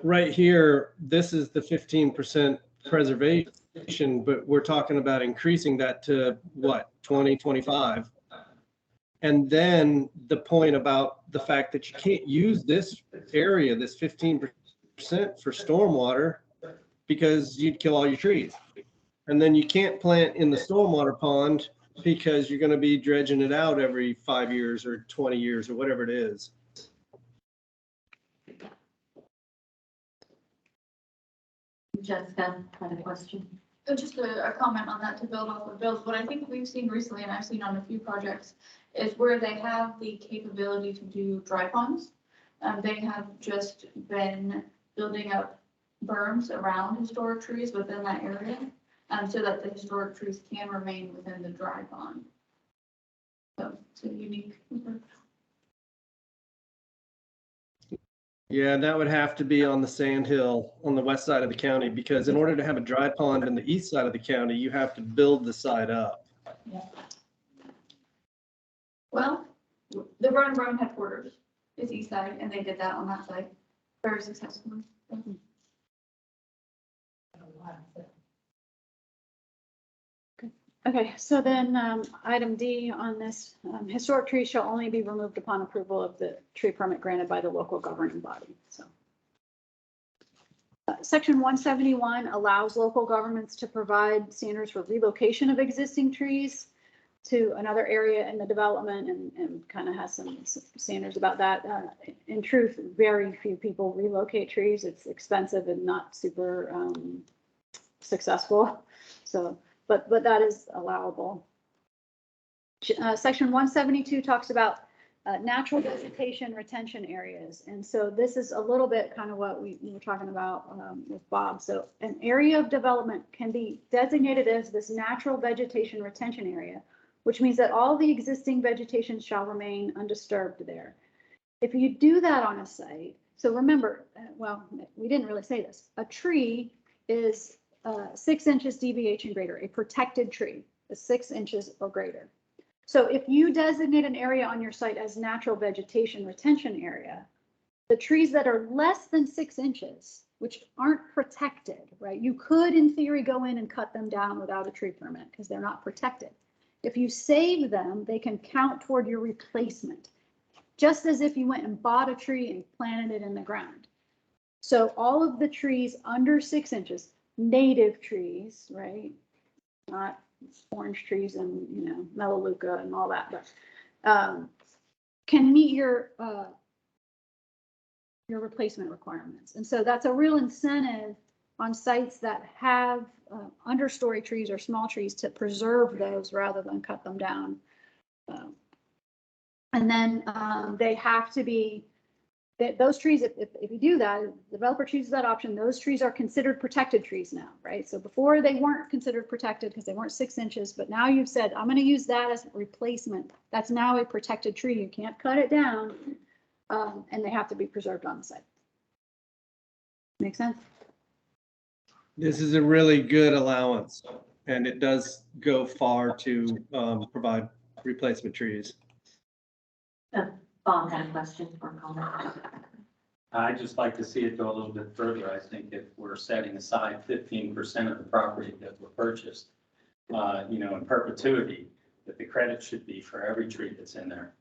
right here, this is the 15% preservation, but we're talking about increasing that to what, 20, 25? And then the point about the fact that you can't use this area, this 15% for stormwater because you'd kill all your trees. And then you can't plant in the stormwater pond because you're going to be dredging it out every 5 years or 20 years or whatever it is. Jessica had a question. So just a comment on that to build off of Bill's. What I think we've seen recently, and I've seen on a few projects, is where they have the capability to do dry ponds. They have just been building up berms around historic trees within that area. So that the historic trees can remain within the dry pond. So it's a unique. Yeah, that would have to be on the sand hill on the west side of the county because in order to have a dry pond in the east side of the county, you have to build the side up. Yeah. Well, the Run Run headquarters is east side, and they did that on that side very successfully. Okay, so then item D on this, historic trees shall only be removed upon approval of the tree permit granted by the local governing body. So, Section 171 allows local governments to provide standards for relocation of existing trees to another area in the development and kind of has some standards about that. In truth, very few people relocate trees. It's expensive and not super successful. So. But that is allowable. Section 172 talks about natural vegetation retention areas. And so this is a little bit kind of what we were talking about with Bob. So an area of development can be designated as this natural vegetation retention area, which means that all the existing vegetation shall remain undisturbed there. If you do that on a site, so remember, well, we didn't really say this, a tree is 6 inches DBH and greater, a protected tree is 6 inches or greater. So if you designate an area on your site as natural vegetation retention area, the trees that are less than 6 inches, which aren't protected, right? You could in theory go in and cut them down without a tree permit because they're not protected. If you save them, they can count toward your replacement, just as if you went and bought a tree and planted it in the ground. So all of the trees under 6 inches, native trees, right? Not orange trees and, melaleuca and all that, but can meet your replacement requirements. And so that's a real incentive on sites that have understory trees or small trees to preserve those rather than cut them down. And then they have to be, those trees, if you do that, the developer chooses that option, those trees are considered protected trees now, right? So before they weren't considered protected because they weren't 6 inches, but now you've said, I'm going to use that as a replacement. That's now a protected tree. You can't cut it down and they have to be preserved on the site. Make sense? This is a really good allowance and it does go far to provide replacement trees. Bob had a question or comment. I'd just like to see it go a little bit further. I think if we're setting aside 15% of the property that were purchased, in perpetuity, But the credit should be for every tree that's in there.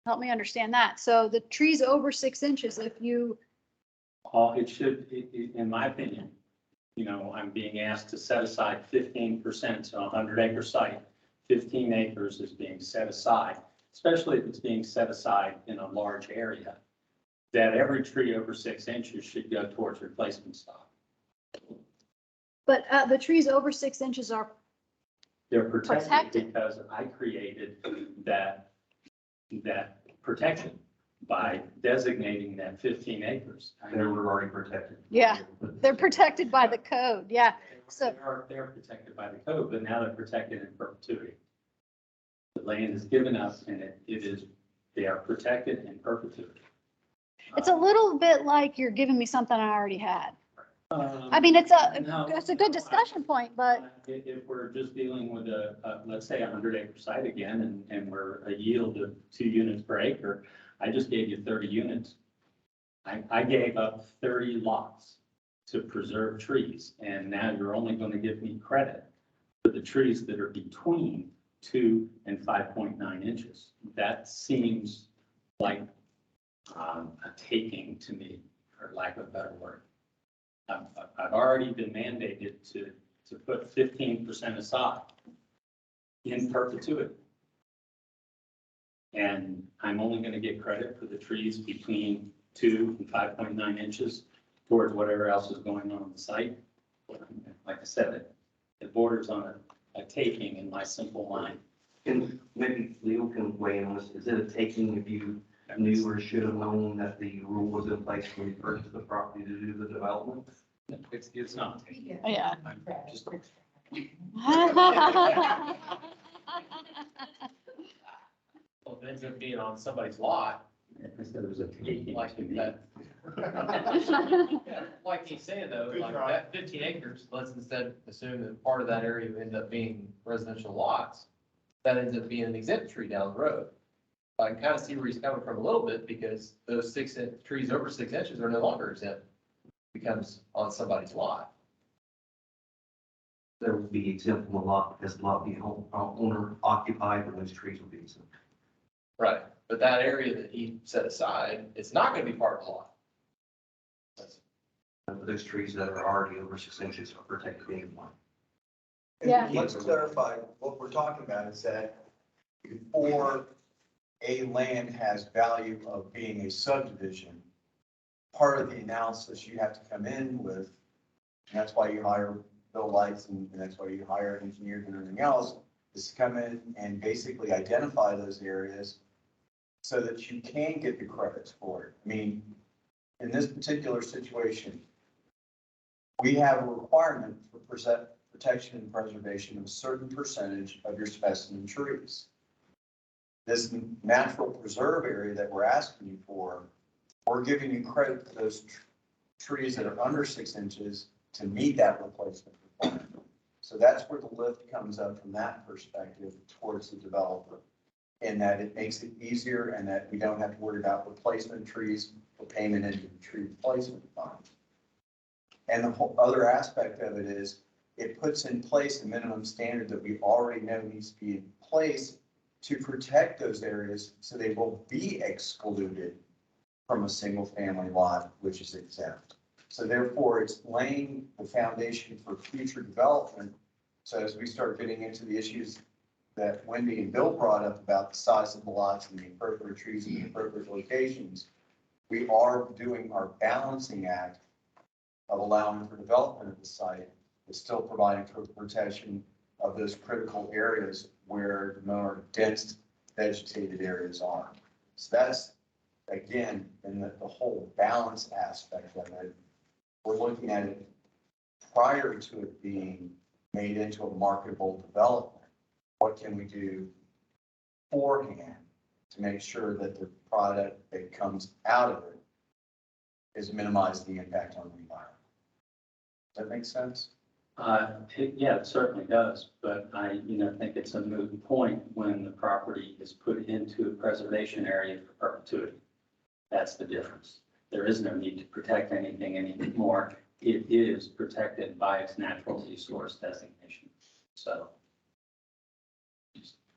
Help me understand that. So the trees over 6 inches, if you, It should, in my opinion, you know, I'm being asked to set aside 15%, so a 100-acre site, 15 acres is being set aside, especially if it's being set aside in a large area, that every tree over 6 inches should go towards replacement stock. but the trees over 6 inches are, They're protected Protected. because I created that protection by designating that 15 acres. They were already protected. yeah, they're protected by the code. Yeah. So, They're protected by the code, but now they're protected in perpetuity. The land is given up and they are protected in perpetuity. it's a little bit like you're giving me something I already had. I mean, it's a good discussion point, but If we're just dealing with let's say 100-acre site again, and we're a yield of 2 units per acre, I just gave you 30 units. I gave up 30 lots to preserve trees, and now you're only going to give me credit for the trees that are between 2 and 5.9 inches. That seems like a taking to me, for lack of a better word. I've already been mandated to put 15% aside in perpetuity. And I'm only going to get credit for the trees between 2 and 5.9 inches towards whatever else is going on the site. Like I said, it borders on a taking in my simple mind. And maybe Leo can weigh in on this. Is it a taking if you knew or should have known that the rule was in place when you purchased the property to do the development? It's not taking. yeah. I'm just- Well, it ends up being on somebody's lot, I said it was a taking. like that. Like he's saying though, like that 15 acres, let's instead assume that part of that area would end up being residential lots. That ends up being an exempt tree down the road. I can kind of see where he's coming from a little bit, because those trees over 6 inches are no longer exempt. Becomes on somebody's lot. There would be exempt from the lot because the lot be owner occupied and those trees would be exempt. Right, but that area that he set aside, it's not gonna be part of the lot. And those trees that are already over 6 inches are protected anyway. Yeah. Let's clarify, what we're talking about is that before a land has value of being a subdivision, part of the analysis you have to come in with, and that's why you hire Bill Lights and that's why you hire engineers and everything else, is to come in and basically identify those areas so that you can get the credits for it. I mean, in this particular situation, we have a requirement for protection and preservation of a certain percentage of your specimen trees. This natural preserve area that we're asking you for, we're giving you credit for those trees that are under 6 inches to meet that replacement requirement. So that's where the lift comes up from that perspective towards the developer, in that it makes it easier and that we don't have to worry about replacement trees or payment into the tree replacement fund. And the whole other aspect of it is it puts in place a minimum standard that we already know needs to be in place to protect those areas so they will be excluded from a single family lot, which is exempt. So therefore, it's laying the foundation for future development. So as we start getting into the issues that Wendy and Bill brought up about the size of the lots and the appropriate trees in the appropriate locations, we are doing our balancing act of allowing for development of the site, but still providing for the protection of those critical areas where the more dense vegetated areas are. So that's, again, in the whole balance aspect of it, we're looking at it prior to it being made into a marketable development. What can we do beforehand to make sure that the product that comes out of it is minimize the impact on the environment? Does that make sense? Yeah, it certainly does, but I, think it's a moot point when the property is put into a preservation area for perpetuity. That's the difference. There is no need to protect anything anymore. It is protected by its natural resource designation. So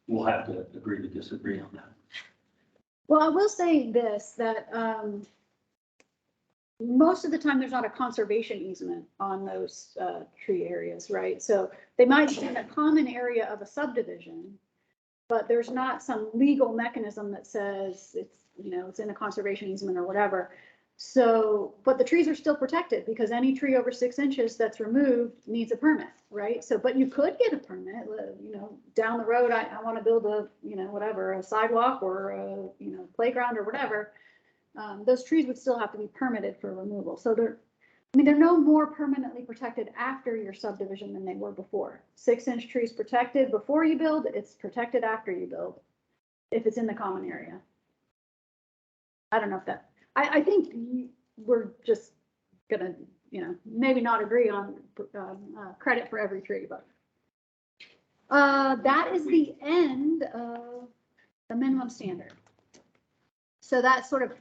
we'll have to agree to disagree on that. Well, I will say this, that most of the time, there's not a conservation easement on those tree areas, right? So they might be in a common area of a subdivision, but there's not some legal mechanism that says it's, you know, it's in a conservation easement or whatever. So, but the trees are still protected because any tree over 6 inches that's removed needs a permit, right? So, but you could get a permit, you know, down the road, I want to build a, you know, whatever, a sidewalk or a, you know, playground or whatever. Those trees would still have to be permitted for removal. So they're, I mean, they're no more permanently protected after your subdivision than they were before. 6-inch trees protected before you build, it's protected after you build, if it's in the common area. I don't know if that, I think we're just gonna, you know, maybe not agree on credit for every tree, but that is the end of the minimum standard. So that's sort of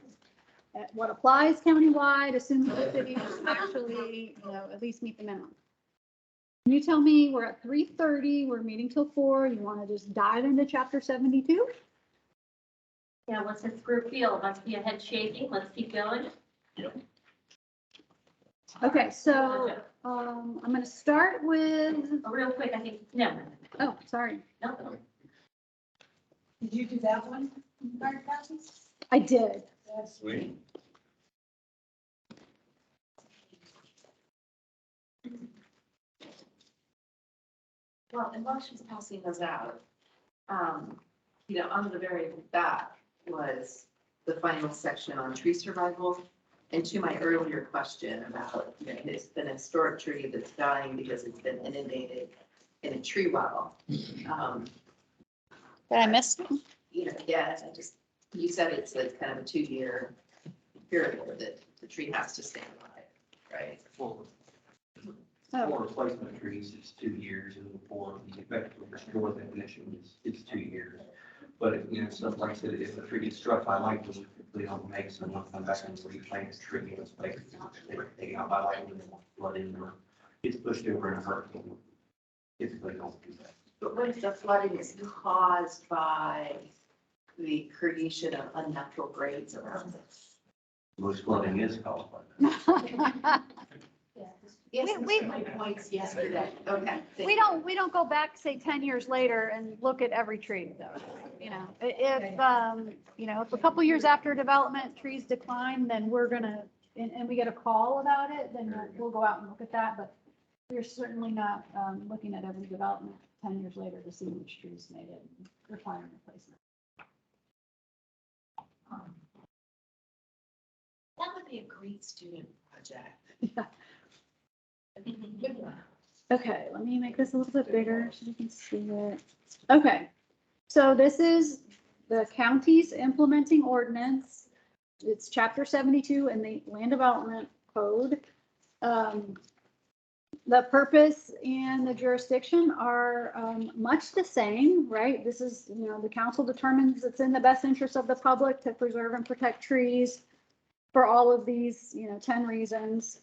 what applies countywide, assuming the cities actually, you know, at least meet the minimum. Can you tell me, we're at 3:30, we're meeting till 4, you want to just dive into chapter 72? Yeah, what's this group feel? Must be a head shaking. Let's keep going. Okay, so I'm going to start with. Oh, real quick, I think, no. Oh, sorry. No. Did you do that one? I did. That's Sweet. Well, and while she's passing those out, you know, on the very back was the final section on tree survival. And to my earlier question about, you know, it's been a historic tree that's dying because it's been inundated in a tree well. Did I miss? You know, yeah, I just, you said it's a kind of a 2-year period that the tree has to stay alive, right? For replacement trees, it's 2 years, and for the effective restore definition, it's 2 years. But, you know, stuff like that, if the tree gets struck by lightning, they don't make someone come back and replant the tree in its place. They were taken out by lightning, flooding, or it's pushed over in a hurricane. Typically don't do that. But what if the flooding is caused by the creation of unnatural grades around it? Most flooding is caused by that. Yes, We- my points yesterday. Okay. We don't go back, say 10 years later and look at every tree though. You know, if, you know, if a couple years after development trees decline, then we're gonna, and we get a call about it, then we'll go out and look at that. But we're certainly not looking at every development 10 years later to see which trees made it requiring replacement. That would be a great student project. Yeah. Okay, let me make this a little bit bigger so you can see it. Okay, so this is the county's implementing ordinance. It's chapter 72 in the land development code. The purpose and the jurisdiction are much the same, right? This is, you know, the council determines it's in the best interest of the public to preserve and protect trees for all of these, you know, 10 reasons.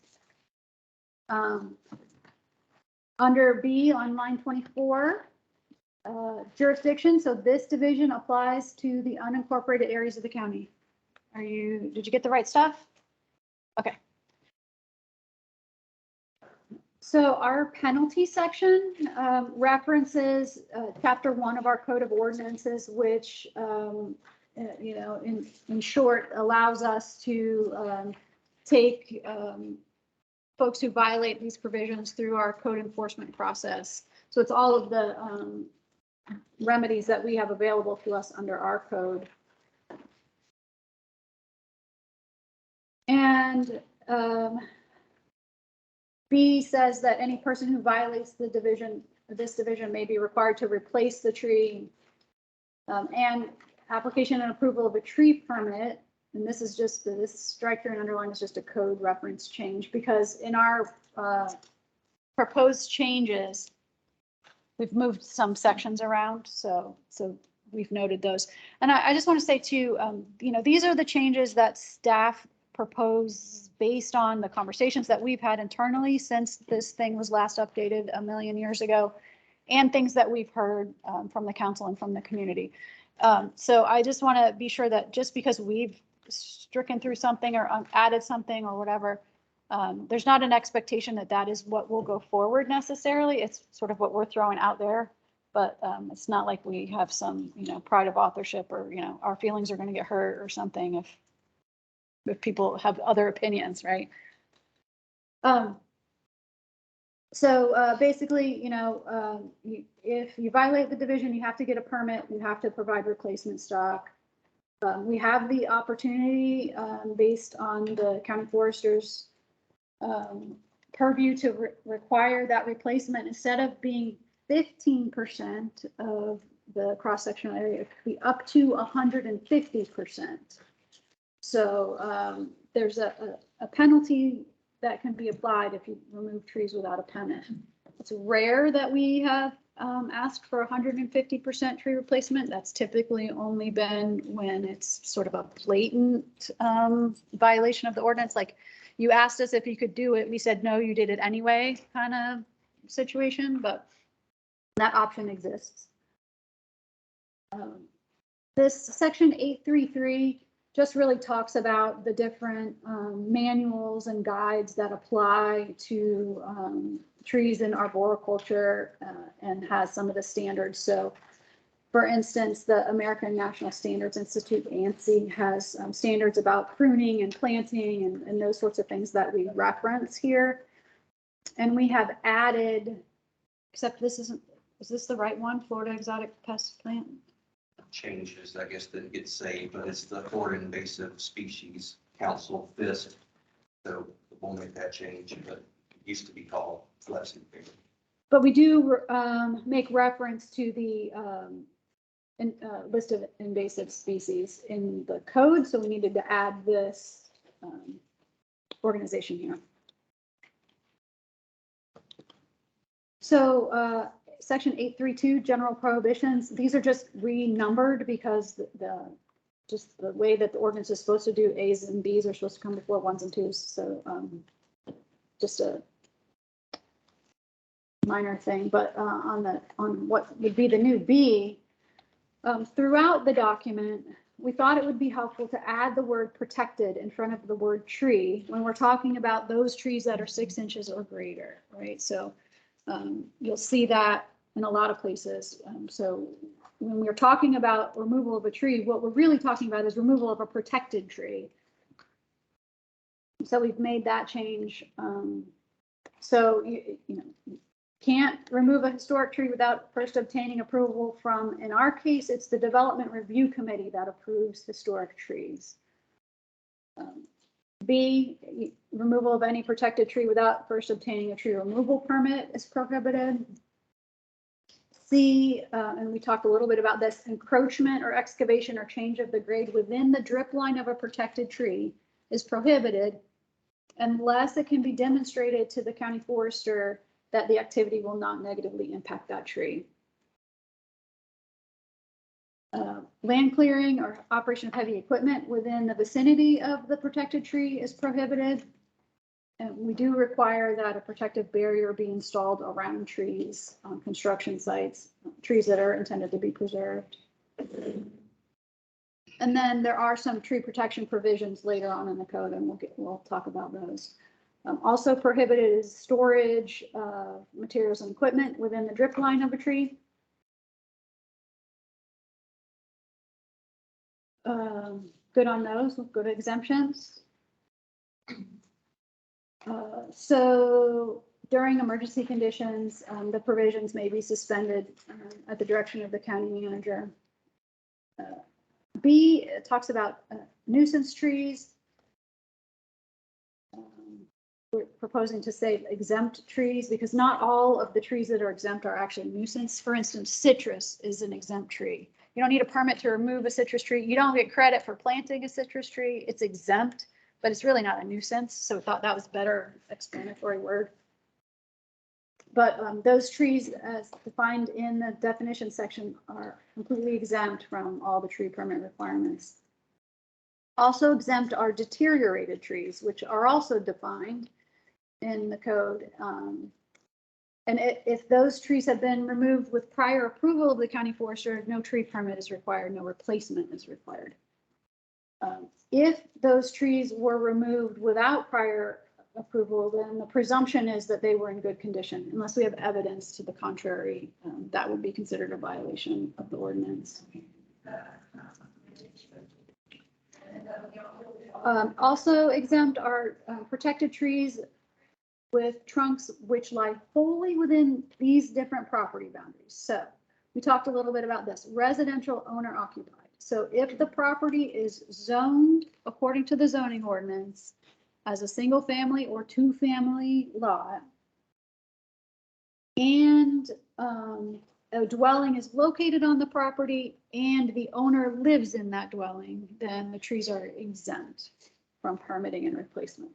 Under B on line 24, jurisdiction. So this division applies to the unincorporated areas of the county. Did you get the right stuff? Okay. So our penalty section references chapter 1 of our code of ordinances, which, you know, in short, allows us to take folks who violate these provisions through our code enforcement process. So it's all of the remedies that we have available to us under our code. And B says that any person who violates this division may be required to replace the tree, and application and approval of a tree permit. And this is just, this strike through and underline is just a code reference change, because in our proposed changes, we've moved some sections around. So we've noted those. And I just want to say too, you know, these are the changes that staff propose based on the conversations that we've had internally since this thing was last updated a million years ago. and things that we've heard from the council and from the community. So I just want to be sure that just because we've stricken through something or added something or whatever, there's not an expectation that that is what will go forward necessarily. It's sort of what we're throwing out there, but it's not like we have some, pride of authorship or, our feelings are going to get hurt or something if people have other opinions, right? So basically, if you violate the division, you have to get a permit, you have to provide replacement stock. We have the opportunity based on the county forester's purview to require that replacement. Instead of being 15% of the cross-sectional area, it could be up to 150%. So there's a penalty that can be applied if you remove trees without a permit. It's rare that we have asked for 150% tree replacement. That's typically only been when it's sort of a blatant violation of the ordinance. Like you asked us if you could do it, we said no, you did it anyway kind of situation, but that option exists. This section 833 just really talks about the different manuals and guides that apply to trees in arboriculture and has some of the standards. So for instance, the American National Standards Institute, ANSI, has standards about pruning and planting and those sorts of things that we reference here. And we have added, except this isn't, is this the right one? Florida Exotic Pest Plant? Changes, I guess, that get saved, but it's the Florida Invasive Species Council FIST. So we'll make that change, but it used to be called less invasive. But we do make reference to the list of invasive species in the code, so we needed to add this organization here. So section 832, general prohibitions, these are just renumbered because just the way that the ordinance is supposed to do, A's and B's are supposed to come before 1s and 2s. So just a minor thing, but on what would be the new B, throughout the document, we thought it would be helpful to add the word protected in front of the word tree when we're talking about those trees that are 6 inches or greater, right? So you'll see that in a lot of places. So when we're talking about removal of a tree, what we're really talking about is removal of a protected tree. So we've made that change. So you can't remove a historic tree without first obtaining approval from, in our case, it's the Development Review Committee that approves historic trees. B, removal of any protected tree without first obtaining a tree removal permit is prohibited. C, and we talked a little bit about this, encroachment or excavation or change of the grade within the drip line of a protected tree is prohibited unless it can be demonstrated to the county forester that the activity will not negatively impact that tree. Land clearing or operation of heavy equipment within the vicinity of the protected tree is prohibited. And we do require that a protective barrier be installed around trees on construction sites, trees that are intended to be preserved. And then there are some tree protection provisions later on in the code, and we'll talk about those. Also prohibited is storage of materials and equipment within the drip line of a tree. Good on those, good exemptions. So during emergency conditions, the provisions may be suspended at the direction of the county manager. B, it talks about nuisance trees. We're proposing to say exempt trees because not all of the trees that are exempt are actually nuisance. For instance, citrus is an exempt tree. You don't need a permit to remove a citrus tree. You don't get credit for planting a citrus tree. It's exempt, but it's really not a nuisance. So we thought that was a better explanatory word. But those trees as defined in the definition section are completely exempt from all the tree permit requirements. Also exempt are deteriorated trees, which are also defined in the code. And if those trees have been removed with prior approval of the county forester, no tree permit is required, no replacement is required. If those trees were removed without prior approval, then the presumption is that they were in good condition. Unless we have evidence to the contrary, that would be considered a violation of the ordinance. Also exempt are protected trees with trunks which lie wholly within these different property boundaries. So we talked a little bit about this, residential owner occupied. So if the property is zoned according to the zoning ordinance as a single family or two family lot, and a dwelling is located on the property and the owner lives in that dwelling, then the trees are exempt from permitting and replacement.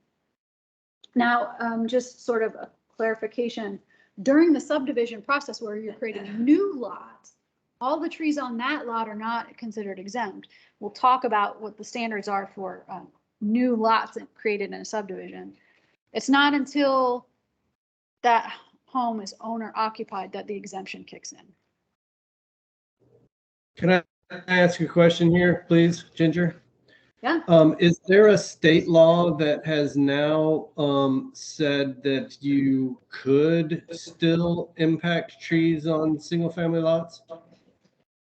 Now, just sort of a clarification, during the subdivision process where you're creating new lots, all the trees on that lot are not considered exempt. We'll talk about what the standards are for new lots created in a subdivision. It's not until that home is owner occupied that the exemption kicks in. Can I ask a question here, please, Ginger? Yeah. Is there a state law that has now said that you could still impact trees on single family lots?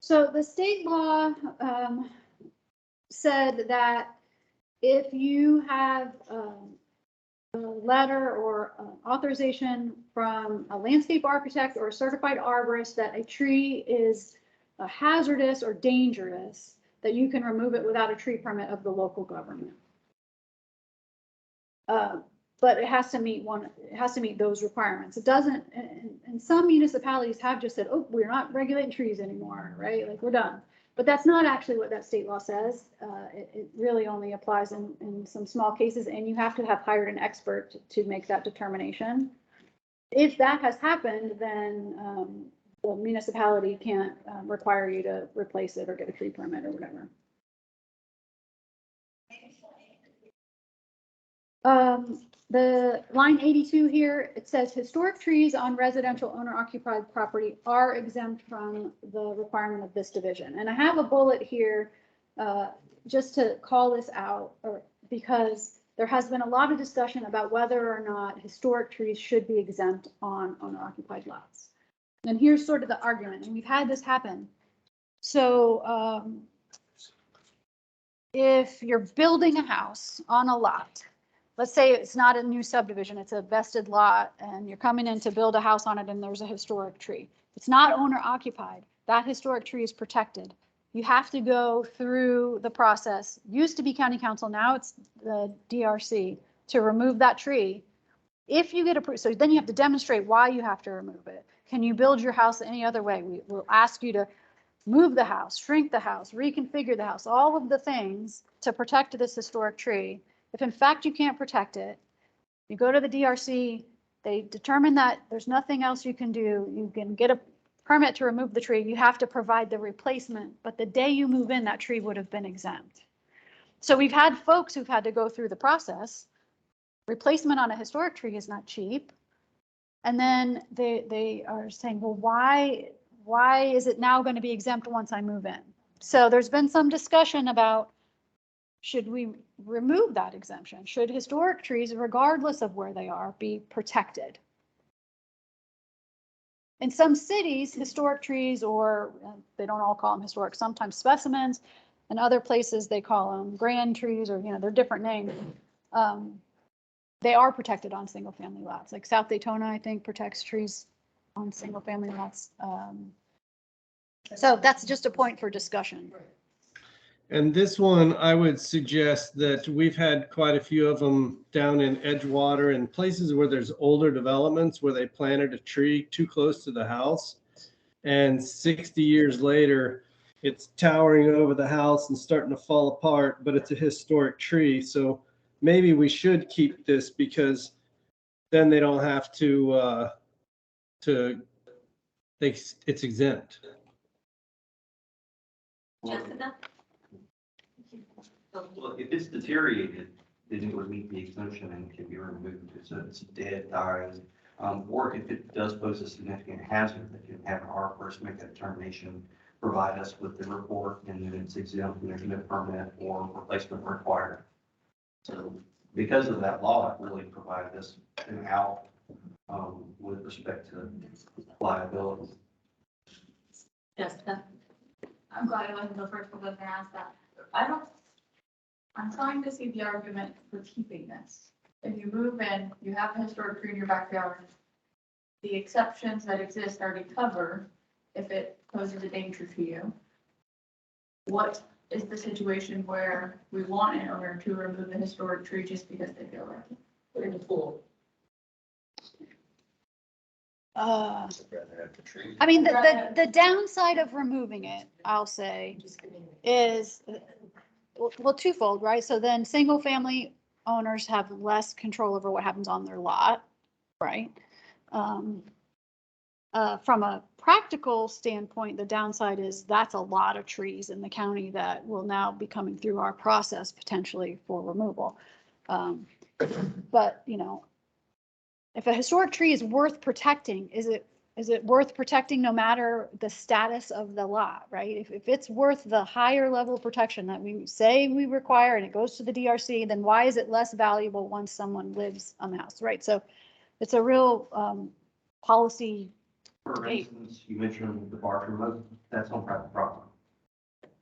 So the state law said that if you have a letter or authorization from a landscape architect or a certified arborist that a tree is hazardous or dangerous, that you can remove it without a tree permit of the local government. But it has to meet those requirements. It doesn't, and some municipalities have just said, oh, we're not regulating trees anymore, right? Like, we're done. But that's not actually what that state law says. It really only applies in some small cases, and you have to have hired an expert to make that determination. If that has happened, then the municipality can't require you to replace it or get a tree permit or whatever. The line 82 here, it says historic trees on residential owner occupied property are exempt from the requirement of this division. And I have a bullet here just to call this out, because there has been a lot of discussion about whether or not historic trees should be exempt on owner occupied lots. And here's sort of the argument, and we've had this happen. So if you're building a house on a lot, let's say it's not a new subdivision, it's a vested lot, and you're coming in to build a house on it and there's a historic tree. It's not owner occupied. That historic tree is protected. You have to go through the process. Used to be county council, now it's the DRC, to remove that tree. If you get approved, so then you have to demonstrate why you have to remove it. Can you build your house any other way? We will ask you to move the house, shrink the house, reconfigure the house, all of the things to protect this historic tree. If in fact you can't protect it, you go to the DRC, they determine that there's nothing else you can do. You can get a permit to remove the tree. You have to provide the replacement, but the day you move in, that tree would have been exempt. So we've had folks who've had to go through the process. Replacement on a historic tree is not cheap. And then they are saying, well, why is it now going to be exempt once I move in? So there's been some discussion about, should we remove that exemption? Should historic trees, regardless of where they are, be protected? In some cities, historic trees, or they don't all call them historic, sometimes specimens, and other places they call them grand trees, or, they're different names. They are protected on single family lots. Like South Daytona, I think, protects trees on single family lots. So that's just a point for discussion. And this one, I would suggest that we've had quite a few of them down in Edgewater and places where there's older developments where they planted a tree too close to the house. And 60 years later, it's towering over the house and starting to fall apart, but it's a historic tree. So maybe we should keep this, because then they don't have it's exempt. Jessica? Well, if it's deteriorated, then it would meet the exemption and can be removed. It's dead, dying, Or if it does pose a significant hazard, they can have our first make that determination, provide us with the report, and then it's exempt, and there's no permit or replacement required. So because of that law, it really provided us an out with respect to liability. Jessica? I'm glad I wasn't the first one to ask that. I'm trying to see the argument for keeping this. If you move in, you have a historic tree in your backyard, the exceptions that exist already cover if it poses a danger to you. What is the situation where we want an owner to remove a historic tree just because they feel like it? Put in the pool. I mean, the downside of removing it, I'll say, is, well, twofold, right? So then single family owners have less control over what happens on their lot, right? From a practical standpoint, the downside is that's a lot of trees in the county that will now be coming through our process potentially for removal. But, you know, if a historic tree is worth protecting, is it worth protecting no matter the status of the lot, right? If it's worth the higher level of protection that we say we require and it goes to the DRC, then why is it less valuable once someone lives on the house, right? So it's a real policy. For instance, you mentioned the bark removal, that's on private property.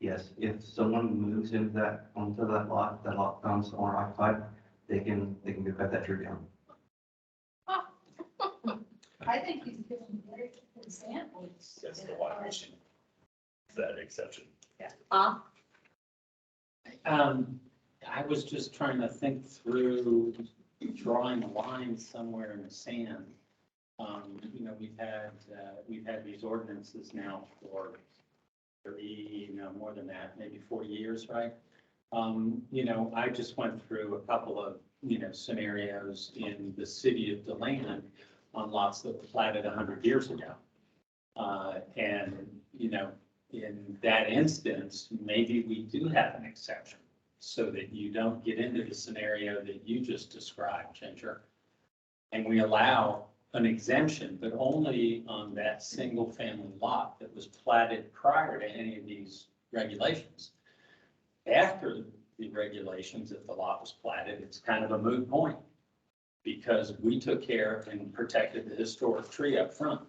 Yes, if someone moves into that, onto that lot becomes owner occupied, they can go cut that tree down. I think he's giving very good examples. That's the one issue. That exception. Bob? I was just trying to think through drawing a line somewhere in the sand. You know, we've had these ordinances now for 30, more than that, maybe 40 years, right? You know, I just went through a couple of, scenarios in the city of DeLand on lots that were platted 100 years ago. And, in that instance, maybe we do have an exception so that you don't get into the scenario that you just described, Ginger. And we allow an exemption, but only on that single family lot that was platted prior to any of these regulations. After the regulations, if the lot was platted, it's kind of a moot point because we took care and protected the historic tree up front.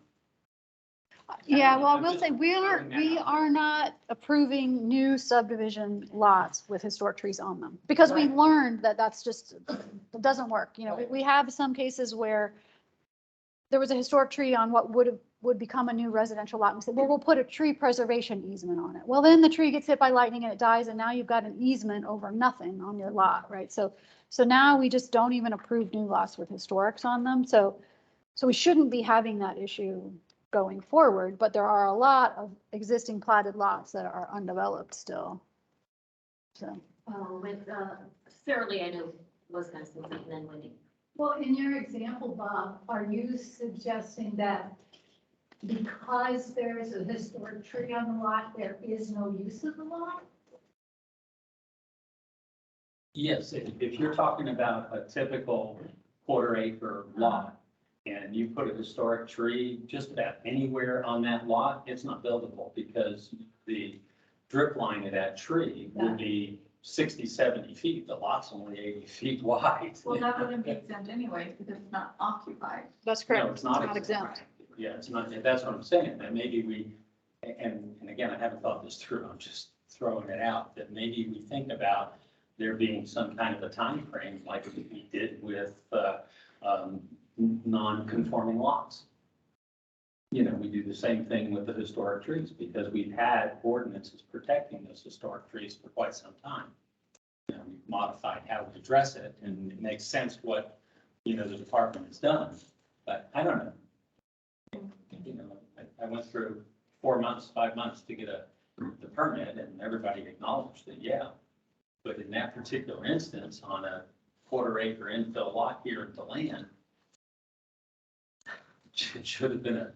Yeah, well, I will say we are not approving new subdivision lots with historic trees on them because we learned that that's just, it doesn't work. We have some cases where there was a historic tree on what would become a new residential lot. And we said, well, we'll put a tree preservation easement on it. Well, then the tree gets hit by lightning and it dies. And now you've got an easement over nothing on your lot, right? So now we just don't even approve new lots with historics on them. So we shouldn't be having that issue going forward, but there are a lot of existing platted lots that are undeveloped still. So. With Sarah Lee, I know was going to say something, then Wendy. Well, in your example, Bob, are you suggesting that because there is a historic tree on the lot, there is no use of the lot? Yes, if you're talking about a typical quarter-acre lot, and you put a historic tree just about anywhere on that lot, it's not buildable because the drip line of that tree would be 60, 70 feet. The lot's only 80 feet wide. Well, that wouldn't be exempt anyway because it's not occupied. That's correct. No, it's not exempt. Yeah, it's not, that's what I'm saying. That maybe we, and again, I haven't thought this through. I'm just throwing it out, that maybe we think about there being some kind of a time frame like we did with non-conforming lots. We do the same thing with the historic trees because we've had ordinances protecting those historic trees for quite some time. We've modified how we address it and it makes sense what, the department has done, but I don't know. I went through 4 months, 5 months to get the permit and everybody acknowledged that, yeah. But in that particular instance, on a quarter-acre infill lot here in DeLand, it should have been a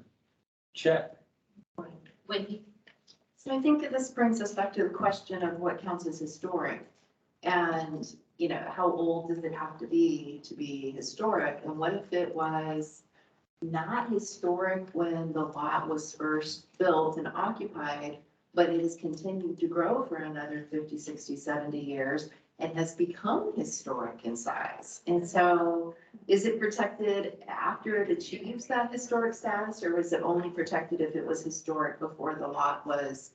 check. Wendy? So I think that this brings us back to the question of what counts as historic. And, how old does it have to be historic? And what if it was not historic when the lot was first built and occupied, but it has continued to grow for another 50, 60, 70 years and has become historic in size. And so is it protected after it achieves that historic status, or is it only protected if it was historic before the lot was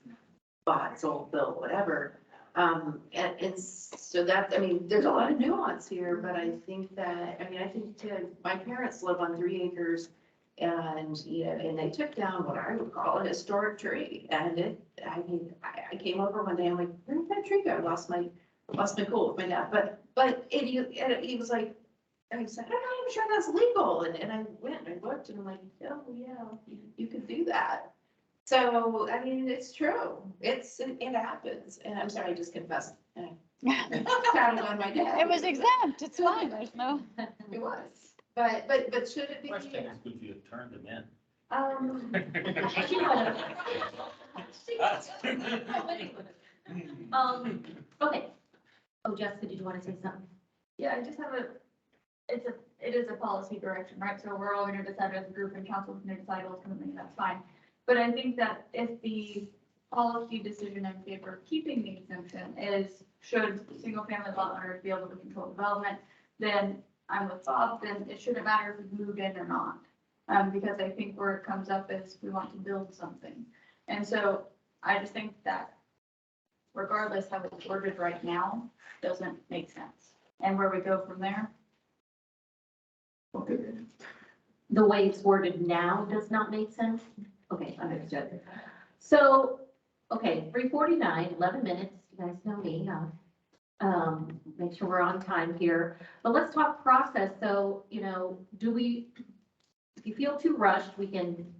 bought, sold, built, whatever? And so that, I mean, there's a lot of nuance here, but I think that, I think my parents live on 3 acres and, and they took down what I would call a historic tree. And I came over one day, I'm like, where did that tree go? Lost my cool with my dad, but he was like, and he said, I'm not even sure that's legal. And I went and I looked and I'm like, oh, yeah, you could do that. So, it's true. It happens. And I'm sorry, I just confessed. Counted on my dad. It was exempt, it's fine, there's no. It was, but should it be? Question is, would you have turned them in? Okay. Oh, Jessica, did you want to say something? Yeah, I just have it is a policy direction, right? So we're all gonna decide as a group and council can decide ultimately, that's fine. But I think that if the policy decision in favor of keeping the exemption is, should single-family lot owners be able to control development, then I'm with Bob, then it shouldn't matter if we moved in or not. Because I think where it comes up is we want to build something. And so I just think that regardless how it's worded right now, doesn't make sense. And where we go from there. The way it's worded now does not make sense? Okay, understood. So, okay, 3:49, 11 minutes, you guys know me, make sure we're on time here. But let's talk process. So, if you feel too rushed, we can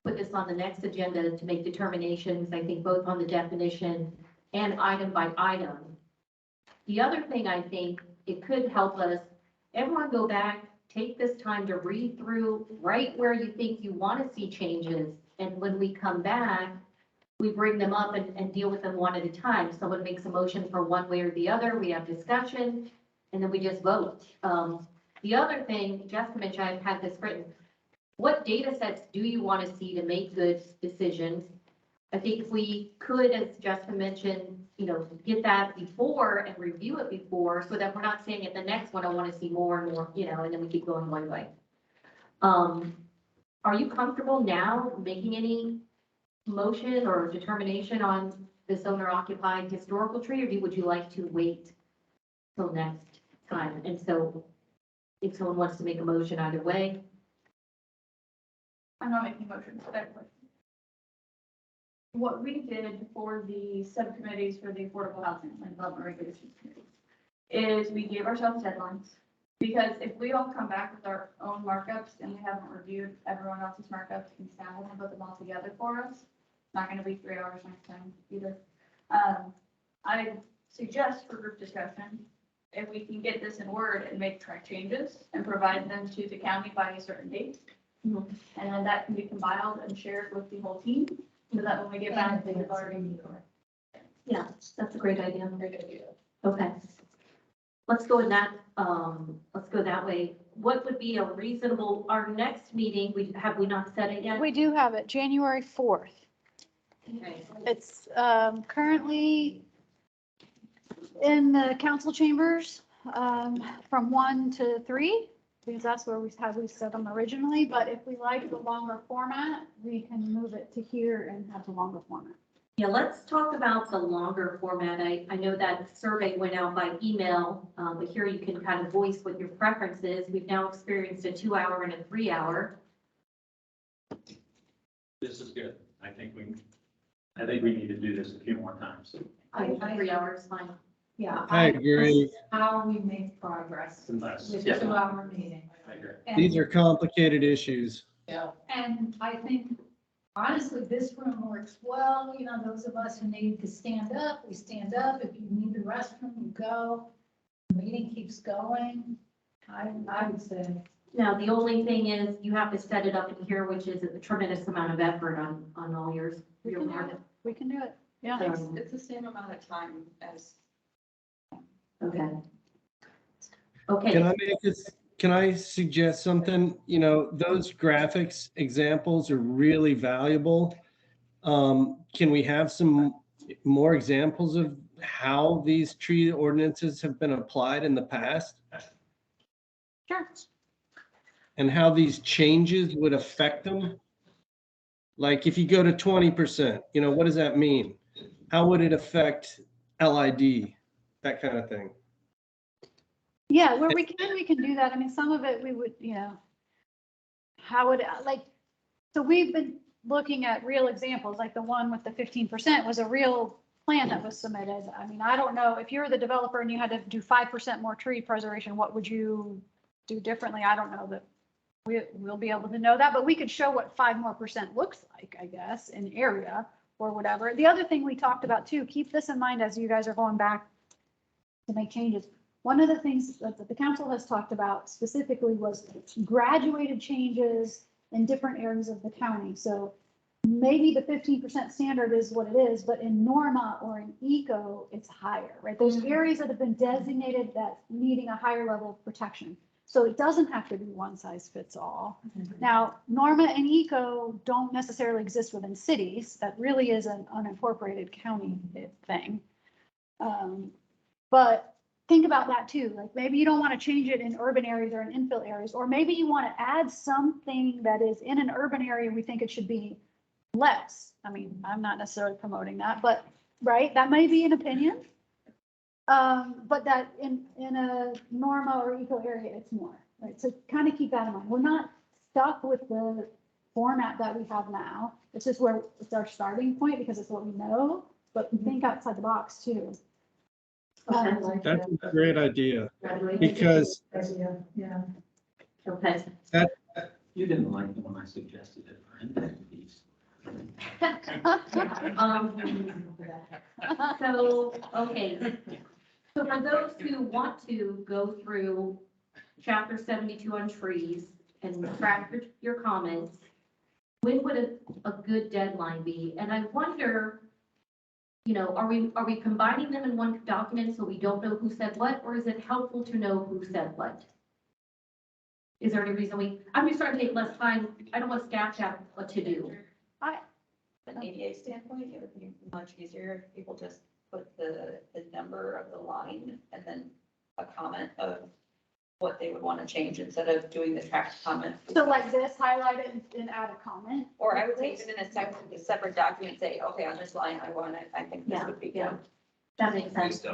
put this on the next agenda to make determinations, I think both on the definition and item by item. The other thing I think it could help us, everyone go back, take this time to read through right where you think you want to see changes. And when we come back, we bring them up and deal with them one at a time. Someone makes a motion for one way or the other, we have discussion, and then we just vote. The other thing, Jessica mentioned, I've had this written. What data sets do you want to see to make good decisions? I think if we could, as Jessica mentioned, get that before and review it before, so that we're not saying at the next one, I want to see more and more, and then we keep going one way. Are you comfortable now making any motion or determination on this owner occupied historical tree, or would you like to wait till next time? And so if someone wants to make a motion either way. I'm not making motions, but I have a question. What we did for the subcommittees for the Affordable Housing and Development Regulations Committee is we gave ourselves deadlines. Because if we all come back with our own markups and we haven't reviewed everyone else's markups and sample and put them all together for us, not gonna be 3 hours next time either. I suggest for group discussion, if we can get this in Word and make track changes and provide them to the county by a certain date. And then that can be compiled and shared with the whole team, so that when we get back, they've already. Yeah, that's a great idea. Great idea. Okay. Let's go in that, let's go that way. What would be a reasonable, our next meeting, have we not set it yet? We do have it, January 4th. Okay. It's currently in the council chambers from 1 to 3, because that's where we set them originally. But if we like the longer format, we can move it to here and have the longer format. Yeah, let's talk about the longer format. I know that survey went out by email, but here you can kind of voice what your preference is. We've now experienced a 2-hour and a 3-hour. This is good. I think we need to do this a few more times. 3 hours, fine. Yeah. I agree. How we make progress Unless, with yeah, 2-hour meeting. I agree. These are complicated issues. Yeah. And I think honestly, this room works well. Those of us who need to stand up, we stand up. If you need the restroom, you go. The meeting keeps going. I would say. Now, the only thing is you have to set it up in here, which is a tremendous amount of effort on all your part. We can do it. Yeah. It's the same amount of time as. Okay. Okay. Can I make this, can I suggest something? You know, those graphics examples are really valuable. Can we have some more examples of how these tree ordinances have been applied in the past? Sure. And how these changes would affect them? Like if you go to 20%, you know, what does that mean? How would it affect LID? That kind of thing. Yeah, where we can do that. I mean, some of it we would, you know, how would, like, so we've been looking at real examples, like the one with the 15% was a real plan that was submitted. I mean, I don't know, if you're the developer and you had to do 5% more tree preservation, what would you do differently? I don't know that we'll be able to know that, but we could show what 5% more looks like, I guess, in area or whatever. The other thing we talked about too, keep this in mind as you guys are going back to make changes. One of the things that the council has talked about specifically was graduated changes in different areas of the county. So maybe the 15% standard is what it is, but in Norma or in Eco, it's higher, right? There's areas that have been designated that needing a higher level of protection. So it doesn't have to be one size fits all. Now, Norma and Eco don't necessarily exist within cities. That really is an unincorporated county thing. But think about that too. Like maybe you don't want to change it in urban areas or in infill areas, or maybe you want to add something that is in an urban area. We think it should be less. I mean, I'm not necessarily promoting that, but right, that may be an opinion. But that in a Norma or Eco area, it's more, right? So kind of keep that in mind. We're not stuck with the format that we have now. It's just where it's our starting point because it's what we know, but think outside the box too. That's a great idea because Yeah. Okay. You didn't like the one I suggested it for impact fees. So, okay. So for those who want to go through chapter 72 on trees and track your comments, when would a good deadline be? And I wonder, you know, are we combining them in one document so we don't know who said what, or is it helpful to know who said what? Is there any reason I'm just trying to take less time. I don't want staff to have what to do. From an ADA standpoint, it would be much easier if people just put the number of the line and then a comment of what they would want to change instead of doing the track comment. So like this, highlight it and add a comment. Or I would take it in a separate document, say, okay, on this line, I think this would be good. That makes sense.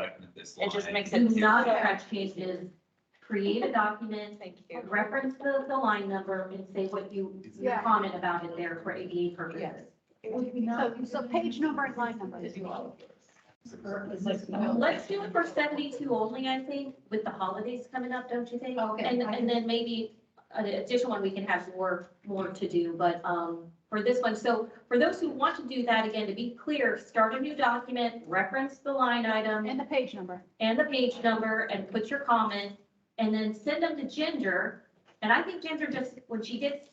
It just makes Do it. not track changes. Create a document, reference the line number and say what your comment about it there for ADA purposes. So page number and line number. Let's do it for 72 only, I think, with the holidays coming up, don't you think? Okay. And then maybe an additional one, we can have more to do, but, for this one, so for those who want to do that, again, to be clear, start a new document, reference the line item. And the page number. And the page number, and put your comment, and then send them to Ginger. And I think Ginger just, when she gets.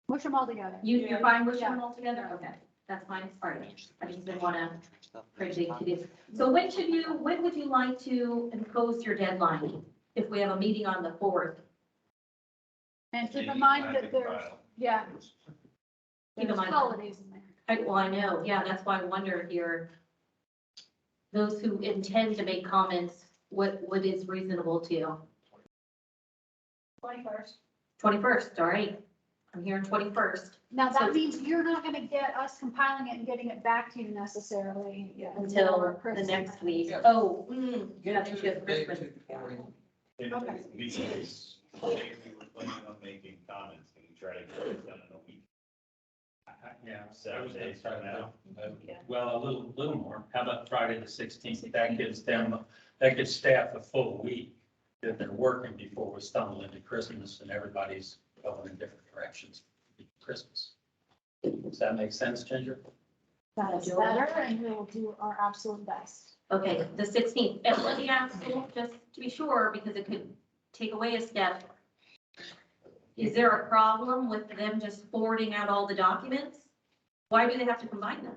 Mush them all together. You're fine mushing them all together? Okay, that's fine. All right. I just didn't want to crazy to do. So when would you like to impose your deadline? If we have a meeting on the 4th? And keep in mind that there's, Keep in mind. holidays in there. Well, I know, yeah, that's why I wonder here. Those who intend to make comments, what is reasonable to you? 21st. 21st, all right. I'm hearing 21st. Now, that means you're not gonna get us compiling it and getting it back to you necessarily Until the Christmas. next week. Oh, yeah, that's just Christmas. Okay. These days, we were planning on making comments, can you try to get it done in a week? Yeah. 7 days from now? Well, a little more. How about Friday the 16th? That gives staff a full week that they're working before we stumble into Christmas and everybody's going in different directions for Christmas. Does that make sense, Ginger? That is better, and we will do our absolute best. Okay, the 16th. And let me ask you, just to be sure, because it could take away a step. Is there a problem with them just forwarding out all the documents? Why do they have to combine them?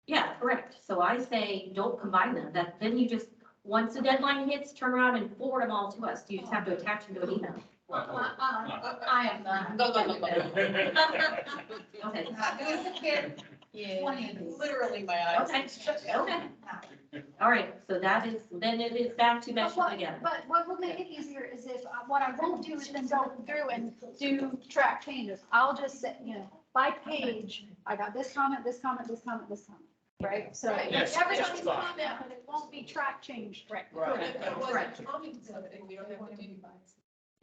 Yeah, correct. So I say, don't combine them. Then you just once the deadline hits, turn around and forward them all to us. You just have to attach them to an email. I am not. Go. Okay. Literally my eyes. Okay. All right, so that is, then it is back to mesh But again. what will make it easier is if, what I won't do is then go through and do track changes. I'll just say, by page, I got this comment, this comment, this comment, this comment, right? So Yes, everybody's yes, fine. comment, but it won't be track changed. Right.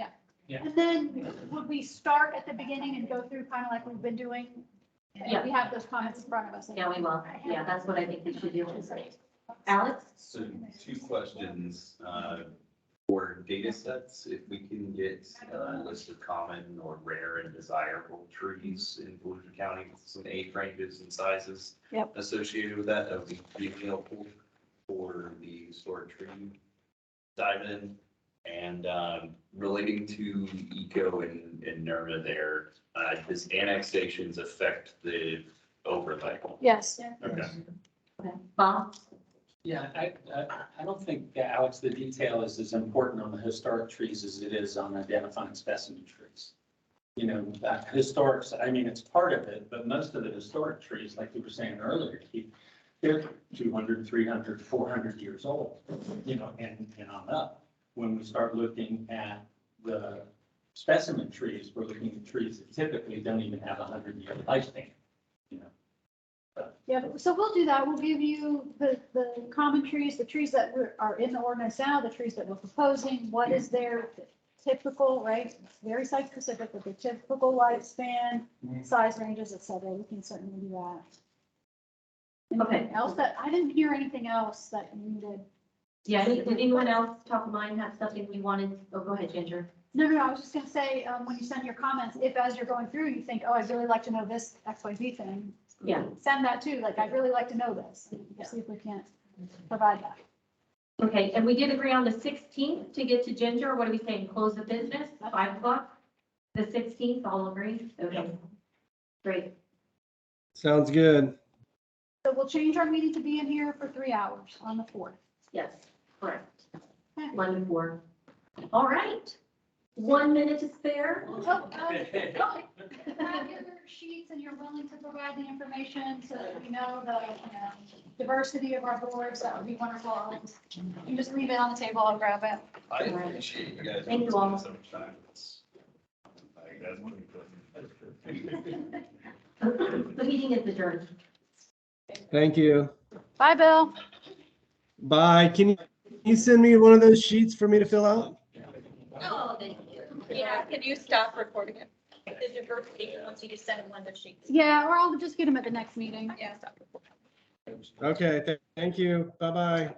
Yeah. Yeah. And then would we start at the beginning and go through kind of like we've been doing? And Yeah. we have those comments in front of us. Yeah, we will. Yeah, that's what I think we should do. Alex? So 2 questions, for data sets, if we can get a list of common or rare and desirable trees in Volusia County, with some age ranges and sizes Yep. associated with that, that would be really helpful for the historic tree dive in. And relating to Eco and NERMA there, does annexations affect the overlay? Yes. Okay. Bob? Yeah, I don't think, Alex, the detail is as important on the historic trees as it is on identifying specimen trees. Historics, I mean, it's part of it, but most of the historic trees, like we were saying earlier, they're 200, 300, 400 years old, and on up. When we start looking at the specimen trees, we're looking at trees that typically don't even have 100-year lifespan. Yeah, so we'll do that. We'll give you the common trees, the trees that are in the ordinance now, the trees that we're proposing, what is their typical, right? Very site specific, but the typical lifespan, size ranges, et cetera. We can certainly do that. Okay. Anything else I didn't hear anything else that you needed. Yeah, did anyone else top of mind have something we wanted? Oh, go ahead, Ginger. No, I was just gonna say, when you send your comments, if as you're going through, you think, oh, I'd really like to know this XYZ thing. Yeah. Send that too, like, I'd really like to know this. See if we can't provide that. Okay, and we did agree on the 16th to get to Ginger. What are we saying? Close the business, 5 o'clock? The 16th, all agree? Okay. Great. Sounds good. So we'll change our meeting to be in here for 3 hours on the 4th. Yes, correct. 1 to 4. All right. 1 minute to spare. Have your sheets and you're willing to provide the information so that we know the diversity of our boards. That would be wonderful. You can just leave it on the table. I'll grab it. I appreciate you guys. Thank you all. So much time. The meeting is adjourned. Thank you. Bye, Bill. Bye. Can you send me one of those sheets for me to fill out? Oh, thank you. Yeah, can you stop recording it? The diversity, once you just send one of the sheets. Yeah, or I'll just get them at the next meeting. Yeah, stop recording. Okay. Thank you. Bye-bye.